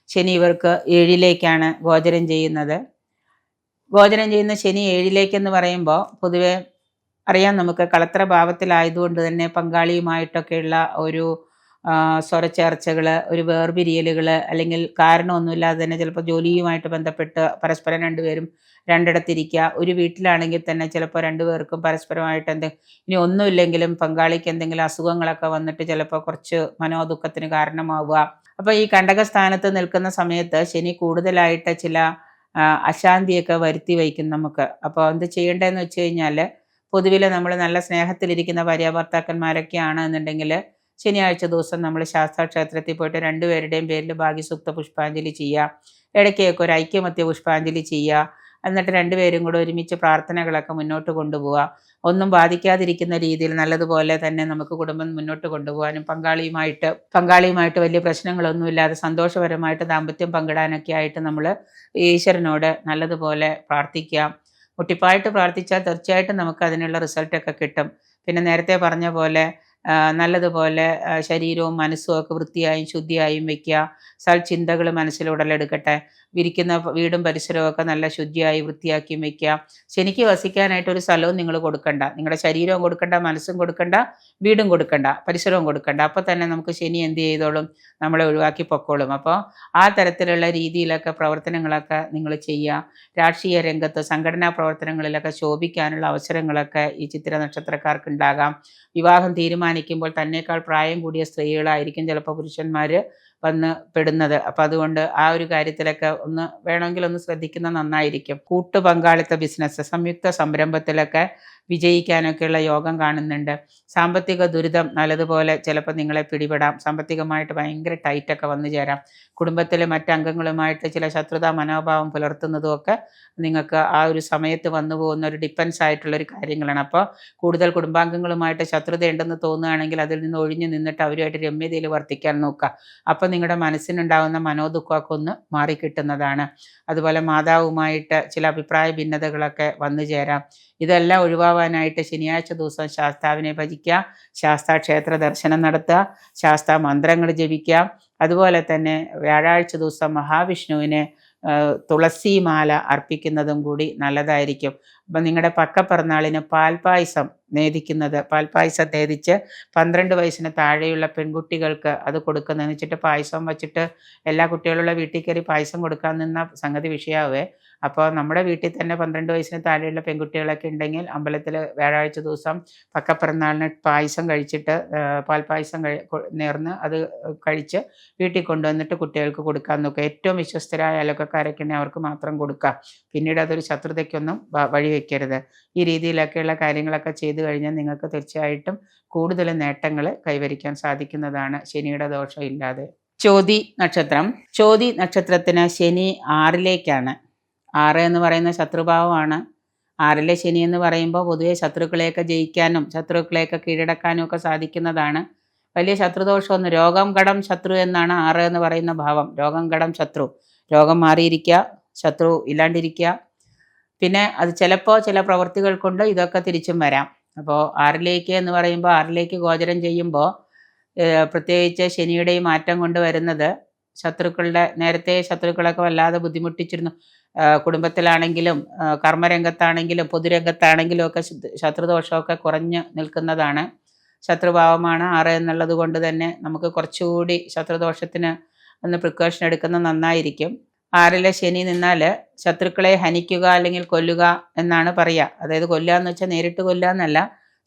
ശനി ഇവർക്ക് 7ലേക്കാണ് ഗോചരം ചെയ്യുന്നത്. ഗോചരം ചെയ്യുന്ന ശനി 7ലേക്കെന്ന് പറയുമ്പോൾ പൊതുവെ അറിയാം, നമുക്ക് കളത്ര ഭാവത്തിലായതുകൊണ്ട് തന്നെ പങ്കാളിയുമായിട്ടൊക്കെയുള്ള ഒരു സ്വരച്ചേർച്ചകൾ, ഒരു വേർപിരിയലുകൾ, അല്ലെങ്കിൽ കാരണമൊന്നുമില്ലാതെ തന്നെ ചിലപ്പോൾ ജോലിയുമായിട്ട് ബന്ധപ്പെട്ട് പരസ്പരം രണ്ടുപേരും രണ്ടിടത്തിരിക്കുക. ഒരു വീട്ടിലാണെങ്കിൽ തന്നെ ചിലപ്പോൾ രണ്ടുപേർക്കും പരസ്പരമായിട്ട് ഇനി ഒന്നുമില്ലെങ്കിലും പങ്കാളിക്ക് എന്തെങ്കിലും അസുഖങ്ങളൊക്കെ വന്നിട്ട് ചിലപ്പോൾ കുറച്ച് മനോദുഃഖത്തിന് കാരണമാവുക. അപ്പോൾ ഈ കണ്ടകസ്ഥാനത്ത് നിൽക്കുന്ന സമയത്ത് ശനി കൂടുതലായിട്ട് ചില അശാന്തിയൊക്കെ വരുത്തി വയ്ക്കും നമുക്ക്. അപ്പോൾ എന്ത് ചെയ്യേണ്ടതെന്ന് വെച്ച് കഴിഞ്ഞാൽ, പൊതുവിൽ നമ്മൾ നല്ല സ്നേഹത്തിലിരിക്കുന്ന ഭാര്യാഭർത്താക്കന്മാരൊക്കെയാണ് എന്നുണ്ടെങ്കിൽ ശനിയാഴ്ച ദിവസം നമ്മൾ ശാസ്താക്ഷേത്രത്തിൽ പോയിട്ട് രണ്ടുപേരുടെയും പേരിൽ ഭാഗ്യസൂക്ത പുഷ്പാഞ്ജലി ചെയ്യുക. ഇടയ്ക്കൊക്കെ ഒരു ഐക്യമത്യ പുഷ്പാഞ്ജലി ചെയ്യുക. എന്നിട്ട് രണ്ടുപേരും കൂടെ ഒരുമിച്ച് പ്രാർത്ഥനകളൊക്കെ മുന്നോട്ട് കൊണ്ടുപോവുക. ഒന്നും ബാധിക്കാതിരിക്കുന്ന രീതിയിൽ നല്ലതുപോലെ തന്നെ നമുക്ക് കുടുംബം മുന്നോട്ട് കൊണ്ടുപോകാനും പങ്കാളിയുമായിട്ട് വലിയ പ്രശ്നങ്ങളൊന്നുമില്ലാതെ സന്തോഷപരമായിട്ട് ദാമ്പത്യം പങ്കിടാനൊക്കെ ആയിട്ട് നമ്മൾ ഈശ്വരനോട് നല്ലതുപോലെ പ്രാർത്ഥിക്കാം. മുട്ടിപ്പായിട്ട് പ്രാർത്ഥിച്ചാൽ തീർച്ചയായിട്ടും നമുക്ക് അതിനുള്ള റിസൾട്ടൊക്കെ കിട്ടും. പിന്നെ നേരത്തെ പറഞ്ഞ പോലെ നല്ലതുപോലെ ശരീരവും മനസ്സും ഒക്കെ വൃത്തിയായും ശുദ്ധിയായും വയ്ക്കുക. സൽചിന്തകൾ മനസ്സിൽ ഉടലെടുക്കട്ടെ. വിരിക്കുന്ന വീടും പരിസരവും ഒക്കെ നല്ല ശുദ്ധിയായി വൃത്തിയാക്കിയും വയ്ക്കുക. ശനിക്ക് വസിക്കാനായിട്ട് ഒരു സ്ഥലവും നിങ്ങൾ കൊടുക്കണ്ട. നിങ്ങളുടെ ശരീരവും കൊടുക്കണ്ട, മനസ്സും കൊടുക്കണ്ട, വീടും കൊടുക്കണ്ട, പരിസരവും കൊടുക്കണ്ട. അപ്പോൾ തന്നെ നമുക്ക് ശനി എന്ത് ചെയ്തോളും? നമ്മളെ ഒഴിവാക്കി പൊക്കോളും. അപ്പോൾ ആ തരത്തിലുള്ള രീതിയിലൊക്കെ പ്രവർത്തനങ്ങളൊക്കെ നിങ്ങൾ ചെയ്യുക. രാഷ്ട്രീയ രംഗത്ത് സംഘടനാ പ്രവർത്തനങ്ങളിലൊക്കെ ശോഭിക്കാനുള്ള അവസരങ്ങളൊക്കെ ഈ ചിത്തിര നക്ഷത്രക്കാർക്ക് ഉണ്ടാകാം. വിവാഹം തീരുമാനിക്കുമ്പോൾ തന്നേക്കാൾ പ്രായം കൂടിയ സ്ത്രീകളായിരിക്കും ചിലപ്പോൾ പുരുഷന്മാർ വന്ന് പെടുന്നത്. അപ്പം അതുകൊണ്ട് ആ ഒരു കാര്യത്തിലൊക്കെ വേണമെങ്കിൽ ഒന്ന് ശ്രദ്ധിക്കുന്നത് നന്നായിരിക്കും. കൂട്ടുപങ്കാളിത്ത ബിസിനസ്, സംയുക്ത സംരംഭത്തിലൊക്കെ വിജയിക്കാനൊക്കെയുള്ള യോഗം കാണുന്നുണ്ട്. സാമ്പത്തിക ദുരിതം നല്ലതുപോലെ ചിലപ്പോൾ നിങ്ങളെ പിടിപെടാം. സാമ്പത്തികമായിട്ട് ഭയങ്കര ടൈറ്റൊക്കെ വന്നു ചേരാം. കുടുംബത്തിലെ മറ്റംഗങ്ങളുമായിട്ട് ചില ശത്രുതാ മനോഭാവം പുലർത്തുന്നതുമൊക്കെ നിങ്ങൾക്ക് ആ ഒരു സമയത്ത് വന്നു പോകുന്ന ഒരു ഡിപ്പെൻസ് ആയിട്ടുള്ളൊരു കാര്യങ്ങളാണ്. അപ്പോൾ കൂടുതൽ കുടുംബാംഗങ്ങളുമായിട്ട് ശത്രുതയുണ്ടെന്ന് തോന്നുകയാണെങ്കിൽ അതിൽ നിന്ന് ഒഴിഞ്ഞു നിന്നിട്ട് അവരുമായിട്ട് രമ്യതയിൽ വർത്തിക്കാൻ നോക്കുക. അപ്പോൾ നിങ്ങളുടെ മനസ്സിനുണ്ടാകുന്ന മനോദുഃഖമൊക്കെ ഒന്ന് മാറിക്കിട്ടുന്നതാണ്. അതുപോലെ മാതാവുമായിട്ട് ചില അഭിപ്രായ ഭിന്നതകളൊക്കെ വന്നു ചേരാം. ഇതെല്ലാം ഒഴിവാവാനായിട്ട് ശനിയാഴ്ച ദിവസം ശാസ്താവിനെ ഭജിക്കുക, ശാസ്താ ക്ഷേത്ര ദർശനം നടത്തുക, ശാസ്താ മന്ത്രങ്ങൾ ജപിക്കുക. അതുപോലെ തന്നെ വ്യാഴാഴ്ച ദിവസം മഹാവിഷ്ണുവിന് തുളസിമാല അർപ്പിക്കുന്നതും കൂടി നല്ലതായിരിക്കും. അപ്പം നിങ്ങളുടെ പക്കപ്പിറന്നാളിന് പാൽപ്പായസം പാൽപ്പായസം നേദിച്ച് 12 വയസ്സിന് താഴെയുള്ള പെൺകുട്ടികൾക്ക് അത് കൊടുക്കുന്നതെന്ന് വെച്ചിട്ട് പായസം വച്ചിട്ട് എല്ലാ കുട്ടികളുള്ള വീട്ടിൽ കയറി പായസം കൊടുക്കാൻ നിന്ന സംഗതി വിഷയാവേ. അപ്പോൾ നമ്മുടെ വീട്ടിൽ തന്നെ 12 വയസ്സിന് താഴെയുള്ള പെൺകുട്ടികളൊക്കെ ഉണ്ടെങ്കിൽ അമ്പലത്തിൽ വ്യാഴാഴ്ച ദിവസം പക്കപ്പിറന്നാളിന് പായസം കഴിച്ചിട്ട് പാൽപ്പായസം നേർന്ന് അത് കഴിച്ച് വീട്ടിൽ കൊണ്ടുവന്നിട്ട് കുട്ടികൾക്ക് കൊടുക്കാൻ നോക്കുക. ഏറ്റവും വിശ്വസ്തരായ അയൽവക്കക്കാരൊക്കെ ഉണ്ടെങ്കിൽ അവർക്ക് മാത്രം കൊടുക്കുക. പിന്നീട് അതൊരു ശത്രുതയ്ക്കൊന്നും വഴിവെക്കരുത്. ഈ രീതിയിലൊക്കെയുള്ള കാര്യങ്ങളൊക്കെ ചെയ്തു കഴിഞ്ഞാൽ നിങ്ങൾക്ക് തീർച്ചയായിട്ടും കൂടുതൽ നേട്ടങ്ങൾ കൈവരിക്കാൻ സാധിക്കുന്നതാണ് ശനിയുടെ ദോഷം ഇല്ലാതെ. ചോതി നക്ഷത്രം. ചോതി നക്ഷത്രത്തിന് ശനി 6ലേക്കാണ്. 6 എന്ന് പറയുന്ന ശത്രുഭാവമാണ്. 6ലെ ശനി എന്ന് പറയുമ്പോൾ പൊതുവെ ശത്രുക്കളെയൊക്കെ ജയിക്കാനും ശത്രുക്കളെയൊക്കെ കീഴടക്കാനും ഒക്കെ സാധിക്കുന്നതാണ്. വലിയ ശത്രുദോഷമൊന്നും, രോഗം കടം ശത്രു എന്നാണ് 6 എന്ന് പറയുന്ന ഭാവം. രോഗം കടം ശത്രു, രോഗം മാറിയിരിക്കുക, ശത്രു ഇല്ലാണ്ടിരിക്കുക. പിന്നെ അത് ചിലപ്പോൾ ചില പ്രവൃത്തികൾ കൊണ്ട് ഇതൊക്കെ തിരിച്ചും വരാം. അപ്പോൾ 6ലേക്ക് എന്ന് പറയുമ്പോൾ 6ലേക്ക് ഗോചരം ചെയ്യുമ്പോൾ പ്രത്യേകിച്ച് ശനിയുടെ ഈ മാറ്റം കൊണ്ട് വരുന്നത് നേരത്തെ ശത്രുക്കളൊക്കെ വല്ലാതെ ബുദ്ധിമുട്ടിച്ചിരുന്നു. കുടുംബത്തിലാണെങ്കിലും കർമ്മരംഗത്താണെങ്കിലും പൊതുരംഗത്താണെങ്കിലും ഒക്കെ ശത്രുദോഷമൊക്കെ കുറഞ്ഞ് നിൽക്കുന്നതാണ്. ശത്രുഭാവമാണ് 6 എന്നുള്ളത് കൊണ്ട് തന്നെ നമുക്ക് കുറച്ചുകൂടി ശത്രുദോഷത്തിന് ഒന്ന് പ്രിക്കോഷൻ എടുക്കുന്നത് നന്നായിരിക്കും. 6ലെ ശനി നിന്നാൽ ശത്രുക്കളെ ഹനിക്കുക അല്ലെങ്കിൽ കൊല്ലുക എന്നാണ് പറയുക. അതായത് കൊല്ലുക എന്ന് വെച്ചാൽ നേരിട്ട് കൊല്ലുക എന്നല്ല,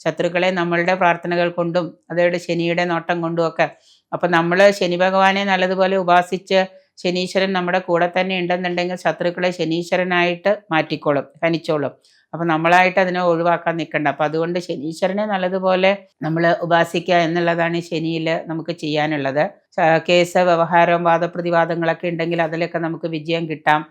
ശത്രുക്കളെ നമ്മളുടെ പ്രാർത്ഥനകൾ കൊണ്ടും അതായത് ശനിയുടെ നോട്ടം കൊണ്ടും ഒക്കെ. അപ്പം നമ്മൾ ശനി ഭഗവാനെ നല്ലതുപോലെ ഉപാസിച്ച് ശനീശ്വരൻ നമ്മുടെ കൂടെ തന്നെ ഉണ്ടെന്നുണ്ടെങ്കിൽ ശത്രുക്കളെ ശനീശ്വരനായിട്ട് മാറ്റിക്കോളും, ഹനിച്ചോളും. അപ്പം നമ്മളായിട്ട് അതിനെ ഒഴിവാക്കാൻ നിൽക്കണ്ട. അപ്പം അതുകൊണ്ട് ശനീശ്വരനെ നല്ലതുപോലെ നമ്മൾ ഉപാസിക്കുക എന്നുള്ളതാണ് ഈ ശനിയിൽ നമുക്ക് ചെയ്യാനുള്ളത്. കേസ്, വ്യവഹാരം, വാദപ്രതിവാദങ്ങളൊക്കെ ഉണ്ടെങ്കിൽ അതിലൊക്കെ നമുക്ക് വിജയം കിട്ടാം.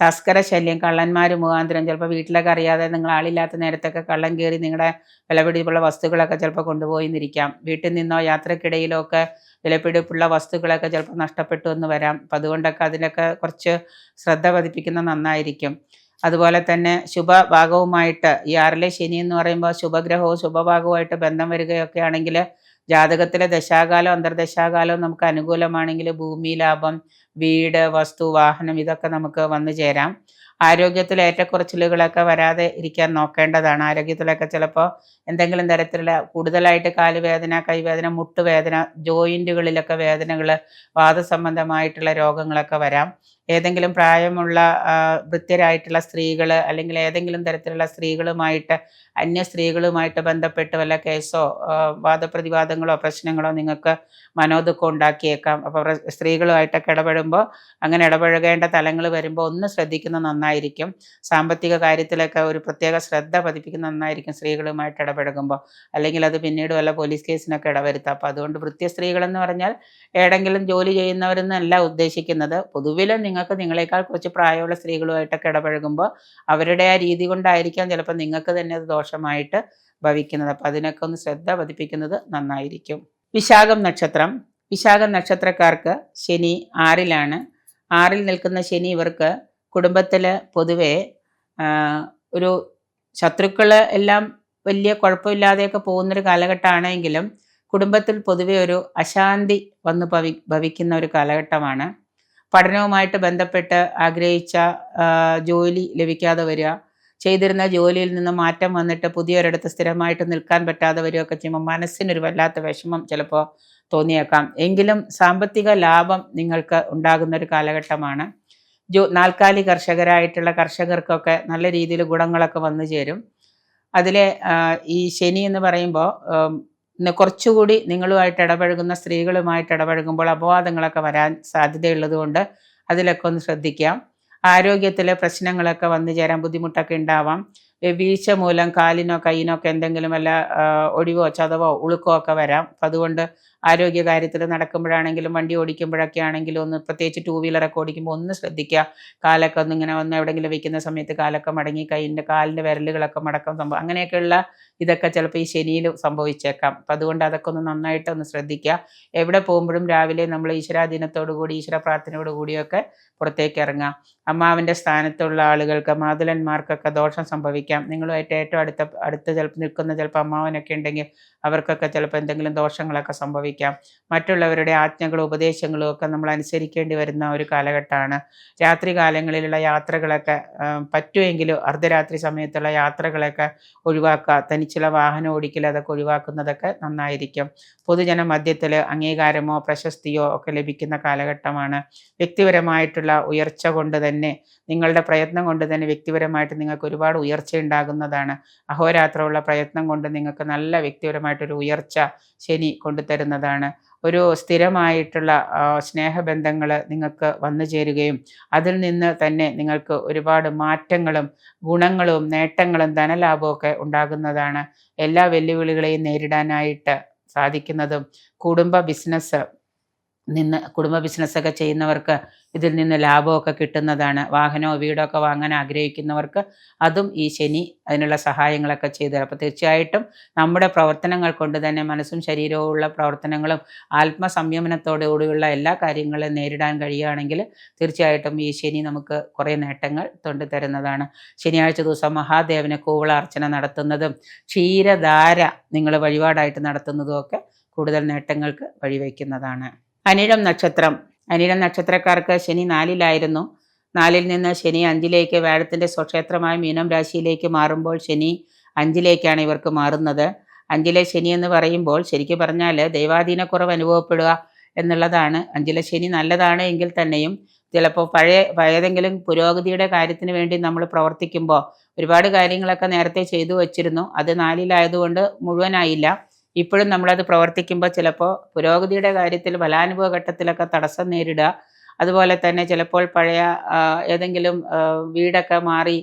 തസ്കര ശല്യം, കള്ളന്മാർ മുഖാന്തരം ചിലപ്പോൾ വീട്ടിലൊക്കെ അറിയാതെ നിങ്ങൾ ആളില്ലാത്ത നേരത്തൊക്കെ കള്ളൻ കയറി നിങ്ങളുടെ വിലപിടിപ്പുള്ള വസ്തുക്കളൊക്കെ ചിലപ്പോൾ കൊണ്ടുപോയി എന്നിരിക്കാം. വീട്ടിൽ നിന്നോ യാത്രക്കിടയിലോ ഒക്കെ വിലപിടിപ്പുള്ള വസ്തുക്കളൊക്കെ ചിലപ്പോൾ നഷ്ടപ്പെട്ടു എന്ന് വരാം. അപ്പം അതുകൊണ്ടൊക്കെ അതിലൊക്കെ കുറച്ച് ശ്രദ്ധ പതിപ്പിക്കുന്നത് നന്നായിരിക്കും. അതുപോലെ തന്നെ ശുഭഭാഗവുമായിട്ട് ഈ 6-ലെ ശനി എന്ന് പറയുമ്പോൾ ശുഭഗ്രഹവും ശുഭഭാഗവുമായിട്ട് ബന്ധം വരികയൊക്കെ ആണെങ്കിൽ ജാതകത്തിലെ ദശാകാലം അന്തർദശാകാലവും നമുക്ക് അനുകൂലമാണെങ്കിൽ ഭൂമി ലാഭം, വീട്, വസ്തു, വാഹനം ഇതൊക്കെ നമുക്ക് വന്നു ചേരാം. ആരോഗ്യത്തിൽ ഏറ്റക്കുറച്ചിലുകളൊക്കെ വരാതെ ഇരിക്കാൻ നോക്കേണ്ടതാണ്. ആരോഗ്യത്തിലൊക്കെ ചിലപ്പോൾ എന്തെങ്കിലും തരത്തിലുള്ള കൂടുതലായിട്ട് കാലുവേദന, കൈവേദന, മുട്ടുവേദന, ജോയിൻറ്റുകളിലൊക്കെ വേദനകൾ, വാദസംബന്ധമായിട്ടുള്ള രോഗങ്ങളൊക്കെ വരാം. ഏതെങ്കിലും പ്രായമുള്ള ഭൃത്യരായിട്ടുള്ള സ്ത്രീകൾ അല്ലെങ്കിൽ ഏതെങ്കിലും തരത്തിലുള്ള സ്ത്രീകളുമായിട്ട് അന്യ സ്ത്രീകളുമായിട്ട് ബന്ധപ്പെട്ട് വല്ല കേസോ വാദപ്രതിവാദങ്ങളോ പ്രശ്നങ്ങളോ നിങ്ങൾക്ക് മനോദുഃഖം ഉണ്ടാക്കിയേക്കാം. അപ്പോൾ സ്ത്രീകളുമായിട്ടൊക്കെ ഇടപെടുമ്പോൾ അങ്ങനെ ഇടപഴകേണ്ട തലങ്ങൾ വരുമ്പോൾ ഒന്ന് ശ്രദ്ധിക്കുന്നത് നന്നായിരിക്കും. സാമ്പത്തിക കാര്യത്തിലൊക്കെ ഒരു പ്രത്യേക ശ്രദ്ധ പതിപ്പിക്കുന്നത് നന്നായിരിക്കും സ്ത്രീകളുമായിട്ട് ഇടപഴകുമ്പോൾ. അല്ലെങ്കിൽ അത് പിന്നീട് വല്ല പോലീസ് കേസിനൊക്കെ ഇടവരുത്താം. അപ്പോൾ അതുകൊണ്ട് ഭൃത്യ സ്ത്രീകളെന്ന് പറഞ്ഞാൽ ഏതെങ്കിലും ജോലി ചെയ്യുന്നവരെന്നല്ല ഉദ്ദേശിക്കുന്നത്. പൊതുവിലും നിങ്ങൾക്ക് നിങ്ങളെക്കാൾ കുറച്ച് പ്രായമുള്ള സ്ത്രീകളുമായിട്ടൊക്കെ ഇടപഴകുമ്പോൾ അവരുടെ ആ രീതി കൊണ്ടായിരിക്കാം ചിലപ്പോൾ നിങ്ങൾക്ക് തന്നെ അത് ദോഷമായിട്ട് ഭവിക്കുന്നത്. അപ്പം അതിനൊക്കെ ഒന്ന് ശ്രദ്ധ പതിപ്പിക്കുന്നത് നന്നായിരിക്കും. വിശാഖം നക്ഷത്രം. വിശാഖം നക്ഷത്രക്കാർക്ക് ശനി 6-ലാണ്. 6-ൽ നിൽക്കുന്ന ശനി ഇവർക്ക് കുടുംബത്തിൽ പൊതുവെ ഒരു ശത്രുക്കൾ എല്ലാം വലിയ കുഴപ്പമില്ലാതെയൊക്കെ പോകുന്നൊരു കാലഘട്ടമാണെങ്കിലും കുടുംബത്തിൽ പൊതുവെ ഒരു അശാന്തി വന്ന് ഭവിക്കുന്ന ഒരു കാലഘട്ടമാണ്. പഠനവുമായിട്ട് ബന്ധപ്പെട്ട് ആഗ്രഹിച്ച ജോലി ലഭിക്കാതെ വരിക, ചെയ്തിരുന്ന ജോലിയിൽ നിന്ന് മാറ്റം വന്നിട്ട് പുതിയൊരിടത്ത് സ്ഥിരമായിട്ട് നിൽക്കാൻ പറ്റാതെ വരികയൊക്കെ ചെയ്യുമ്പോൾ മനസ്സിനൊരു വല്ലാത്ത വിഷമം ചിലപ്പോൾ തോന്നിയേക്കാം. എങ്കിലും സാമ്പത്തിക ലാഭം നിങ്ങൾക്ക് ഉണ്ടാകുന്ന ഒരു കാലഘട്ടമാണ്. നാൽക്കാലി കർഷകരായിട്ടുള്ള കർഷകർക്കൊക്കെ നല്ല രീതിയിൽ ഗുണങ്ങളൊക്കെ വന്നു ചേരും. അതിലെ ഈ ശനി എന്ന് പറയുമ്പോൾ കുറച്ചുകൂടി നിങ്ങളുമായിട്ട് ഇടപഴകുന്ന സ്ത്രീകളുമായിട്ട് ഇടപഴകുമ്പോൾ അപവാദങ്ങളൊക്കെ വരാൻ സാധ്യതയുള്ളത് കൊണ്ട് അതിലൊക്കെ ഒന്ന് ശ്രദ്ധിക്കാം. ആരോഗ്യത്തിലെ പ്രശ്നങ്ങളൊക്കെ വന്നു ചേരാൻ ബുദ്ധിമുട്ടൊക്കെ ഉണ്ടാവാം. വീഴ്ച മൂലം കാലിനോ കൈയിനോ ഒക്കെ എന്തെങ്കിലും വല്ല ഒടിവോ ചതവോ ഉളുക്കോ ഒക്കെ വരാം. അപ്പം അതുകൊണ്ട് ആരോഗ്യ കാര്യത്തിൽ നടക്കുമ്പോഴാണെങ്കിലും വണ്ടി ഓടിക്കുമ്പോഴൊക്കെ ആണെങ്കിലും ഒന്ന് പ്രത്യേകിച്ച് 2 വീലറൊക്കെ ഓടിക്കുമ്പോൾ ഒന്ന് ശ്രദ്ധിക്കുക. കാലൊക്കെ ഒന്ന് ഇങ്ങനെ ഒന്ന് എവിടെയെങ്കിലും വയ്ക്കുന്ന സമയത്ത് കാലൊക്കെ മടങ്ങി കാലിൻ്റെ വിരലുകളൊക്കെ മടക്കം സംഭവം അങ്ങനെയൊക്കെയുള്ള ഇതൊക്കെ ചിലപ്പോൾ ഈ ശനിയിൽ സംഭവിച്ചേക്കാം. അപ്പം അതുകൊണ്ട് അതൊക്കെ ഒന്ന് നന്നായിട്ടൊന്ന് ശ്രദ്ധിക്കുക. എവിടെ പോകുമ്പോഴും രാവിലെ നമ്മൾ ഈശ്വരാധീനത്തോടു കൂടി ഈശ്വര പ്രാർത്ഥനയോടു കൂടിയൊക്കെ പുറത്തേക്ക് ഇറങ്ങാം. അമ്മാവിൻ്റെ സ്ഥാനത്തുള്ള ആളുകൾക്ക് മാതുലന്മാർക്കൊക്കെ ദോഷം സംഭവിക്കാം. നിങ്ങളുമായിട്ട് ഏറ്റവും അടുത്ത് ചിലപ്പോൾ നിൽക്കുന്ന ചിലപ്പോൾ അമ്മാവനൊക്കെ ഉണ്ടെങ്കിൽ അവർക്കൊക്കെ ചിലപ്പോൾ എന്തെങ്കിലും ദോഷങ്ങളൊക്കെ സംഭവിക്കാം. മറ്റുള്ളവരുടെ ആജ്ഞകളും ഉപദേശങ്ങളും ഒക്കെ നമ്മൾ അനുസരിക്കേണ്ടി വരുന്ന ഒരു കാലഘട്ടമാണ്. രാത്രി കാലങ്ങളിലുള്ള യാത്രകളൊക്കെ പറ്റുമെങ്കിലും അർദ്ധരാത്രി സമയത്തുള്ള യാത്രകളൊക്കെ ഒഴിവാക്കുക. തനിച്ചുള്ള വാഹനം ഓടിക്കൽ അതൊക്കെ ഒഴിവാക്കുന്നതൊക്കെ നന്നായിരിക്കും. പൊതുജന മധ്യത്തിൽ അംഗീകാരമോ പ്രശസ്തിയോ ഒക്കെ ലഭിക്കുന്ന കാലഘട്ടമാണ്. വ്യക്തിപരമായിട്ടുള്ള ഉയർച്ച കൊണ്ട് തന്നെ നിങ്ങളുടെ പ്രയത്നം കൊണ്ട് തന്നെ വ്യക്തിപരമായിട്ട് നിങ്ങൾക്ക് ഒരുപാട് ഉയർച്ച ഉണ്ടാകുന്നതാണ്. അഹോരാത്രമുള്ള പ്രയത്നം കൊണ്ട് നിങ്ങൾക്ക് നല്ല വ്യക്തിപരമായിട്ടൊരു ഉയർച്ച ശനി കൊണ്ടുതരുന്നതാണ്. ഒരു സ്ഥിരമായിട്ടുള്ള സ്നേഹബന്ധങ്ങൾ നിങ്ങൾക്ക് വന്നു ചേരുകയും അതിൽ നിന്ന് തന്നെ നിങ്ങൾക്ക് ഒരുപാട് മാറ്റങ്ങളും ഗുണങ്ങളും നേട്ടങ്ങളും ധനലാഭവും ഒക്കെ ഉണ്ടാകുന്നതാണ്. എല്ലാ വെല്ലുവിളികളെയും നേരിടാനായിട്ട് സാധിക്കുന്നതും കുടുംബ ബിസിനസ്സൊക്കെ ചെയ്യുന്നവർക്ക് ഇതിൽ നിന്ന് ലാഭമൊക്കെ കിട്ടുന്നതാണ്. വാഹനമോ വീടൊക്കെ വാങ്ങാൻ ആഗ്രഹിക്കുന്നവർക്ക് അതും ഈ ശനി അതിനുള്ള സഹായങ്ങളൊക്കെ ചെയ്തു തരും. അപ്പോൾ തീർച്ചയായിട്ടും നമ്മുടെ പ്രവർത്തനങ്ങൾ കൊണ്ട് തന്നെ മനസ്സും ശരീരവും ഉള്ള പ്രവർത്തനങ്ങളും ആത്മസംയമനത്തോടുകൂടിയുള്ള എല്ലാ കാര്യങ്ങളും നേരിടാൻ കഴിയുകയാണെങ്കിൽ തീർച്ചയായിട്ടും ഈ ശനി നമുക്ക് കുറേ നേട്ടങ്ങൾ തരുന്നതാണ്. ശനിയാഴ്ച ദിവസം മഹാദേവന് കൂവളാർച്ചന നടത്തുന്നതും ക്ഷീരധാര നിങ്ങൾ വഴിപാടായിട്ട് നടത്തുന്നതും ഒക്കെ കൂടുതൽ നേട്ടങ്ങൾക്ക് വഴിവെക്കുന്നതാണ്. അനിഴം നക്ഷത്രം. അനിഴം നക്ഷത്രക്കാർക്ക് ശനി 4-ലായിരുന്നു. 4-ൽ നിന്ന് ശനി 5-ലേക്ക് വ്യാഴത്തിൻ്റെ സ്വക്ഷേത്രമായ മീനം രാശിയിലേക്ക് മാറുമ്പോൾ ശനി 5-ലേക്കാണ് ഇവർക്ക് മാറുന്നത്. 5-ലെ ശനി എന്ന് പറയുമ്പോൾ ശരിക്കും പറഞ്ഞാൽ ദൈവാധീനക്കുറവ് അനുഭവപ്പെടുക എന്നുള്ളതാണ്. 5-ലെ ശനി നല്ലതാണ് എങ്കിൽ തന്നെയും ചിലപ്പോൾ പഴയതെങ്കിലും പുരോഗതിയുടെ കാര്യത്തിന് വേണ്ടി നമ്മൾ പ്രവർത്തിക്കുമ്പോൾ ഒരുപാട് കാര്യങ്ങളൊക്കെ നേരത്തെ ചെയ്തു വച്ചിരുന്നു. അത് 4-ലായതുകൊണ്ട് മുഴുവനായില്ല. ഇപ്പോഴും നമ്മളത് പ്രവർത്തിക്കുമ്പോൾ ചിലപ്പോൾ പുരോഗതിയുടെ കാര്യത്തിൽ ഫലാനുഭവ ഘട്ടത്തിലൊക്കെ തടസ്സം നേരിടുക. അതുപോലെ തന്നെ ചിലപ്പോൾ പഴയ ഏതെങ്കിലും വീടൊക്കെ മാറി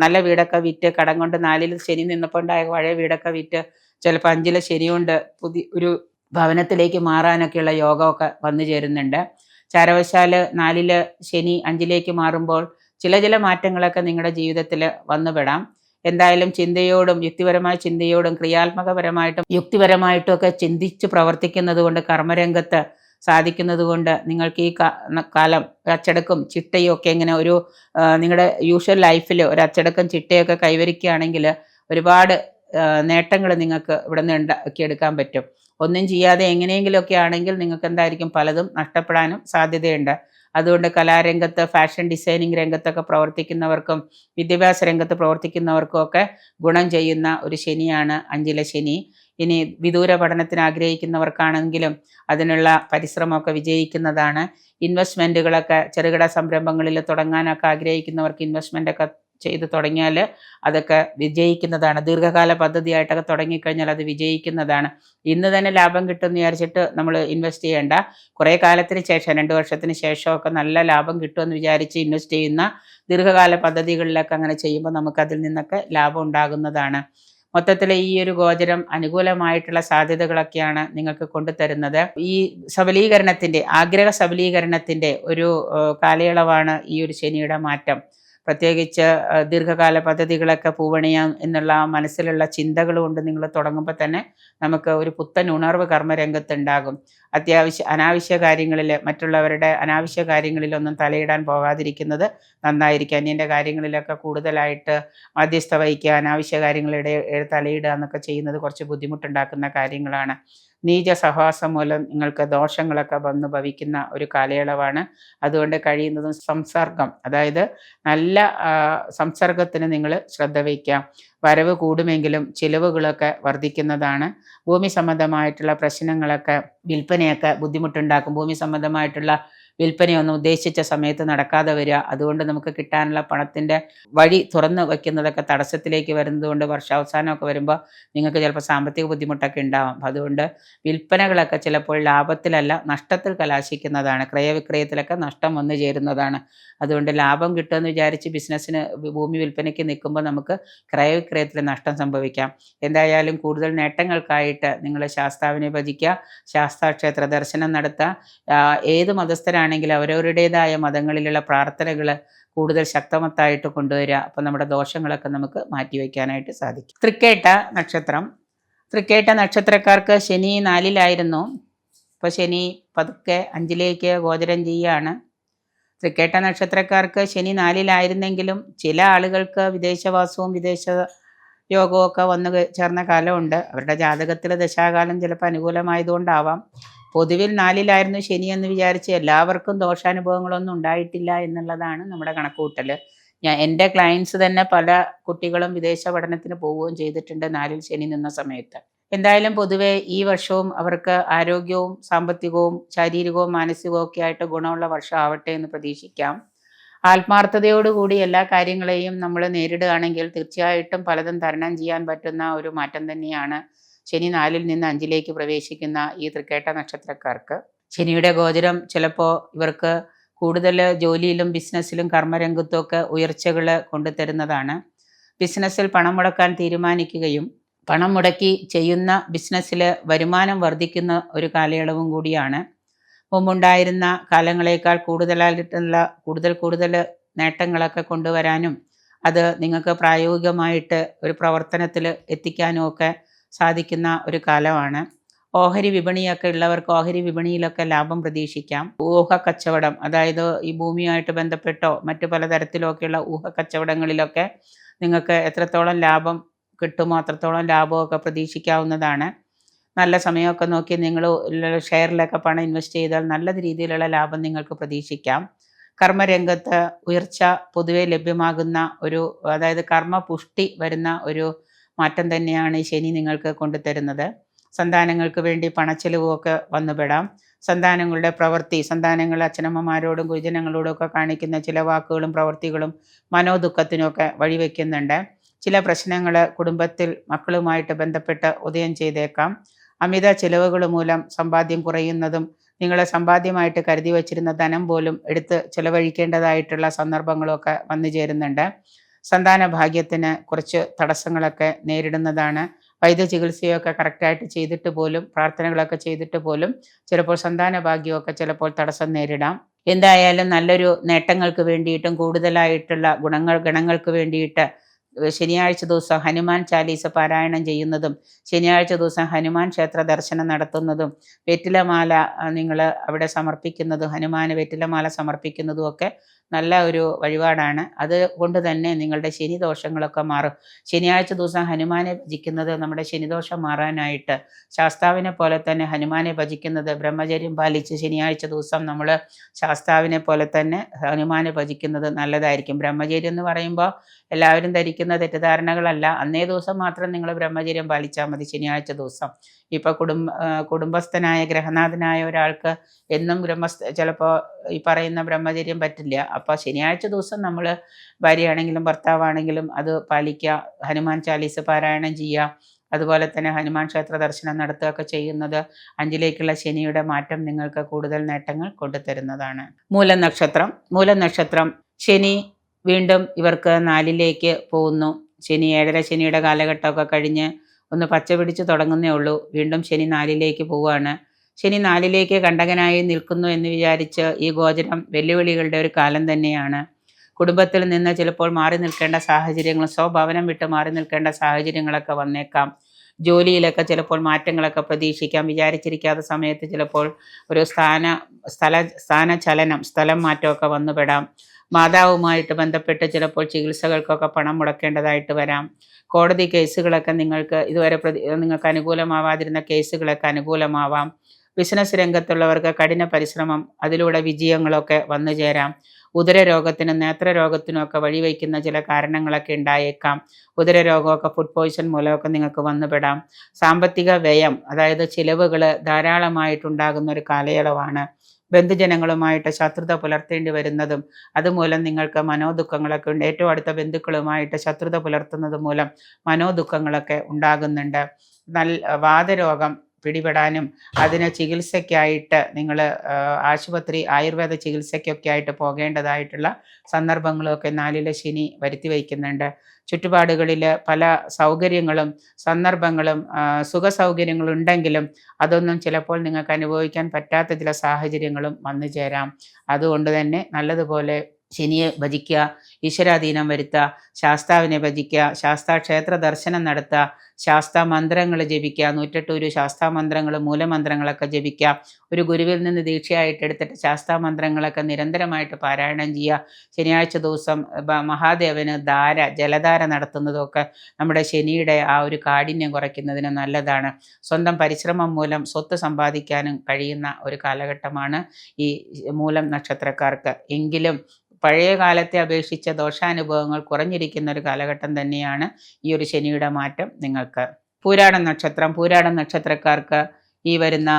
നല്ല വീടൊക്കെ വിറ്റ് കടം കൊണ്ട് 4-ൽ ശനി നിന്നപ്പോൾ ഉണ്ടായ പഴയ വീടൊക്കെ വിറ്റ് ചിലപ്പോൾ 5-ലെ ശനി കൊണ്ട് പുതിയ ഒരു ഭവനത്തിലേക്ക് മാറാനൊക്കെയുള്ള യോഗമൊക്കെ വന്നു ചേരുന്നുണ്ട്. ചാരവശാൽ 4-ല് ശനി 5-ലേക്ക് മാറുമ്പോൾ ചില മാറ്റങ്ങളൊക്കെ നിങ്ങളുടെ ജീവിതത്തിൽ വന്നുപെടാം. എന്തായാലും ചിന്തയോടും യുക്തിപരമായ ചിന്തയോടും ക്രിയാത്മകപരമായിട്ടും യുക്തിപരമായിട്ടും ഒക്കെ ചിന്തിച്ച് പ്രവർത്തിക്കുന്നത് കൊണ്ട് കർമ്മരംഗത്ത് സാധിക്കുന്നത് കൊണ്ട് നിങ്ങൾക്ക് ഈ കാലം അച്ചടക്കം ചിട്ടയും ഒക്കെ ഇങ്ങനെ ഒരു നിങ്ങളുടെ യൂഷ്വൽ ലൈഫിൽ ഒരു അച്ചടക്കം ചിട്ടയൊക്കെ കൈവരിക്കുകയാണെങ്കിൽ ഒരുപാട് നേട്ടങ്ങൾ നിങ്ങൾക്ക് ഇവിടെ നിന്ന് ഉണ്ടാക്കിയെടുക്കാൻ പറ്റും. ഒന്നും ചെയ്യാതെ എങ്ങനെയെങ്കിലുമൊക്കെ ആണെങ്കിൽ നിങ്ങൾക്ക് എന്തായിരിക്കും പലതും നഷ്ടപ്പെടാനും സാധ്യതയുണ്ട്. അതുകൊണ്ട് കലാരംഗത്ത്, ഫാഷൻ ഡിസൈനിങ് രംഗത്തൊക്കെ പ്രവർത്തിക്കുന്നവർക്കും വിദ്യാഭ്യാസ രംഗത്ത് പ്രവർത്തിക്കുന്നവർക്കും ഒക്കെ ഗുണം ചെയ്യുന്ന ഒരു ശനിയാണ് 5-ലെ ശനി. ഇനി വിദൂര പഠനത്തിന് ആഗ്രഹിക്കുന്നവർക്കാണെങ്കിലും അതിനുള്ള പരിശ്രമമൊക്കെ വിജയിക്കുന്നതാണ്. ഇൻവെസ്റ്റ്മെൻറ്റുകളൊക്കെ ചെറുകിട സംരംഭങ്ങളിൽ തുടങ്ങാനൊക്കെ ആഗ്രഹിക്കുന്നവർക്ക് ഇൻവെസ്റ്റ്മെൻ്റൊക്കെ ചെയ്ത് തുടങ്ങിയാൽ അതൊക്കെ വിജയിക്കുന്നതാണ്. ദീർഘകാല പദ്ധതിയായിട്ടൊക്കെ തുടങ്ങിക്കഴിഞ്ഞാൽ അത് വിജയിക്കുന്നതാണ്. ഇന്ന് തന്നെ ലാഭം കിട്ടുമെന്ന് വിചാരിച്ചിട്ട് നമ്മൾ ഇൻവെസ്റ്റ് ചെയ്യേണ്ട. കുറേ കാലത്തിന് ശേഷം 2 വർഷത്തിന് ശേഷമൊക്കെ നല്ല ലാഭം കിട്ടുമെന്ന് വിചാരിച്ച് ഇൻവെസ്റ്റ് ചെയ്യുന്ന ദീർഘകാല പദ്ധതികളിലൊക്കെ അങ്ങനെ ചെയ്യുമ്പോൾ നമുക്കതിൽ നിന്നൊക്കെ ലാഭം ഉണ്ടാകുന്നതാണ്. മൊത്തത്തിൽ ഈ ഒരു ഗോചരം അനുകൂലമായിട്ടുള്ള സാധ്യതകളൊക്കെയാണ് നിങ്ങൾക്ക് കൊണ്ടുതരുന്നത്. ഈ സബലീകരണത്തിൻ്റെ, ആഗ്രഹ സബലീകരണത്തിൻ്റെ ഒരു കാലയളവാണ് ഈ ഒരു ശനിയുടെ മാറ്റം. പ്രത്യേകിച്ച് ദീർഘകാല പദ്ധതികളൊക്കെ പൂവണിയാം എന്നുള്ള മനസ്സിലുള്ള ചിന്തകൾ കൊണ്ട് നിങ്ങൾ തുടങ്ങുമ്പോൾ തന്നെ നമുക്ക് ഒരു പുത്തൻ ഉണർവ് കർമ്മരംഗത്തുണ്ടാകും. അനാവശ്യ കാര്യങ്ങളിൽ, മറ്റുള്ളവരുടെ അനാവശ്യ കാര്യങ്ങളിലൊന്നും തലയിടാൻ പോകാതിരിക്കുന്നത് നന്നായിരിക്കും. അന്യൻ്റെ കാര്യങ്ങളിലൊക്കെ കൂടുതലായിട്ട് മധ്യസ്ഥ വഹിക്കുക, അനാവശ്യ കാര്യങ്ങളുടെ തലയിടുക എന്നൊക്കെ ചെയ്യുന്നത് കുറച്ച് ബുദ്ധിമുട്ടുണ്ടാക്കുന്ന കാര്യങ്ങളാണ്. നീച സഹവാസം മൂലം നിങ്ങൾക്ക് ദോഷങ്ങളൊക്കെ വന്നു ഭവിക്കുന്ന ഒരു കാലയളവാണ്. അതുകൊണ്ട് കഴിയുന്നതും സംസർഗം, അതായത് നല്ല സംസർഗത്തിന് നിങ്ങൾ ശ്രദ്ധ വയ്ക്കുക. വരവ് കൂടുമെങ്കിലും ചിലവുകളൊക്കെ വർദ്ധിക്കുന്നതാണ്. ഭൂമി സംബന്ധമായിട്ടുള്ള പ്രശ്നങ്ങളൊക്കെ, വിൽപ്പനയൊക്കെ ബുദ്ധിമുട്ടുണ്ടാക്കും. ഭൂമി സംബന്ധമായിട്ടുള്ള വിൽപ്പനയൊന്നും ഉദ്ദേശിച്ച സമയത്ത് നടക്കാതെ വരിക, അതുകൊണ്ട് നമുക്ക് കിട്ടാനുള്ള പണത്തിൻ്റെ വഴി തുറന്നു വയ്ക്കുന്നതൊക്കെ തടസ്സത്തിലേക്ക് വരുന്നത് കൊണ്ട് വർഷാവസാനമൊക്കെ വരുമ്പോൾ നിങ്ങൾക്ക് ചിലപ്പോൾ സാമ്പത്തിക ബുദ്ധിമുട്ടൊക്കെ ഉണ്ടാവാം. അതുകൊണ്ട് വിൽപ്പനകളൊക്കെ ചിലപ്പോൾ ലാഭത്തിലല്ല നഷ്ടത്തിൽ കലാശിക്കുന്നതാണ്. ക്രയവിക്രയത്തിലൊക്കെ നഷ്ടം വന്നു ചേരുന്നതാണ്. അതുകൊണ്ട് ലാഭം കിട്ടുമെന്ന് വിചാരിച്ച് ബിസിനസ്സിന് ഭൂമി വിൽപ്പനയ്ക്ക് നിൽക്കുമ്പോൾ നമുക്ക് ക്രയവിക്രയത്തിൽ നഷ്ടം സംഭവിക്കാം. എന്തായാലും കൂടുതൽ നേട്ടങ്ങൾക്കായിട്ട് നിങ്ങൾ ശാസ്താവിനെ ഭജിക്കുക, ശാസ്താക്ഷേത്ര ദർശനം നടത്തുക. ഏത് മതസ്ഥരാണെങ്കിലും അവരവരുടേതായ മതങ്ങളിലുള്ള പ്രാർത്ഥനകൾ കൂടുതൽ ശക്തമത്തായിട്ട് കൊണ്ടുവരിക. അപ്പോൾ നമ്മുടെ ദോഷങ്ങളൊക്കെ നമുക്ക് മാറ്റിവെക്കാനായിട്ട് സാധിക്കും. തൃക്കേട്ട നക്ഷത്രം. തൃക്കേട്ട നക്ഷത്രക്കാർക്ക് ശനി 4-ലായിരുന്നു. ഇപ്പോൾ ശനി പതുക്കെ 5-ലേക്ക് ഗോചരം ചെയ്യുകയാണ്. തൃക്കേട്ട നക്ഷത്രക്കാർക്ക് ശനി 4-ലായിരുന്നെങ്കിലും ചില ആളുകൾക്ക് വിദേശവാസവും വിദേശ യോഗവും ഒക്കെ വന്നു ചേർന്ന കാലമുണ്ട്. അവരുടെ ജാതകത്തിൽ ദശാകാലം ചിലപ്പോൾ അനുകൂലമായതുകൊണ്ടാവാം. പൊതുവിൽ 4-ലായിരുന്നു ശനി എന്ന് വിചാരിച്ച് എല്ലാവർക്കും ദോഷാനുഭവങ്ങളൊന്നും ഉണ്ടായിട്ടില്ല എന്നുള്ളതാണ് നമ്മുടെ കണക്കുകൂട്ടൽ. എൻ്റെ ക്ലയൻസ് തന്നെ പല കുട്ടികളും വിദേശ പഠനത്തിന് പോവുകയും ചെയ്തിട്ടുണ്ട് 4-ൽ ശനി നിന്ന സമയത്ത്. എന്തായാലും പൊതുവെ ഈ വർഷവും അവർക്ക് ആരോഗ്യവും സാമ്പത്തികവും ശാരീരികവും മാനസികവും ഒക്കെ ആയിട്ട് ഗുണമുള്ള വർഷം ആവട്ടെ എന്ന് പ്രതീക്ഷിക്കാം. ആത്മാർത്ഥതയോടുകൂടി എല്ലാ കാര്യങ്ങളെയും നമ്മൾ നേരിടുകയാണെങ്കിൽ തീർച്ചയായിട്ടും പലതും തരണം ചെയ്യാൻ പറ്റുന്ന ഒരു മാറ്റം തന്നെയാണ് ശനി 4-ൽ നിന്ന് 5-ലേക്ക് പ്രവേശിക്കുന്ന ഈ തൃക്കേട്ട നക്ഷത്രക്കാർക്ക്. ശനിയുടെ ഗോചരം ചിലപ്പോൾ ഇവർക്ക് കൂടുതൽ ജോലിയിലും ബിസിനസ്സിലും കർമ്മരംഗത്തും ഒക്കെ ഉയർച്ചകൾ കൊണ്ടുതരുന്നതാണ്. ബിസിനസ്സിൽ പണം മുടക്കാൻ തീരുമാനിക്കുകയും പണം മുടക്കി ചെയ്യുന്ന ബിസിനസ്സിൽ വരുമാനം വർദ്ധിക്കുന്ന ഒരു കാലയളവും കൂടിയാണ്. മുമ്പുണ്ടായിരുന്ന കാലങ്ങളേക്കാൾ കൂടുതൽ നേട്ടങ്ങളൊക്കെ കൊണ്ടുവരാനും അത് നിങ്ങൾക്ക് പ്രായോഗികമായിട്ട് ഒരു പ്രവർത്തനത്തിൽ എത്തിക്കാനും ഒക്കെ സാധിക്കുന്ന ഒരു കാലമാണ്. ഓഹരി വിപണിയൊക്കെ ഉള്ളവർക്ക് ഓഹരി വിപണിയിലൊക്കെ ലാഭം പ്രതീക്ഷിക്കാം. ഊഹക്കച്ചവടം, അതായത് ഈ ഭൂമിയുമായിട്ട് ബന്ധപ്പെട്ടോ മറ്റു പലതരത്തിലൊക്കെയുള്ള ഊഹക്കച്ചവടങ്ങളിലൊക്കെ നിങ്ങൾക്ക് എത്രത്തോളം ലാഭം കിട്ടുമോ അത്രത്തോളം ലാഭമൊക്കെ പ്രതീക്ഷിക്കാവുന്നതാണ്. നല്ല സമയമൊക്കെ നോക്കി നിങ്ങൾ ഷെയറിലൊക്കെ പണം ഇൻവെസ്റ്റ് ചെയ്താൽ നല്ല രീതിയിലുള്ള ലാഭം നിങ്ങൾക്ക് പ്രതീക്ഷിക്കാം. കർമ്മരംഗത്ത് ഉയർച്ച പൊതുവെ ലഭ്യമാകുന്ന അതായത് കർമ്മ പുഷ്ടി വരുന്ന ഒരു മാറ്റം തന്നെയാണ് ഈ ശനി നിങ്ങൾക്ക് കൊണ്ടുതരുന്നത്. സന്താനങ്ങൾക്ക് വേണ്ടി പണച്ചെലവുമൊക്കെ വന്നുപെടാം. സന്താനങ്ങളുടെ പ്രവൃത്തി, സന്താനങ്ങൾ അച്ഛനമ്മമാരോടും ഗുരുജനങ്ങളോടും ഒക്കെ കാണിക്കുന്ന ചില വാക്കുകളും പ്രവൃത്തികളും മനോദുഃഖത്തിനൊക്കെ വഴിവെക്കുന്നുണ്ട്. ചില പ്രശ്നങ്ങൾ കുടുംബത്തിൽ മക്കളുമായിട്ട് ബന്ധപ്പെട്ട് ഉദയം ചെയ്തേക്കാം. അമിത ചിലവുകൾ മൂലം സമ്പാദ്യം കുറയുന്നതും നിങ്ങൾ സമ്പാദ്യമായിട്ട് കരുതി വച്ചിരുന്ന ധനം പോലും എടുത്ത് ചിലവഴിക്കേണ്ടതായിട്ടുള്ള സന്ദർഭങ്ങളൊക്കെ വന്നു ചേരുന്നുണ്ട്. സന്താന ഭാഗ്യത്തിന് കുറച്ച് തടസ്സങ്ങളൊക്കെ നേരിടുന്നതാണ്. വൈദ്യ ചികിത്സയൊക്കെ കറക്റ്റായിട്ട് ചെയ്തിട്ട് പോലും, പ്രാർത്ഥനകളൊക്കെ ചെയ്തിട്ട് പോലും ചിലപ്പോൾ സന്താന ഭാഗ്യമൊക്കെ ചിലപ്പോൾ തടസ്സം നേരിടാം. എന്തായാലും നല്ലൊരു നേട്ടങ്ങൾക്ക് വേണ്ടിയിട്ടും കൂടുതലായിട്ടുള്ള ഗണങ്ങൾക്ക് വേണ്ടിയിട്ട് ശനിയാഴ്ച ദിവസം ഹനുമാൻ ചാലീസ പാരായണം ചെയ്യുന്നതും, ശനിയാഴ്ച ദിവസം ഹനുമാൻ ക്ഷേത്ര ദർശനം നടത്തുന്നതും, വെറ്റിലമാല നിങ്ങൾ അവിടെ സമർപ്പിക്കുന്നതും, ഹനുമാന് വെറ്റിലമാല സമർപ്പിക്കുന്നതും ഒക്കെ നല്ല ഒരു വഴിപാടാണ്. അതുകൊണ്ട് തന്നെ നിങ്ങളുടെ ശനി ദോഷങ്ങളൊക്കെ മാറും. ശനിയാഴ്ച ദിവസം ഹനുമാനെ ഭജിക്കുന്നത് നമ്മുടെ ശനിദോഷം മാറാനായിട്ട്, ശാസ്താവിനെ പോലെ തന്നെ ഹനുമാനെ ഭജിക്കുന്നത്, ബ്രഹ്മചര്യം പാലിച്ച് ശനിയാഴ്ച ദിവസം നമ്മൾ ശാസ്താവിനെ പോലെ തന്നെ ഹനുമാനെ ഭജിക്കുന്നത് നല്ലതായിരിക്കും. ബ്രഹ്മചര്യം എന്ന് പറയുമ്പോൾ എല്ലാവരും ധരിക്കുന്ന തെറ്റിദ്ധാരണകളല്ല. അന്നേ ദിവസം മാത്രം നിങ്ങൾ ബ്രഹ്മചര്യം പാലിച്ചാൽ മതി. ശനിയാഴ്ച ദിവസം ഇപ്പോൾ കുടുംബസ്ഥനായ ഗ്രഹനാഥനായ ഒരാൾക്ക് എന്നും ചിലപ്പോൾ ഈ പറയുന്ന ബ്രഹ്മചര്യം പറ്റില്ല. അപ്പോൾ ശനിയാഴ്ച ദിവസം നമ്മൾ ഭാര്യയാണെങ്കിലും ഭർത്താവാണെങ്കിലും അത് പാലിക്കുക. ഹനുമാൻ ചാലീസ പാരായണം ചെയ്യുക. അതുപോലെ തന്നെ ഹനുമാൻ ക്ഷേത്ര ദർശനം നടത്തുകയൊക്കെ ചെയ്യുന്നത് അഞ്ചിലേക്കുള്ള ശനിയുടെ മാറ്റം നിങ്ങൾക്ക് കൂടുതൽ നേട്ടങ്ങൾ കൊണ്ടുതരുന്നതാണ്. മൂലം നക്ഷത്രം ശനി വീണ്ടും ഇവർക്ക് 4ലേക്ക് പോകുന്നു. ശനി 7.5 ശനിയുടെ കാലഘട്ടമൊക്കെ കഴിഞ്ഞ് ഒന്ന് പച്ച പിടിച്ച് തുടങ്ങുന്നേ ഉള്ളൂ. വീണ്ടും ശനി 4ലേക്ക് പോവുകയാണ്. ശനി 4ലേക്ക് കണ്ടകനായി നിൽക്കുന്നു എന്ന് വിചാരിച്ച് ഈ ഗോചരം വെല്ലുവിളികളുടെ ഒരു കാലം തന്നെയാണ്. കുടുംബത്തിൽ നിന്ന് ചിലപ്പോൾ മാറി നിൽക്കേണ്ട സാഹചര്യങ്ങൾ, സ്വഭവനം വിട്ട് മാറി നിൽക്കേണ്ട സാഹചര്യങ്ങളൊക്കെ വന്നേക്കാം. ജോലിയിലൊക്കെ ചിലപ്പോൾ മാറ്റങ്ങളൊക്കെ പ്രതീക്ഷിക്കാം. വിചാരിച്ചിരിക്കാത്ത സമയത്ത് ചിലപ്പോൾ ഒരു സ്ഥാനചലനം, സ്ഥലം മാറ്റമൊക്കെ വന്നുപെടാം. മാതാവുമായിട്ട് ബന്ധപ്പെട്ട് ചിലപ്പോൾ ചികിത്സകൾക്കൊക്കെ പണം മുടക്കേണ്ടതായിട്ട് വരാം. കോടതി കേസുകളൊക്കെ നിങ്ങൾക്ക് ഇതുവരെ നിങ്ങൾക്ക് അനുകൂലമാവാതിരുന്ന കേസുകളൊക്കെ അനുകൂലമാവാം. ബിസിനസ് രംഗത്തുള്ളവർക്ക് കഠിന പരിശ്രമം, അതിലൂടെ വിജയങ്ങളൊക്കെ വന്നു ചേരാം. ഉദരരോഗത്തിനും നേത്രരോഗത്തിനും ഒക്കെ വഴിവെക്കുന്ന ചില കാരണങ്ങളൊക്കെ ഉണ്ടായേക്കാം. ഉദരരോഗമൊക്കെ ഫുഡ് പോയ്സൺ മൂലമൊക്കെ നിങ്ങൾക്ക് വന്നുപെടാം. സാമ്പത്തിക വ്യയം, അതായത് ചിലവുകൾ ധാരാളമായിട്ടുണ്ടാകുന്ന ഒരു കാലയളവാണ്. ബന്ധുജനങ്ങളുമായിട്ട് ശത്രുത പുലർത്തേണ്ടി വരുന്നതും അതുമൂലം നിങ്ങൾക്ക് മനോദുഃഖങ്ങളൊക്കെ ഉണ്ട്. ഏറ്റവും അടുത്ത ബന്ധുക്കളുമായിട്ട് ശത്രുത പുലർത്തുന്നത് മൂലം മനോദുഃഖങ്ങളൊക്കെ ഉണ്ടാകുന്നുണ്ട്. വാതരോഗം പിടിപെടാനും അതിന് ചികിത്സയ്ക്കായിട്ട് നിങ്ങൾ ആയുർവേദ ചികിത്സയ്ക്കൊക്കെ ആയിട്ട് പോകേണ്ടതായിട്ടുള്ള സന്ദർഭങ്ങളൊക്കെ 4ലെ ശനി വരുത്തി വയ്ക്കുന്നുണ്ട്. ചുറ്റുപാടുകളിൽ പല സൗകര്യങ്ങളും സന്ദർഭങ്ങളും സുഖ സൗകര്യങ്ങളുണ്ടെങ്കിലും അതൊന്നും ചിലപ്പോൾ നിങ്ങൾക്ക് അനുഭവിക്കാൻ പറ്റാത്ത ചില സാഹചര്യങ്ങളും വന്നു ചേരാം. അതുകൊണ്ട് തന്നെ നല്ലതുപോലെ ശനിയെ ഭജിക്കുക, ഈശ്വരാധീനം വരുത്തുക, ശാസ്താവിനെ ഭജിക്കുക, ശാസ്താ ക്ഷേത്ര ദർശനം നടത്തുക, ശാസ്താ മന്ത്രങ്ങൾ ജപിക്കുക, 108 ശാസ്താ മന്ത്രങ്ങൾ, മൂലമന്ത്രങ്ങളൊക്കെ ജപിക്കുക. ഒരു ഗുരുവിൽ നിന്ന് ദീക്ഷയായിട്ട് എടുത്തിട്ട് ശാസ്താ മന്ത്രങ്ങളൊക്കെ നിരന്തരമായിട്ട് പാരായണം ചെയ്യുക. ശനിയാഴ്ച ദിവസം മഹാദേവന് ജലധാര നടത്തുന്നതൊക്കെ നമ്മുടെ ശനിയുടെ ആ ഒരു കാഠിന്യം കുറയ്ക്കുന്നതിന് നല്ലതാണ്. സ്വന്തം പരിശ്രമം മൂലം സ്വത്ത് സമ്പാദിക്കാനും കഴിയുന്ന ഒരു കാലഘട്ടമാണ് ഈ മൂലം നക്ഷത്രക്കാർക്ക്. എങ്കിലും പഴയ കാലത്തെ അപേക്ഷിച്ച ദോഷാനുഭവങ്ങൾ കുറഞ്ഞിരിക്കുന്ന ഒരു കാലഘട്ടം തന്നെയാണ് ഈ ഒരു ശനിയുടെ മാറ്റം നിങ്ങൾക്ക്. പൂരാടം നക്ഷത്രക്കാർക്ക് ഈ വരുന്ന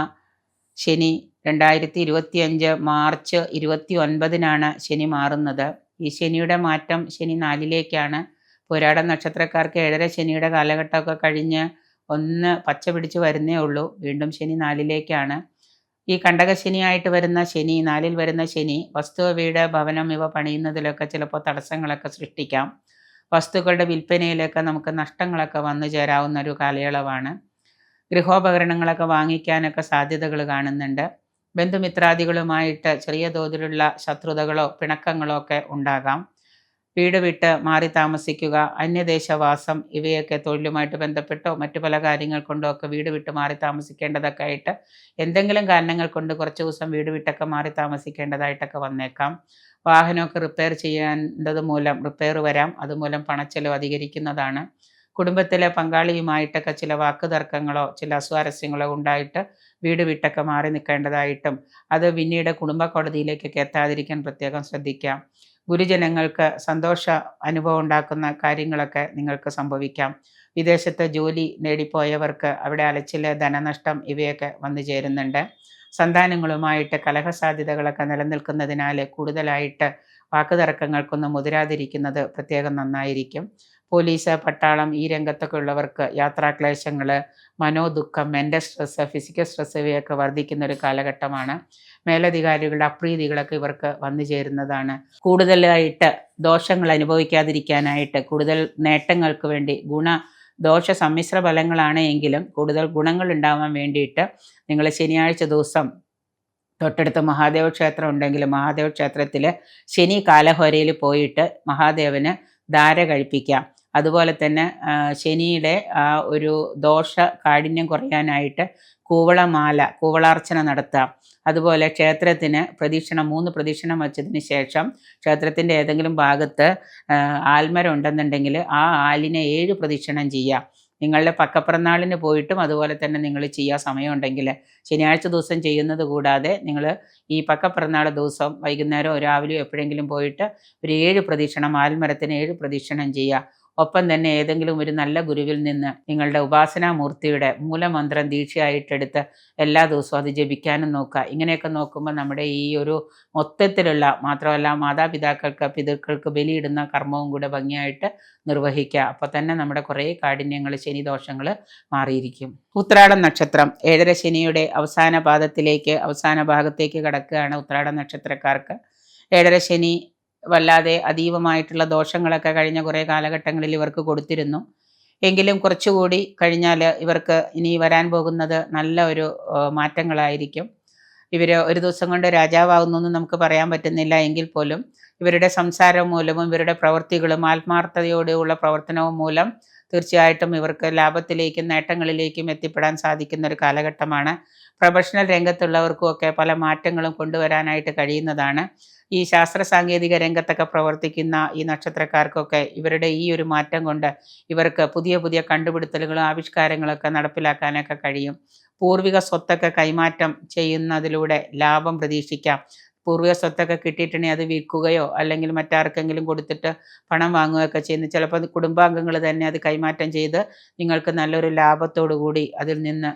ശനി 2025 മാർച്ച് 29 ശനി മാറുന്നത്. ഈ ശനിയുടെ മാറ്റം ശനി 4ലേക്കാണ്. പൂരാടം നക്ഷത്രക്കാർക്ക് 7.5 ശനിയുടെ കാലഘട്ടമൊക്കെ കഴിഞ്ഞ് ഒന്ന് പച്ച പിടിച്ച് വരുന്നേ ഉള്ളൂ. വീണ്ടും ശനി 4ലേക്കാണ്. ഈ കണ്ടകശനിയായിട്ട് വരുന്ന ശനി, 4ൽ വരുന്ന ശനി വസ്തു, വീട്, ഭവനം ഇവ പണിയുന്നതിലൊക്കെ ചിലപ്പോൾ തടസ്സങ്ങളൊക്കെ സൃഷ്ടിക്കാം. വസ്തുക്കളുടെ വിൽപ്പനയിലൊക്കെ നമുക്ക് നഷ്ടങ്ങളൊക്കെ വന്നു ചേരാവുന്ന ഒരു കാലയളവാണ്. ഗൃഹോപകരണങ്ങളൊക്കെ വാങ്ങിക്കാനൊക്കെ സാധ്യതകൾ കാണുന്നുണ്ട്. ബന്ധുമിത്രാദികളുമായിട്ട് ചെറിയ തോതിലുള്ള ശത്രുതകളോ പിണക്കങ്ങളോ ഒക്കെ ഉണ്ടാകാം. വീട് വിട്ട് മാറി താമസിക്കുക, അന്യദേശവാസം ഇവയൊക്കെ തൊഴിലുമായിട്ട് ബന്ധപ്പെട്ടോ മറ്റു പല കാര്യങ്ങൾ കൊണ്ടോ ഒക്കെ വീട് വിട്ട് മാറി താമസിക്കേണ്ടതൊക്കെ ആയിട്ട് എന്തെങ്കിലും കാരണങ്ങൾ കൊണ്ട് കുറച്ച് ദിവസം വീട് വിട്ടൊക്കെ മാറി താമസിക്കേണ്ടതായിട്ടൊക്കെ വന്നേക്കാം. വാഹനമൊക്കെ റിപ്പയർ ചെയ്യേണ്ടത് മൂലം റിപ്പയർ വരാം. അതുമൂലം പണച്ചെലവ് അധികരിക്കുന്നതാണ്. കുടുംബത്തിലെ പങ്കാളിയുമായിട്ടൊക്കെ ചില വാക്കുതർക്കങ്ങളോ ചില അസ്വാരസ്യങ്ങളോ ഉണ്ടായിട്ട് വീട് വിട്ടൊക്കെ മാറി നിൽക്കേണ്ടതായിട്ടും അത് പിന്നീട് കുടുംബ കോടതിയിലേക്കൊക്കെ എത്താതിരിക്കാൻ പ്രത്യേകം ശ്രദ്ധിക്കാം. ഗുരുജനങ്ങൾക്ക് സന്തോഷ അനുഭവം ഉണ്ടാക്കുന്ന കാര്യങ്ങളൊക്കെ നിങ്ങൾക്ക് സംഭവിക്കാം. വിദേശത്ത് ജോലി നേടിപ്പോയവർക്ക് അവിടെ അലച്ചില്, ധനനഷ്ടം ഇവയൊക്കെ വന്നു ചേരുന്നുണ്ട്. സന്താനങ്ങളുമായിട്ട് കലഹസാധ്യതകളൊക്കെ നിലനിൽക്കുന്നതിനാൽ കൂടുതലായിട്ട് വാക്കുതർക്കങ്ങൾക്കൊന്നും മുതിരാതിരിക്കുന്നത് പ്രത്യേകം നന്നായിരിക്കും. പോലീസ്, പട്ടാളം ഈ രംഗത്തൊക്കെ ഉള്ളവർക്ക് യാത്രാക്ലേശങ്ങൾ, മനോദുഃഖം, മെൻ്റൽ സ്ട്രെസ്സ്, ഫിസിക്കൽ സ്ട്രെസ്സ് ഇവയൊക്കെ വർദ്ധിക്കുന്ന ഒരു കാലഘട്ടമാണ്. മേലധികാരികളുടെ അപ്രീതികളൊക്കെ ഇവർക്ക് വന്നു ചേരുന്നതാണ്. കൂടുതലായിട്ട് ദോഷങ്ങൾ അനുഭവിക്കാതിരിക്കാനായിട്ട്, കൂടുതൽ നേട്ടങ്ങൾക്ക് വേണ്ടി ദോഷ സമ്മിശ്ര ഫലങ്ങളാണ് എങ്കിലും കൂടുതൽ ഗുണങ്ങൾ ഉണ്ടാവാൻ വേണ്ടിയിട്ട് നിങ്ങൾ ശനിയാഴ്ച ദിവസം തൊട്ടടുത്ത് മഹാദേവ ക്ഷേത്രം ഉണ്ടെങ്കിൽ മഹാദേവ ക്ഷേത്രത്തിൽ ശനി കാലഹോരയിൽ പോയിട്ട് മഹാദേവന് ധാര കഴിപ്പിക്കാം. അതുപോലെ തന്നെ ശനിയുടെ ഒരു ദോഷ കാഠിന്യം കുറയാനായിട്ട് കൂവളാർച്ചന നടത്താം. അതുപോലെ ക്ഷേത്രത്തിന് 3 പ്രദക്ഷിണം വച്ചതിന് ശേഷം ക്ഷേത്രത്തിൻ്റെ ഏതെങ്കിലും ഭാഗത്ത് ആൽമരം ഉണ്ടെന്നുണ്ടെങ്കിൽ ആ ആലിനെ 7 പ്രദക്ഷിണം ചെയ്യാം. നിങ്ങളുടെ പക്കപ്പിറന്നാളിന് പോയിട്ടും അതുപോലെ തന്നെ നിങ്ങൾ ചെയ്യാൻ സമയമുണ്ടെങ്കിൽ ശനിയാഴ്ച ദിവസം ചെയ്യുന്നത് കൂടാതെ നിങ്ങൾ ഈ പക്കപ്പിറന്നാൾ ദിവസം വൈകുന്നേരം രാവിലെയോ എപ്പോഴെങ്കിലും പോയിട്ട് ഒരു 7 പ്രദക്ഷിണം ആൽമരത്തിന് 7 പ്രദക്ഷിണം ചെയ്യുക. ഒപ്പം തന്നെ ഏതെങ്കിലും ഒരു നല്ല ഗുരുവിൽ നിന്ന് നിങ്ങളുടെ ഉപാസനാമൂർത്തിയുടെ മൂലമന്ത്രം ദീക്ഷയായിട്ടെടുത്ത് എല്ലാ ദിവസവും അത് ജപിക്കാനും നോക്കുക. ഇങ്ങനെയൊക്കെ നോക്കുമ്പോൾ നമ്മുടെ ഈ ഒരു മൊത്തത്തിലുള്ള, മാത്രമല്ല മാതാപിതാക്കൾക്ക് പിതൃക്കൾക്ക് ബലിയിടുന്ന കർമ്മവും കൂടെ ഭംഗിയായിട്ട് നിർവഹിക്കുക. അപ്പോൾ തന്നെ നമ്മുടെ കുറേ കാഠിന്യങ്ങൾ, ശനിദോഷങ്ങൾ മാറിയിരിക്കും. ഉത്രാടം നക്ഷത്രം 7.5 ശനിയുടെ അവസാന ഭാഗത്തേക്ക് കടക്കുകയാണ്. ഉത്രാടം നക്ഷത്രക്കാർക്ക് 7.5 ശനി വല്ലാതെ അതീവമായിട്ടുള്ള ദോഷങ്ങളൊക്കെ കഴിഞ്ഞ കുറേ കാലഘട്ടങ്ങളിൽ ഇവർക്ക് കൊടുത്തിരുന്നു. എങ്കിലും കുറച്ചുകൂടി കഴിഞ്ഞാൽ ഇവർക്ക് ഇനി വരാൻ പോകുന്നത് നല്ല ഒരു മാറ്റങ്ങളായിരിക്കും. ഇവർ ഒരു ദിവസം കൊണ്ട് രാജാവാകുന്നൊന്നും നമുക്ക് പറയാൻ പറ്റുന്നില്ല. എങ്കിൽ പോലും ഇവരുടെ സംസാരം മൂലവും ഇവരുടെ പ്രവൃത്തികളും ആത്മാർത്ഥതയോടെയുള്ള പ്രവർത്തനവും മൂലം തീർച്ചയായിട്ടും ഇവർക്ക് ലാഭത്തിലേക്കും നേട്ടങ്ങളിലേക്കും എത്തിപ്പെടാൻ സാധിക്കുന്ന ഒരു കാലഘട്ടമാണ്. പ്രൊഫഷണൽ രംഗത്തുള്ളവർക്കുമൊക്കെ പല മാറ്റങ്ങളും കൊണ്ടുവരാനായിട്ട് കഴിയുന്നതാണ്. ഈ ശാസ്ത്ര സാങ്കേതിക രംഗത്തൊക്കെ പ്രവർത്തിക്കുന്ന ഈ നക്ഷത്രക്കാർക്കൊക്കെ ഇവരുടെ ഈ ഒരു മാറ്റം കൊണ്ട് ഇവർക്ക് പുതിയ പുതിയ കണ്ടുപിടുത്തലുകളും ആവിഷ്കാരങ്ങളൊക്കെ നടപ്പിലാക്കാനൊക്കെ കഴിയും. പൂർവിക സ്വത്തൊക്കെ കൈമാറ്റം ചെയ്യുന്നതിലൂടെ ലാഭം പ്രതീക്ഷിക്കാം. പൂർവിക സ്വത്തൊക്കെ കിട്ടിയിട്ടുണ്ടെങ്കിൽ അത് വിൽക്കുകയോ അല്ലെങ്കിൽ മറ്റാർക്കെങ്കിലും കൊടുത്തിട്ട് പണം വാങ്ങുകയൊക്കെ ചെയ്യുന്നു. ചിലപ്പോൾ കുടുംബാംഗങ്ങൾ തന്നെ അത് കൈമാറ്റം ചെയ്ത് നിങ്ങൾക്ക് നല്ലൊരു ലാഭത്തോടു കൂടി അതിൽ നിന്ന്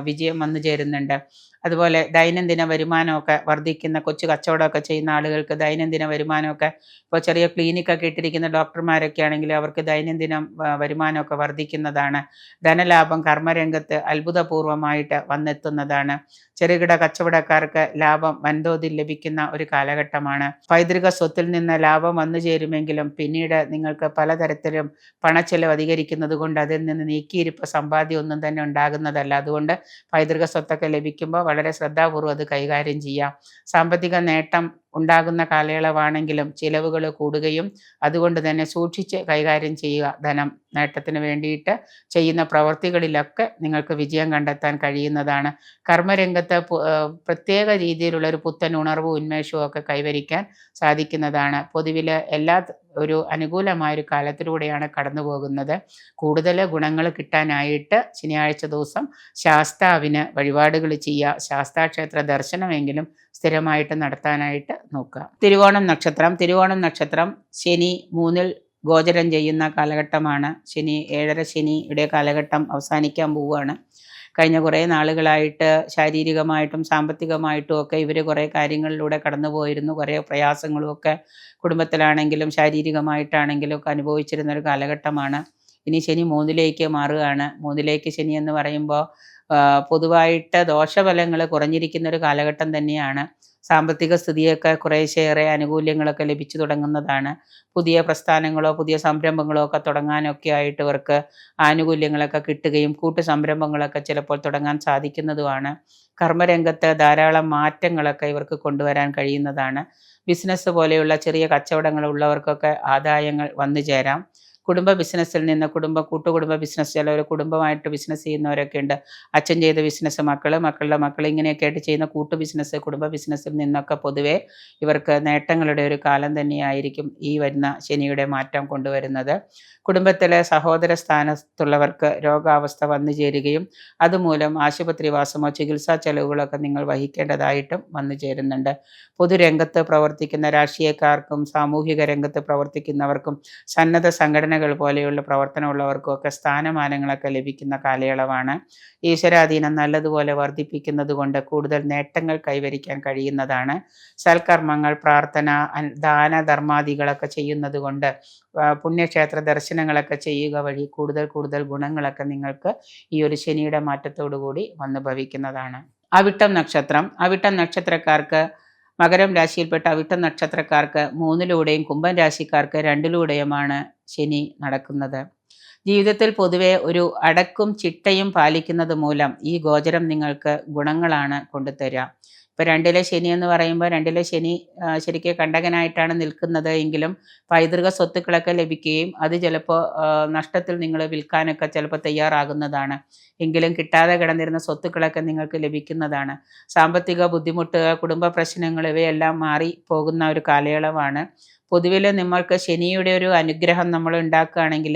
വിജയം വന്നു ചേരുന്നുണ്ട്. അതുപോലെ ദൈനംദിന വരുമാനമൊക്കെ വർദ്ധിക്കുന്ന, കൊച്ചു കച്ചവടമൊക്കെ ചെയ്യുന്ന ആളുകൾക്ക് ദൈനംദിന വരുമാനമൊക്കെ, ഇപ്പോൾ ചെറിയ ക്ലിനിക്കൊക്കെ ഇട്ടിരിക്കുന്ന ഡോക്ടർമാരൊക്കെ ആണെങ്കിൽ അവർക്ക് ദൈനംദിനം വരുമാനമൊക്കെ വർദ്ധിക്കുന്നതാണ്. ധനലാഭം കർമ്മരംഗത്ത് അത്ഭുതപൂർവമായിട്ട് വന്നെത്തുന്നതാണ്. ചെറുകിട കച്ചവടക്കാർക്ക് ലാഭം വൻതോതിൽ ലഭിക്കുന്ന ഒരു കാലഘട്ടമാണ്. പൈതൃക സ്വത്തിൽ നിന്ന് ലാഭം വന്നു ചേരുമെങ്കിലും പിന്നീട് നിങ്ങൾക്ക് പലതരത്തിലും പണച്ചെലവ് അധികരിക്കുന്നത് കൊണ്ട് അതിൽ നിന്ന് നീക്കിയിരിപ്പ് സമ്പാദ്യം ഒന്നും തന്നെ ഉണ്ടാകുന്നതല്ല. അതുകൊണ്ട് പൈതൃക സ്വത്തൊക്കെ ലഭിക്കുമ്പോൾ വളരെ ശ്രദ്ധാപൂർവ്വം അത് കൈകാര്യം ചെയ്യാം. സാമ്പത്തിക നേട്ടം ഉണ്ടാകുന്ന കാലയളവാണെങ്കിലും ചിലവുകൾ കൂടുകയും അതുകൊണ്ട് തന്നെ സൂക്ഷിച്ച് കൈകാര്യം ചെയ്യുക. ധനം നേട്ടത്തിന് വേണ്ടിയിട്ട് ചെയ്യുന്ന പ്രവൃത്തികളിലൊക്കെ നിങ്ങൾക്ക് വിജയം കണ്ടെത്താൻ കഴിയുന്നതാണ്. കർമ്മരംഗത്ത് പ്രത്യേക രീതിയിലുള്ള ഒരു പുത്തൻ ഉണർവും ഉന്മേഷവും ഒക്കെ കൈവരിക്കാൻ സാധിക്കുന്നതാണ്. പൊതുവിൽ ഒരു അനുകൂലമായൊരു കാലത്തിലൂടെയാണ് കടന്നു പോകുന്നത്. കൂടുതൽ ഗുണങ്ങൾ കിട്ടാനായിട്ട് ശനിയാഴ്ച ദിവസം ശാസ്താവിന് വഴിപാടുകൾ ചെയ്യുക. ശാസ്താക്ഷേത്ര ദർശനമെങ്കിലും സ്ഥിരമായിട്ട് നടത്താനായിട്ട് നോക്കുക. തിരുവോണം നക്ഷത്രം ശനി 3-ൽ ഗോചരം ചെയ്യുന്ന കാലഘട്ടമാണ്. 7.5 ശനിയുടെ കാലഘട്ടം അവസാനിക്കാൻ പോവുകയാണ്. കഴിഞ്ഞ കുറേ നാളുകളായിട്ട് ശാരീരികമായിട്ടും സാമ്പത്തികമായിട്ടും ഒക്കെ ഇവർ കുറേ കാര്യങ്ങളിലൂടെ കടന്നു പോയിരുന്നു. കുറേ പ്രയാസങ്ങളും ഒക്കെ കുടുംബത്തിലാണെങ്കിലും ശാരീരികമായിട്ടാണെങ്കിലും ഒക്കെ അനുഭവിച്ചിരുന്ന ഒരു കാലഘട്ടമാണ്. ഇനി ശനി 3-ലേക്ക് മാറുകയാണ്. 3-ലേക്ക് ശനി എന്ന് പറയുമ്പോൾ പൊതുവായിട്ട് ദോഷഫലങ്ങൾ കുറഞ്ഞിരിക്കുന്ന ഒരു കാലഘട്ടം തന്നെയാണ്. സാമ്പത്തിക സ്ഥിതിയൊക്കെ കുറേശ്ശേറെ ആനുകൂല്യങ്ങളൊക്കെ ലഭിച്ചു തുടങ്ങുന്നതാണ്. പുതിയ പ്രസ്ഥാനങ്ങളോ പുതിയ സംരംഭങ്ങളോ ഒക്കെ തുടങ്ങാനൊക്കെ ആയിട്ട് ഇവർക്ക് ആനുകൂല്യങ്ങളൊക്കെ കിട്ടുകയും കൂട്ടു സംരംഭങ്ങളൊക്കെ ചിലപ്പോൾ തുടങ്ങാൻ സാധിക്കുന്നതുമാണ്. കർമ്മരംഗത്ത് ധാരാളം മാറ്റങ്ങളൊക്കെ ഇവർക്ക് കൊണ്ടുവരാൻ കഴിയുന്നതാണ്. ബിസിനസ് പോലെയുള്ള ചെറിയ കച്ചവടങ്ങൾ ഉള്ളവർക്കൊക്കെ ആദായങ്ങൾ വന്നു ചേരാം. കുടുംബ ബിസിനസ്സിൽ നിന്ന് കൂട്ടുകുടുംബ ബിസിനസ്, ചിലവർ കുടുംബമായിട്ട് ബിസിനസ് ചെയ്യുന്നവരൊക്കെ ഉണ്ട്. അച്ഛൻ ചെയ്ത ബിസിനസ് മക്കളുടെ മക്കൾ ഇങ്ങനെയൊക്കെ ആയിട്ട് ചെയ്യുന്ന കൂട്ടു ബിസിനസ്, കുടുംബ ബിസിനസ്സിൽ നിന്നൊക്കെ പൊതുവെ ഇവർക്ക് നേട്ടങ്ങളുടെ ഒരു കാലം തന്നെയായിരിക്കും ഈ വരുന്ന ശനിയുടെ മാറ്റം കൊണ്ടുവരുന്നത്. കുടുംബത്തിലെ സഹോദര സ്ഥാനത്തുള്ളവർക്ക് രോഗാവസ്ഥ വന്നു ചേരുകയും അതുമൂലം ആശുപത്രിവാസമോ ചികിത്സാ ചെലവുകളൊക്കെ നിങ്ങൾ വഹിക്കേണ്ടതായിട്ടും വന്നു ചേരുന്നുണ്ട്. പൊതുരംഗത്ത് പ്രവർത്തിക്കുന്ന രാഷ്ട്രീയക്കാർക്കും സാമൂഹിക രംഗത്ത് പ്രവർത്തിക്കുന്നവർക്കും സന്നദ്ധ സംഘടന സംഘടനകൾ പോലെയുള്ള പ്രവർത്തനമുള്ളവർക്കും ഒക്കെ സ്ഥാനമാനങ്ങളൊക്കെ ലഭിക്കുന്ന കാലയളവാണ്. ഈശ്വരാധീനം നല്ലതുപോലെ വർദ്ധിപ്പിക്കുന്നത് കൊണ്ട് കൂടുതൽ നേട്ടങ്ങൾ കൈവരിക്കാൻ കഴിയുന്നതാണ്. സൽക്കർമ്മങ്ങൾ, പ്രാർത്ഥന, ദാന ധർമാദികളൊക്കെ ചെയ്യുന്നത് കൊണ്ട് പുണ്യക്ഷേത്ര ദർശനങ്ങളൊക്കെ ചെയ്യുക വഴി കൂടുതൽ ഗുണങ്ങളൊക്കെ നിങ്ങൾക്ക് ഈ ഒരു ശനിയുടെ മാറ്റത്തോടു കൂടി വന്നു ഭവിക്കുന്നതാണ്. അവിട്ടം നക്ഷത്രക്കാർക്ക് മകരം രാശിയിൽപ്പെട്ട അവിട്ടം നക്ഷത്രക്കാർക്ക് 3-ലൂടെയും കുംഭം രാശിക്കാർക്ക് 2-ലൂടെയുമാണ് ശനി നടക്കുന്നത്. ജീവിതത്തിൽ പൊതുവെ ഒരു അടക്കും ചിട്ടയും പാലിക്കുന്നത് മൂലം ഈ ഗോചരം നിങ്ങൾക്ക് ഗുണങ്ങളാണ് കൊണ്ടുതരിക. ഇപ്പോൾ 2-ലെ ശനി എന്ന് പറയുമ്പോൾ 2-ലെ ശനി ശരിക്കും കണ്ടകനായിട്ടാണ് നിൽക്കുന്നത് എങ്കിലും പൈതൃക സ്വത്തുക്കളൊക്കെ ലഭിക്കുകയും അത് ചിലപ്പോൾ നഷ്ടത്തിൽ നിങ്ങൾ വിൽക്കാനൊക്കെ ചിലപ്പോൾ തയ്യാറാകുന്നതാണ്. എങ്കിലും കിട്ടാതെ കിടന്നിരുന്ന സ്വത്തുക്കളൊക്കെ നിങ്ങൾക്ക് ലഭിക്കുന്നതാണ്. സാമ്പത്തിക ബുദ്ധിമുട്ടുകൾ, കുടുംബ പ്രശ്നങ്ങൾ ഇവയെല്ലാം മാറി പോകുന്ന ഒരു കാലയളവാണ്. പൊതുവിൽ നമ്മൾക്ക് ശനിയുടെ ഒരു അനുഗ്രഹം നമ്മൾ ഉണ്ടാക്കുകയാണെങ്കിൽ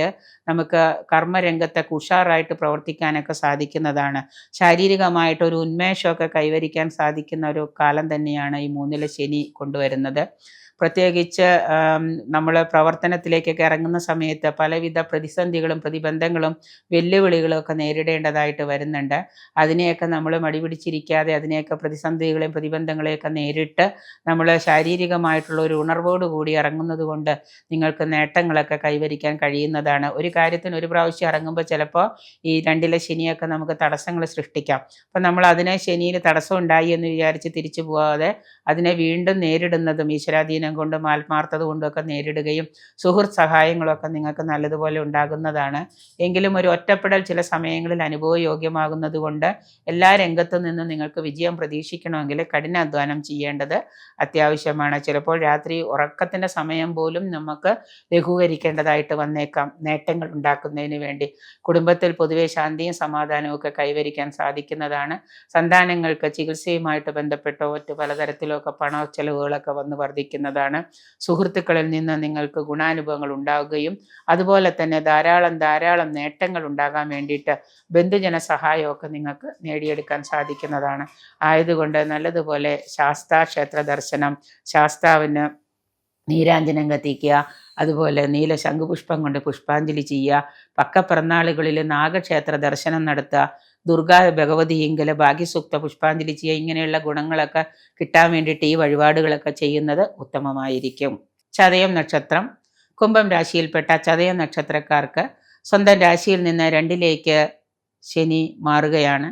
നമുക്ക് കർമ്മരംഗത്തൊക്കെ ഉഷാറായിട്ട് പ്രവർത്തിക്കാനൊക്കെ സാധിക്കുന്നതാണ്. ശാരീരികമായിട്ടൊരു ഉന്മേഷമൊക്കെ കൈവരിക്കാൻ സാധിക്കുന്ന ഒരു കാലം തന്നെയാണ് ഈ 3-ലെ ശനി കൊണ്ടുവരുന്നത്. പ്രത്യേകിച്ച് നമ്മൾ പ്രവർത്തനത്തിലേക്കൊക്കെ ഇറങ്ങുന്ന സമയത്ത് പലവിധ പ്രതിസന്ധികളും പ്രതിബന്ധങ്ങളും വെല്ലുവിളികളും ഒക്കെ നേരിടേണ്ടതായിട്ട് വരുന്നുണ്ട്. അതിനെയൊക്കെ നമ്മൾ മടിപിടിച്ചിരിക്കാതെ അതിനെയൊക്കെ പ്രതിസന്ധികളെയും പ്രതിബന്ധങ്ങളെയൊക്കെ നേരിട്ട് നമ്മൾ ശാരീരികമായിട്ടുള്ള ഒരു ഉണർവോട് കൂടി ഇറങ്ങുന്നത് കൊണ്ട് നിങ്ങൾക്ക് നേട്ടങ്ങളൊക്കെ കൈവരിക്കാൻ കഴിയുന്നതാണ്. ഒരു കാര്യത്തിന് ഒരു പ്രാവശ്യം ഇറങ്ങുമ്പോൾ ചിലപ്പോൾ ഈ 2-ലെ ശനിയൊക്കെ നമുക്ക് തടസ്സങ്ങൾ സൃഷ്ടിക്കാം. അപ്പം നമ്മൾ അതിനെ ശനിയിൽ തടസ്സം ഉണ്ടായി എന്ന് വിചാരിച്ച് തിരിച്ചു പോകാതെ അതിനെ വീണ്ടും നേരിടുന്നതും ഈശ്വരാധീനം കൊണ്ടും ആത്മാർത്ഥത കൊണ്ടുമൊക്കെ നേരിടുകയും സുഹൃത്ത് സഹായങ്ങളൊക്കെ നിങ്ങൾക്ക് നല്ലതുപോലെ ഉണ്ടാകുന്നതാണ്. എങ്കിലും ഒരു ഒറ്റപ്പെടൽ ചില സമയങ്ങളിൽ അനുഭവയോഗ്യമാകുന്നത് കൊണ്ട് എല്ലാ രംഗത്തു നിന്നും നിങ്ങൾക്ക് വിജയം പ്രതീക്ഷിക്കണമെങ്കിൽ കഠിനാധ്വാനം ചെയ്യേണ്ടത് അത്യാവശ്യമാണ്. ചിലപ്പോൾ രാത്രി ഉറക്കത്തിൻ്റെ സമയം പോലും നമുക്ക് ലഘൂകരിക്കേണ്ടതായിട്ട് വന്നേക്കാം നേട്ടങ്ങൾ ഉണ്ടാക്കുന്നതിന് വേണ്ടി. കുടുംബത്തിൽ പൊതുവെ ശാന്തിയും സമാധാനവും ഒക്കെ കൈവരിക്കാൻ സാധിക്കുന്നതാണ്. സന്താനങ്ങൾക്ക് ചികിത്സയുമായിട്ട് ബന്ധപ്പെട്ടോ മറ്റ് പലതരത്തിലൊക്കെ പണ ചെലവുകളൊക്കെ വന്ന് വർദ്ധിക്കുന്നതാണ്. സുഹൃത്തുക്കളിൽ നിന്ന് നിങ്ങൾക്ക് ഗുണാനുഭവങ്ങൾ ഉണ്ടാവുകയും അതുപോലെ തന്നെ ധാരാളം നേട്ടങ്ങൾ ഉണ്ടാകാൻ വേണ്ടിയിട്ട് ബന്ധുജന സഹായമൊക്കെ നിങ്ങൾക്ക് നേടിയെടുക്കാൻ സാധിക്കുന്നതാണ്. ആയതുകൊണ്ട് നല്ലതുപോലെ ക്ഷേത്ര ദർശനം, ശാസ്താവിന് നീരാഞ്ജനം കത്തിക്കുക, അതുപോലെ നീല ശംഖുപുഷ്പം കൊണ്ട് പുഷ്പാഞ്ജലി ചെയ്യുക, പക്കപ്പിറന്നാളുകളിൽ നാഗക്ഷേത്ര ദർശനം നടത്തുക, ദുർഗാ ഭഗവതിയെങ്കിൽ ഭാഗ്യസൂക്ത പുഷ്പാഞ്ജലി ചെയ്യുക. ഇങ്ങനെയുള്ള ഗുണങ്ങളൊക്കെ കിട്ടാൻ വേണ്ടിയിട്ട് ഈ വഴിപാടുകളൊക്കെ ചെയ്യുന്നത് ഉത്തമമായിരിക്കും. ചതയം നക്ഷത്രം, കുംഭം രാശിയിൽപ്പെട്ട ചതയം നക്ഷത്രക്കാർക്ക് സ്വന്തം രാശിയിൽ നിന്ന് 2-ലേക്ക് ശനി മാറുകയാണ്.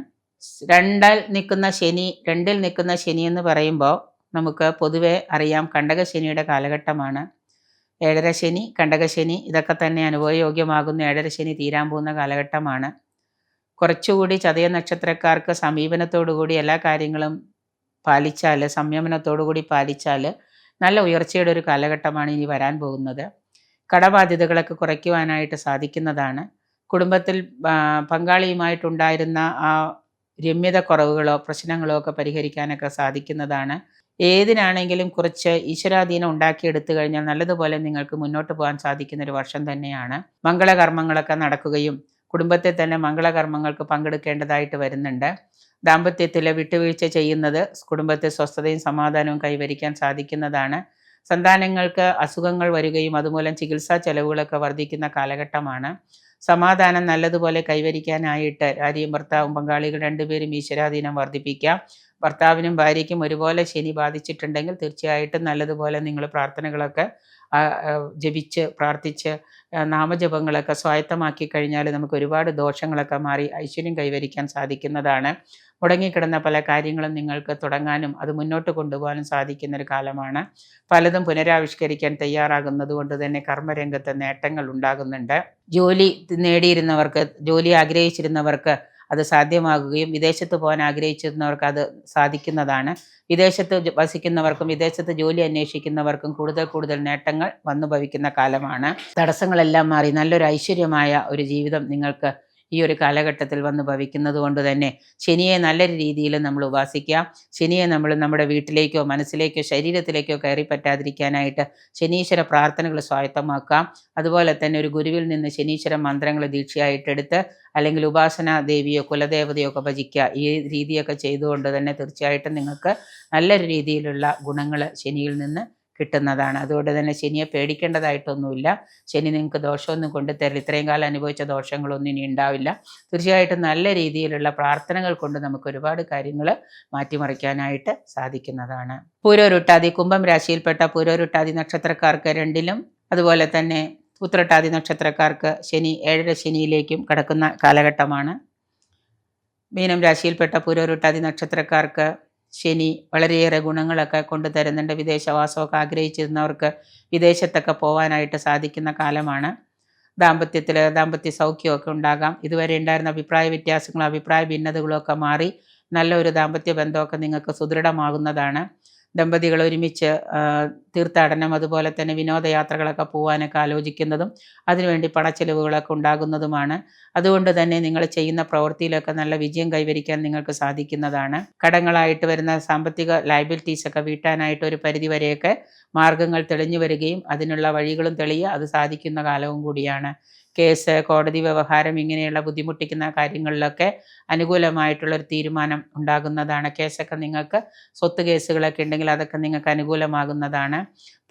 2-ൽ നിൽക്കുന്ന ശനി എന്ന് പറയുമ്പോൾ നമുക്ക് പൊതുവെ അറിയാം കണ്ടകശനിയുടെ കാലഘട്ടമാണ്. 7-ര ശനി, കണ്ടകശനി ഇതൊക്കെ തന്നെ അനുഭവയോഗ്യമാകുന്ന 7-ര ശനി തീരാൻ പോകുന്ന കാലഘട്ടമാണ്. കുറച്ചുകൂടി ചതയ നക്ഷത്രക്കാർക്ക് സമീപനത്തോടുകൂടി എല്ലാ കാര്യങ്ങളും പാലിച്ചാൽ, സംയമനത്തോടുകൂടി പാലിച്ചാൽ നല്ല ഉയർച്ചയുടെ ഒരു കാലഘട്ടമാണ് ഇനി വരാൻ പോകുന്നത്. കടബാധ്യതകളൊക്കെ കുറയ്ക്കുവാനായിട്ട് സാധിക്കുന്നതാണ്. കുടുംബത്തിൽ പങ്കാളിയുമായിട്ടുണ്ടായിരുന്ന ആ രമ്യത കുറവുകളോ പ്രശ്നങ്ങളോ ഒക്കെ പരിഹരിക്കാനൊക്കെ സാധിക്കുന്നതാണ്. ഏതിനാണെങ്കിലും കുറച്ച് ഈശ്വരാധീനം ഉണ്ടാക്കിയെടുത്തു കഴിഞ്ഞാൽ നല്ലതുപോലെ നിങ്ങൾക്ക് മുന്നോട്ട് പോകാൻ സാധിക്കുന്ന ഒരു വർഷം തന്നെയാണ്. മംഗളകർമ്മങ്ങളൊക്കെ നടക്കുകയും കുടുംബത്തിൽ തന്നെ മംഗളകർമ്മങ്ങൾക്ക് പങ്കെടുക്കേണ്ടതായിട്ട് വരുന്നുണ്ട്. ദാമ്പത്യത്തിൽ വിട്ടുവീഴ്ച ചെയ്യുന്നത് കുടുംബത്തിൽ സ്വസ്ഥതയും സമാധാനവും കൈവരിക്കാൻ സാധിക്കുന്നതാണ്. സന്താനങ്ങൾക്ക് അസുഖങ്ങൾ വരികയും അതുമൂലം ചികിത്സാ ചെലവുകളൊക്കെ വർദ്ധിക്കുന്ന കാലഘട്ടമാണ്. സമാധാനം നല്ലതുപോലെ കൈവരിക്കാനായിട്ട് ഭാര്യയും ഭർത്താവും പങ്കാളികൾ 2 പേരും ഈശ്വരാധീനം വർദ്ധിപ്പിക്കാം. ഭർത്താവിനും ഭാര്യയ്ക്കും ഒരുപോലെ ശനി ബാധിച്ചിട്ടുണ്ടെങ്കിൽ തീർച്ചയായിട്ടും നല്ലതുപോലെ നിങ്ങൾ പ്രാർത്ഥനകളൊക്കെ ജപിച്ച് പ്രാർത്ഥിച്ച് നാമജപങ്ങളൊക്കെ സ്വായത്തമാക്കി കഴിഞ്ഞാൽ നമുക്ക് ഒരുപാട് ദോഷങ്ങളൊക്കെ മാറി ഐശ്വര്യം കൈവരിക്കാൻ സാധിക്കുന്നതാണ്. മുടങ്ങിക്കിടന്ന പല കാര്യങ്ങളും നിങ്ങൾക്ക് തുടങ്ങാനും അത് മുന്നോട്ട് കൊണ്ടുപോകാനും സാധിക്കുന്നൊരു കാലമാണ്. പലതും പുനരാവിഷ്കരിക്കാൻ തയ്യാറാകുന്നത് കൊണ്ട് തന്നെ കർമ്മരംഗത്ത് നേട്ടങ്ങൾ ഉണ്ടാകുന്നുണ്ട്. ജോലി നേടിയിരുന്നവർക്ക്, ജോലി ആഗ്രഹിച്ചിരുന്നവർക്ക് അത് സാധ്യമാകുകയും വിദേശത്ത് പോകാൻ ആഗ്രഹിച്ചിരുന്നവർക്ക് അത് സാധിക്കുന്നതാണ്. വിദേശത്ത് വസിക്കുന്നവർക്കും വിദേശത്ത് ജോലി അന്വേഷിക്കുന്നവർക്കും കൂടുതൽ നേട്ടങ്ങൾ വന്നു ഭവിക്കുന്ന കാലമാണ്. തടസ്സങ്ങളെല്ലാം മാറി നല്ലൊരു ഐശ്വര്യമായ ഒരു ജീവിതം നിങ്ങൾക്ക് ഈ ഒരു കാലഘട്ടത്തിൽ വന്ന് ഭവിക്കുന്നത് കൊണ്ട് തന്നെ ശനിയെ നല്ല രീതിയിൽ നമ്മൾ ഉപാസിക്കുക. ശനിയെ നമ്മൾ നമ്മുടെ വീട്ടിലേക്കോ മനസ്സിലേക്കോ ശരീരത്തിലേക്കോ കയറി പറ്റാതിരിക്കാനായിട്ട് ശനീശ്വര പ്രാർത്ഥനകൾ സ്വായത്തമാക്കാം. അതുപോലെ തന്നെ ഒരു ഗുരുവിൽ നിന്ന് ശനീശ്വര മന്ത്രങ്ങൾ ദീക്ഷയായിട്ടെടുത്ത് അല്ലെങ്കിൽ ഉപാസന ദേവിയോ കുലദേവതയോ ഒക്കെ ഭജിക്കുക. ഈ രീതിയൊക്കെ ചെയ്തുകൊണ്ട് തന്നെ തീർച്ചയായിട്ടും നിങ്ങൾക്ക് നല്ലൊരു രീതിയിലുള്ള ഗുണങ്ങൾ ശനിയിൽ നിന്ന് കിട്ടുന്നതാണ്. അതുകൊണ്ട് തന്നെ ശനിയെ പേടിക്കേണ്ടതായിട്ടൊന്നുമില്ല. ശനി നിങ്ങൾക്ക് ദോഷമൊന്നും കൊണ്ടുതരില്ല. ഇത്രയും കാലം അനുഭവിച്ച ദോഷങ്ങളൊന്നും ഇനി ഉണ്ടാവില്ല. തീർച്ചയായിട്ടും നല്ല രീതിയിലുള്ള പ്രാർത്ഥനകൾ കൊണ്ട് നമുക്ക് ഒരുപാട് കാര്യങ്ങൾ മാറ്റിമറിക്കാനായിട്ട് സാധിക്കുന്നതാണ്. പൂരോരുട്ടാതി, കുംഭം രാശിയിൽപ്പെട്ട പൂരോരുട്ടാതി നക്ഷത്രക്കാർക്ക് 2-ലും, അതുപോലെ തന്നെ ഉത്രട്ടാതി നക്ഷത്രക്കാർക്ക് ശനി 7.5 ശനിയിലേക്കും കടക്കുന്ന കാലഘട്ടമാണ്. മീനം രാശിയിൽപ്പെട്ട പൂരോരുട്ടാതി നക്ഷത്രക്കാർക്ക് ശനി വളരെയേറെ ഗുണങ്ങളൊക്കെ കൊണ്ടുതരുന്നുണ്ട്. വിദേശവാസമൊക്കെ ആഗ്രഹിച്ചിരുന്നവർക്ക് വിദേശത്തൊക്കെ പോകാനായിട്ട് സാധിക്കുന്ന കാലമാണ്. ദാമ്പത്യ സൗഖ്യമൊക്കെ ഉണ്ടാകാം. ഇതുവരെ ഉണ്ടായിരുന്ന അഭിപ്രായ വ്യത്യാസങ്ങളും അഭിപ്രായ ഭിന്നതകളും ഒക്കെ മാറി നല്ലൊരു ദാമ്പത്യ ബന്ധമൊക്കെ നിങ്ങൾക്ക് സുദൃഢമാകുന്നതാണ്. ദമ്പതികൾ ഒരുമിച്ച് തീർത്ഥാടനം, അതുപോലെ തന്നെ വിനോദയാത്രകളൊക്കെ പോകാനൊക്കെ ആലോചിക്കുന്നതും അതിനുവേണ്ടി പണച്ചെലവുകളൊക്കെ ഉണ്ടാകുന്നതുമാണ്. അതുകൊണ്ട് തന്നെ നിങ്ങൾ ചെയ്യുന്ന പ്രവൃത്തിയിലൊക്കെ നല്ല വിജയം കൈവരിക്കാൻ നിങ്ങൾക്ക് സാധിക്കുന്നതാണ്. കടങ്ങളായിട്ട് വരുന്ന സാമ്പത്തിക ലയബിലിറ്റീസൊക്കെ വീട്ടാനായിട്ട് ഒരു പരിധിവരെയൊക്കെ മാർഗങ്ങൾ തെളിഞ്ഞു വരികയും അതിനുള്ള വഴികളും തെളിയുക അത് സാധിക്കുന്ന കാലവും കൂടിയാണ്. കേസ്, കോടതി വ്യവഹാരം ഇങ്ങനെയുള്ള ബുദ്ധിമുട്ടിക്കുന്ന കാര്യങ്ങളിലൊക്കെ അനുകൂലമായിട്ടുള്ളൊരു തീരുമാനം ഉണ്ടാകുന്നതാണ്. കേസൊക്കെ നിങ്ങൾക്ക് സ്വത്ത് കേസുകളൊക്കെ ഉണ്ടെങ്കിൽ അതൊക്കെ നിങ്ങൾക്ക് അനുകൂലമാകുന്നതാണ്.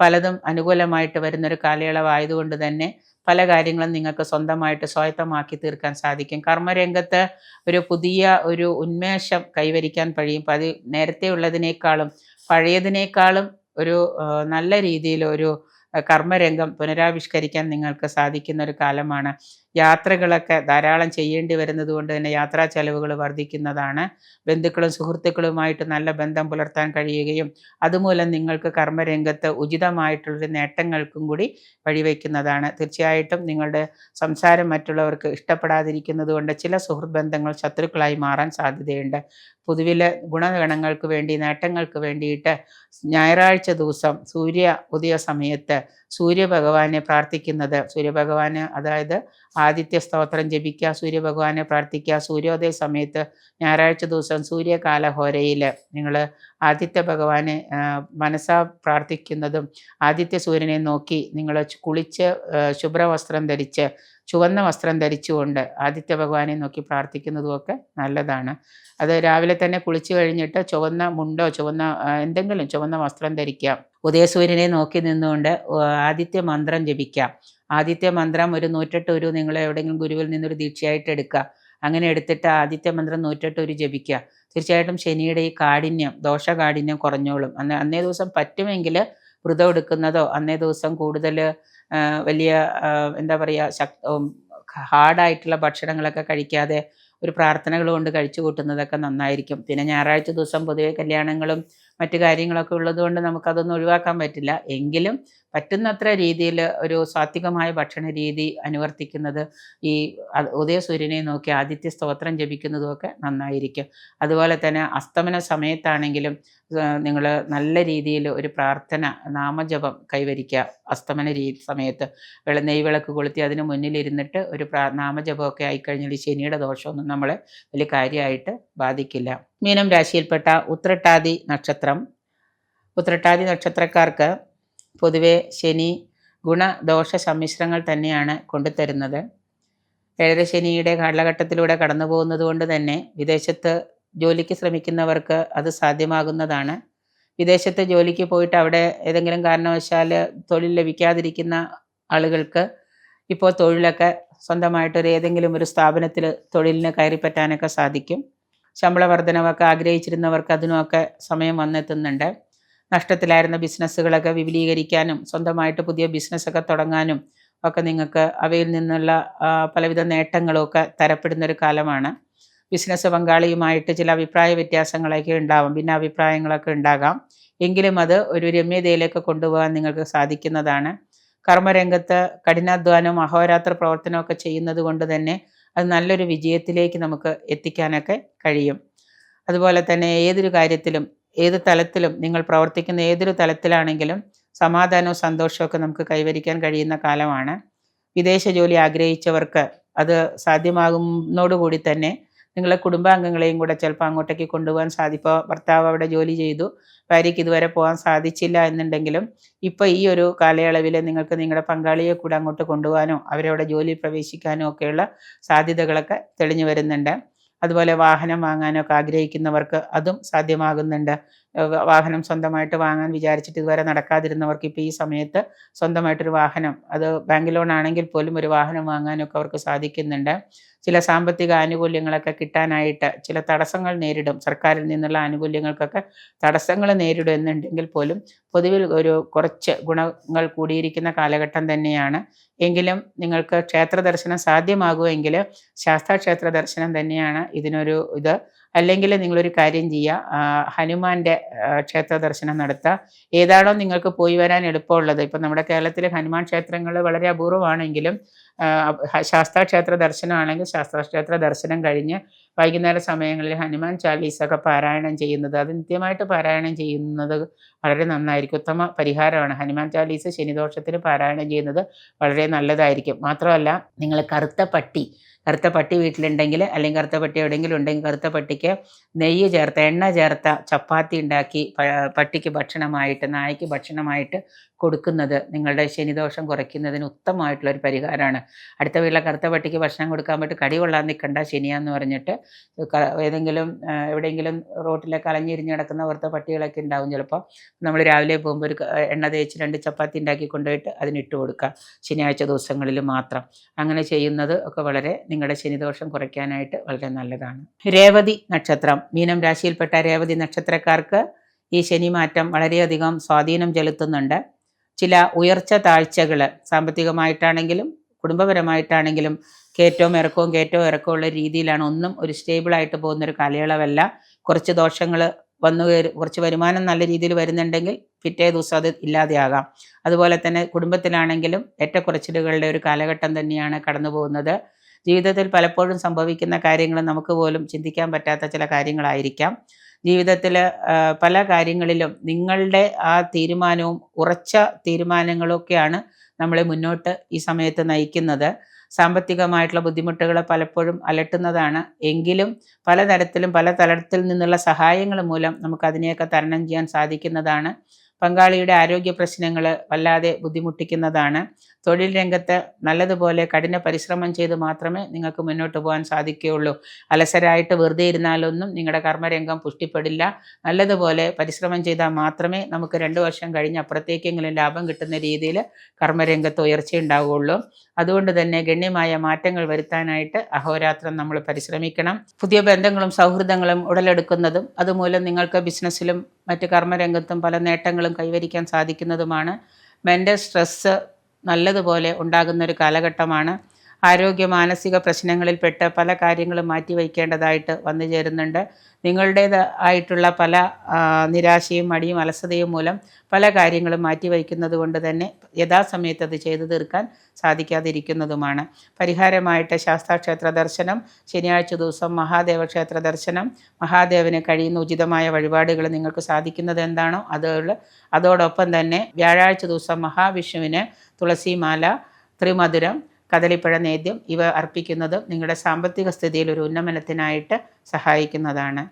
പലതും അനുകൂലമായിട്ട് വരുന്നൊരു കാലയളവായതുകൊണ്ട് തന്നെ പല കാര്യങ്ങളും നിങ്ങൾക്ക് സ്വന്തമായിട്ട് സ്വായത്തമാക്കി തീർക്കാൻ സാധിക്കും. കർമ്മരംഗത്ത് ഒരു പുതിയ ഒരു ഉന്മേഷം കൈവരിക്കാൻ കഴിയും. നേരത്തെ ഉള്ളതിനേക്കാളും പഴയതിനേക്കാളും ഒരു നല്ല രീതിയിൽ ഒരു കർമ്മരംഗം പുനരാവിഷ്കരിക്കാൻ നിങ്ങൾക്ക് സാധിക്കുന്ന ഒരു കാലമാണ്. യാത്രകളൊക്കെ ധാരാളം ചെയ്യേണ്ടി വരുന്നത് കൊണ്ട് തന്നെ യാത്രാ ചെലവുകൾ വർദ്ധിക്കുന്നതാണ്. ബന്ധുക്കളും സുഹൃത്തുക്കളുമായിട്ട് നല്ല ബന്ധം പുലർത്താൻ കഴിയുകയും അതുമൂലം നിങ്ങൾക്ക് കർമ്മരംഗത്ത് ഉചിതമായിട്ടുള്ളൊരു നേട്ടങ്ങൾക്കും കൂടി വഴിവെക്കുന്നതാണ്. തീർച്ചയായിട്ടും നിങ്ങളുടെ സംസാരം മറ്റുള്ളവർക്ക് ഇഷ്ടപ്പെടാതിരിക്കുന്നത് കൊണ്ട് ചില സുഹൃത്ത് ബന്ധങ്ങൾ ശത്രുക്കളായി മാറാൻ സാധ്യതയുണ്ട്. പൊതുവിലെ ഗുണഗണങ്ങൾക്ക് വേണ്ടി, നേട്ടങ്ങൾക്ക് വേണ്ടിയിട്ട് ഞായറാഴ്ച ദിവസം സൂര്യ ഉദയ സമയത്ത് സൂര്യഭഗവാനെ പ്രാർത്ഥിക്കുന്നത്, സൂര്യഭഗവാന് അതായത് ആദിത്യ സ്തോത്രം ജപിക്കുക, സൂര്യഭഗവാനെ പ്രാർത്ഥിക്കുക. സൂര്യോദയ സമയത്ത് ഞായറാഴ്ച ദിവസം സൂര്യകാലഹോരയിൽ നിങ്ങൾ ആദിത്യ ഭഗവാനെ മനസ്സാ പ്രാർത്ഥിക്കുന്നതും ആദിത്യ സൂര്യനെ നോക്കി നിങ്ങൾ കുളിച്ച് ശുഭ്രവസ്ത്രം ധരിച്ച് ചുവന്ന വസ്ത്രം ധരിച്ചുകൊണ്ട് ആദിത്യ ഭഗവാനെ നോക്കി പ്രാർത്ഥിക്കുന്നതുമൊക്കെ നല്ലതാണ്. അത് രാവിലെ തന്നെ കുളിച്ചു കഴിഞ്ഞിട്ട് ചുവന്ന മുണ്ടോ എന്തെങ്കിലും ചുവന്ന വസ്ത്രം ധരിക്കാം. ഉദയസൂര്യനെ നോക്കി നിന്നുകൊണ്ട് ആദിത്യ മന്ത്രം ജപിക്കാം. ആദിത്യ മന്ത്രം ഒരു 108 ഒരു നിങ്ങൾ എവിടെയെങ്കിലും ഗുരുവിൽ നിന്നൊരു ദീക്ഷയായിട്ട് എടുക്കുക. അങ്ങനെ എടുത്തിട്ട് ആദിത്യ മന്ത്രം 108 ഒരു ജപിക്കുക. തീർച്ചയായിട്ടും ശനിയുടെ ഈ കാഠിന്യം, ദോഷകാഠിന്യം കുറഞ്ഞോളും. അന്നേ ദിവസം പറ്റുമെങ്കിൽ വ്രതം എടുക്കുന്നതോ അന്നേ ദിവസം കൂടുതൽ വലിയ എന്താ പറയുക ഹാർഡായിട്ടുള്ള ഭക്ഷണങ്ങളൊക്കെ കഴിക്കാതെ ഒരു പ്രാർത്ഥനകൾ കൊണ്ട് കഴിച്ചു കൂട്ടുന്നതൊക്കെ നന്നായിരിക്കും. പിന്നെ ഞായറാഴ്ച ദിവസം പൊതുവെ കല്യാണങ്ങളും മറ്റു കാര്യങ്ങളൊക്കെ ഉള്ളതുകൊണ്ട് നമുക്കതൊന്നും ഒഴിവാക്കാൻ പറ്റില്ല. എങ്കിലും പറ്റുന്നത്ര രീതിയിൽ ഒരു സാത്വികമായ ഭക്ഷണ രീതി അനുവർത്തിക്കുന്നത്, ഈ ഉദയസൂര്യനെ നോക്കി ആദിത്യ സ്തോത്രം ജപിക്കുന്നതുമൊക്കെ നന്നായിരിക്കും. അതുപോലെ തന്നെ അസ്തമന സമയത്താണെങ്കിലും നിങ്ങൾ നല്ല രീതിയിൽ ഒരു പ്രാർത്ഥന നാമജപം കൈവരിക്കുക. അസ്തമന സമയത്ത് നെയ്വിളക്ക് കൊളുത്തി അതിന് മുന്നിലിരുന്നിട്ട് ഒരു നാമജപമൊക്കെ ആയിക്കഴിഞ്ഞാൽ ഈ ശനിയുടെ ദോഷമൊന്നും നമ്മളെ വലിയ കാര്യമായിട്ട് ബാധിക്കില്ല. മീനം രാശിയിൽപ്പെട്ട ഉത്രട്ടാതി നക്ഷത്രക്കാർക്ക് പൊതുവെ ശനി ഗുണദോഷ സമ്മിശ്രങ്ങൾ തന്നെയാണ് കൊണ്ടുതരുന്നത്. 7.5 ശനിയുടെ കാലഘട്ടത്തിലൂടെ കടന്നു പോകുന്നത് കൊണ്ട് തന്നെ വിദേശത്ത് ജോലിക്ക് ശ്രമിക്കുന്നവർക്ക് അത് സാധ്യമാകുന്നതാണ്. വിദേശത്ത് ജോലിക്ക് പോയിട്ട് അവിടെ ഏതെങ്കിലും കാരണവശാൽ തൊഴിൽ ലഭിക്കാതിരിക്കുന്ന ആളുകൾക്ക് ഇപ്പോൾ തൊഴിലൊക്കെ സ്വന്തമായിട്ടൊരു ഏതെങ്കിലും ഒരു സ്ഥാപനത്തിൽ തൊഴിലിന് കയറിപ്പറ്റാനൊക്കെ സാധിക്കും. ശമ്പള വർധനവൊക്കെ ആഗ്രഹിച്ചിരുന്നവർക്ക് അതിനുമൊക്കെ സമയം വന്നെത്തുന്നുണ്ട്. നഷ്ടത്തിലായിരുന്ന ബിസിനസ്സുകളൊക്കെ വിപുലീകരിക്കാനും സ്വന്തമായിട്ട് പുതിയ ബിസിനസ്സൊക്കെ തുടങ്ങാനും ഒക്കെ നിങ്ങൾക്ക് അവയിൽ നിന്നുള്ള പലവിധ നേട്ടങ്ങളുമൊക്കെ തരപ്പെടുന്നൊരു കാലമാണ്. ബിസിനസ് പങ്കാളിയുമായിട്ട് ചില അഭിപ്രായ വ്യത്യാസങ്ങളൊക്കെ ഉണ്ടാവും, പിന്നെ അഭിപ്രായങ്ങളൊക്കെ ഉണ്ടാകാം. എങ്കിലും അത് ഒരു രമ്യതയിലേക്ക് കൊണ്ടുപോകാൻ നിങ്ങൾക്ക് സാധിക്കുന്നതാണ്. കർമ്മരംഗത്ത് കഠിനാധ്വാനവും അഹോരാത്ര പ്രവർത്തനമൊക്കെ ചെയ്യുന്നത് കൊണ്ട് തന്നെ അത് നല്ലൊരു വിജയത്തിലേക്ക് നമുക്ക് എത്തിക്കാനൊക്കെ കഴിയും. അതുപോലെ തന്നെ ഏതൊരു കാര്യത്തിലും ഏത് തലത്തിലും നിങ്ങൾ പ്രവർത്തിക്കുന്ന ഏതൊരു തലത്തിലാണെങ്കിലും സമാധാനവും സന്തോഷമൊക്കെ നമുക്ക് കൈവരിക്കാൻ കഴിയുന്ന കാലമാണ്. വിദേശ ജോലി ആഗ്രഹിച്ചവർക്ക് അത് സാധ്യമാകുന്നതോടുകൂടി തന്നെ നിങ്ങളെ കുടുംബാംഗങ്ങളെയും കൂടെ ചിലപ്പോൾ അങ്ങോട്ടേക്ക് കൊണ്ടുപോകാൻ ഇപ്പോൾ ഭർത്താവ് അവിടെ ജോലി ചെയ്തു, ഭാര്യയ്ക്ക് ഇതുവരെ പോകാൻ സാധിച്ചില്ല എന്നുണ്ടെങ്കിലും ഇപ്പോൾ ഈ ഒരു കാലയളവിൽ നിങ്ങൾക്ക് നിങ്ങളുടെ പങ്കാളിയെ കൂടെ അങ്ങോട്ട് കൊണ്ടുപോകാനോ അവരവിടെ ജോലിയിൽ പ്രവേശിക്കാനോ ഒക്കെയുള്ള സാധ്യതകളൊക്കെ തെളിഞ്ഞു വരുന്നുണ്ട്. അതുപോലെ വാഹനം വാങ്ങാനൊക്കെ ആഗ്രഹിക്കുന്നവർക്ക് അതും സാധ്യമാകുന്നുണ്ട്. വാഹനം സ്വന്തമായിട്ട് വാങ്ങാൻ വിചാരിച്ചിട്ട് ഇതുവരെ നടക്കാതിരുന്നവർക്ക് ഇപ്പോൾ ഈ സമയത്ത് സ്വന്തമായിട്ടൊരു വാഹനം, അത് ബാങ്ക് ലോൺ ആണെങ്കിൽ പോലും ഒരു വാഹനം വാങ്ങാനൊക്കെ അവർക്ക് സാധിക്കുന്നുണ്ട്. ചില സാമ്പത്തിക ആനുകൂല്യങ്ങളൊക്കെ കിട്ടാനായിട്ട് ചില തടസ്സങ്ങൾ നേരിടും. സർക്കാരിൽ നിന്നുള്ള ആനുകൂല്യങ്ങൾക്കൊക്കെ തടസ്സങ്ങൾ നേരിടും എന്നുണ്ടെങ്കിൽ പോലും പൊതുവിൽ ഒരു കുറച്ച് ഗുണങ്ങൾ കൂടിയിരിക്കുന്ന കാലഘട്ടം തന്നെയാണ്. എങ്കിലും നിങ്ങൾക്ക് ക്ഷേത്ര ദർശനം സാധ്യമാകുമെങ്കിൽ ശാസ്താ ക്ഷേത്ര ദർശനം തന്നെയാണ് ഇതിനൊരു ഇത്. അല്ലെങ്കിൽ നിങ്ങളൊരു കാര്യം ചെയ്യുക, ഹനുമാന്റെ ക്ഷേത്ര ദർശനം നടത്തുക. ഏതാണോ നിങ്ങൾക്ക് പോയി വരാൻ എളുപ്പമുള്ളത്. ഇപ്പം നമ്മുടെ കേരളത്തിൽ ഹനുമാൻ ക്ഷേത്രങ്ങൾ വളരെ അപൂർവമാണെങ്കിലും ശാസ്താ ക്ഷേത്ര ദർശനമാണെങ്കിൽ ശാസ്താ ക്ഷേത്ര ദർശനം കഴിഞ്ഞ് വൈകുന്നേര സമയങ്ങളിൽ ഹനുമാൻ ചാലീസൊക്കെ പാരായണം ചെയ്യുന്നത്, അത് നിത്യമായിട്ട് പാരായണം ചെയ്യുന്നത് വളരെ നന്നായിരിക്കും. ഉത്തമ പരിഹാരമാണ്. ഹനുമാൻ ചാലീസ് ശനിദോഷത്തിന് പാരായണം ചെയ്യുന്നത് വളരെ നല്ലതായിരിക്കും. മാത്രമല്ല, നിങ്ങൾ കറുത്ത പട്ടി വീട്ടിലുണ്ടെങ്കിൽ, അല്ലെങ്കിൽ കറുത്ത പട്ടി എവിടെയെങ്കിലും ഉണ്ടെങ്കിൽ കറുത്ത പട്ടിക്ക് നെയ്യ് ചേർത്ത, എണ്ണ ചേർത്ത ചപ്പാത്തി ഉണ്ടാക്കി പട്ടിക്ക് ഭക്ഷണമായിട്ട്, നായ്ക്ക് ഭക്ഷണമായിട്ട് കൊടുക്കുന്നത് നിങ്ങളുടെ ശനിദോഷം കുറയ്ക്കുന്നതിന് ഉത്തമമായിട്ടുള്ളൊരു പരിഹാരമാണ്. അടുത്ത വീട്ടിലെ കറുത്ത പട്ടിക്ക് ഭക്ഷണം കൊടുക്കാൻ പറ്റും, കടി കൊള്ളാൻ നിൽക്കണ്ട ശനിയാന്ന് പറഞ്ഞിട്ട് ഏതെങ്കിലും എവിടെയെങ്കിലും റോട്ടിലൊക്കെ അലഞ്ഞിരിഞ്ഞ് കിടക്കുന്ന കറുത്ത പട്ടികളൊക്കെ ഉണ്ടാവും. ചിലപ്പോൾ നമ്മൾ രാവിലെ പോകുമ്പോൾ ഒരു എണ്ണ തേച്ച് 2 ചപ്പാത്തി ഉണ്ടാക്കി കൊണ്ടുപോയിട്ട് അതിനിട്ട് കൊടുക്കുക, ശനിയാഴ്ച ദിവസങ്ങളിൽ മാത്രം. അങ്ങനെ ചെയ്യുന്നത് ഒക്കെ വളരെ നിങ്ങളുടെ ശനിദോഷം കുറയ്ക്കാനായിട്ട് വളരെ നല്ലതാണ്. രേവതി നക്ഷത്രം, മീനം രാശിയിൽപ്പെട്ട രേവതി നക്ഷത്രക്കാർക്ക് ഈ ശനി മാറ്റം വളരെയധികം സ്വാധീനം ചെലുത്തുന്നുണ്ട്. ചില ഉയർച്ച താഴ്ചകൾ സാമ്പത്തികമായിട്ടാണെങ്കിലും കുടുംബപരമായിട്ടാണെങ്കിലും കയറ്റവും ഇറക്കമുള്ള രീതിയിലാണ്. ഒന്നും ഒരു സ്റ്റേബിളായിട്ട് പോകുന്നൊരു കാലയളവല്ല. കുറച്ച് ദോഷങ്ങൾ കുറച്ച് വരുമാനം നല്ല രീതിയിൽ വരുന്നുണ്ടെങ്കിൽ പിറ്റേ ദിവസം അത് ഇല്ലാതെയാകാം. അതുപോലെ തന്നെ കുടുംബത്തിലാണെങ്കിലും ഏറ്റക്കുറച്ചിലുകളുടെ ഒരു കാലഘട്ടം തന്നെയാണ് കടന്നു പോകുന്നത്. ജീവിതത്തിൽ പലപ്പോഴും സംഭവിക്കുന്ന കാര്യങ്ങൾ നമുക്ക് പോലും ചിന്തിക്കാൻ പറ്റാത്ത ചില കാര്യങ്ങളായിരിക്കാം. ജീവിതത്തിൽ പല കാര്യങ്ങളിലും നിങ്ങളുടെ ആ തീരുമാനവും ഉറച്ച തീരുമാനങ്ങളൊക്കെയാണ് നമ്മളെ മുന്നോട്ട് ഈ സമയത്ത് നയിക്കുന്നത്. സാമ്പത്തികമായിട്ടുള്ള ബുദ്ധിമുട്ടുകൾ പലപ്പോഴും അലട്ടുന്നതാണ്. എങ്കിലും പല തലത്തിൽ നിന്നുള്ള സഹായങ്ങൾ മൂലം നമുക്കതിനെയൊക്കെ തരണം ചെയ്യാൻ സാധിക്കുന്നതാണ്. പങ്കാളിയുടെ ആരോഗ്യ പ്രശ്നങ്ങൾ വല്ലാതെ ബുദ്ധിമുട്ടിക്കുന്നതാണ്. തൊഴിൽ രംഗത്ത് നല്ലതുപോലെ കഠിന പരിശ്രമം ചെയ്ത് മാത്രമേ നിങ്ങൾക്ക് മുന്നോട്ട് പോകാൻ സാധിക്കുകയുള്ളൂ. അലസരായിട്ട് വെറുതെ ഇരുന്നാലൊന്നും നിങ്ങളുടെ കർമ്മരംഗം പുഷ്ടിപ്പെടില്ല. നല്ലതുപോലെ പരിശ്രമം ചെയ്താൽ മാത്രമേ നമുക്ക് 2 വർഷം കഴിഞ്ഞ് അപ്പുറത്തേക്കെങ്കിലും ലാഭം കിട്ടുന്ന രീതിയിൽ കർമ്മരംഗത്ത് ഉയർച്ചയുണ്ടാവുകയുള്ളൂ. അതുകൊണ്ട് തന്നെ ഗണ്യമായ മാറ്റങ്ങൾ വരുത്താനായിട്ട് അഹോരാത്രം നമ്മൾ പരിശ്രമിക്കണം. പുതിയ ബന്ധങ്ങളും സൗഹൃദങ്ങളും ഉടലെടുക്കുന്നതും അതുമൂലം നിങ്ങൾക്ക് ബിസിനസ്സിലും മറ്റ് കർമ്മരംഗത്തും പല നേട്ടങ്ങളും കൈവരിക്കാൻ സാധിക്കുന്നതുമാണ്. മെൻ്റൽ സ്ട്രെസ്സ് നല്ലതുപോലെ ഉണ്ടാകുന്നൊരു കാലഘട്ടമാണ്. ആരോഗ്യ മാനസിക പ്രശ്നങ്ങളിൽപ്പെട്ട് പല കാര്യങ്ങളും മാറ്റിവയ്ക്കേണ്ടതായിട്ട് വന്നു ചേരുന്നുണ്ട്. നിങ്ങളുടേതായിട്ടുള്ള പല നിരാശയും മടിയും അലസതയും മൂലം പല കാര്യങ്ങളും മാറ്റിവയ്ക്കുന്നത് കൊണ്ട് തന്നെ യഥാസമയത്ത് അത് ചെയ്തു തീർക്കാൻ സാധിക്കാതിരിക്കുന്നതുമാണ്. പരിഹാരമായിട്ട് ശാസ്താക്ഷേത്ര ദർശനം, ശനിയാഴ്ച ദിവസം മഹാദേവ ക്ഷേത്ര ദർശനം, മഹാദേവന് കഴിയുന്ന ഉചിതമായ വഴിപാടുകൾ നിങ്ങൾക്ക് സാധിക്കുന്നത് എന്താണോ അതോടൊപ്പം തന്നെ വ്യാഴാഴ്ച ദിവസം മഹാവിഷ്ണുവിന് തുളസിമാല, ത്രിമധുരം, കദളിപ്പഴ നേദ്യം ഇവ അർപ്പിക്കുന്നതും നിങ്ങളുടെ സാമ്പത്തിക സ്ഥിതിയിൽ ഒരു ഉന്നമനത്തിനായിട്ട് സഹായിക്കുന്നതാണ്.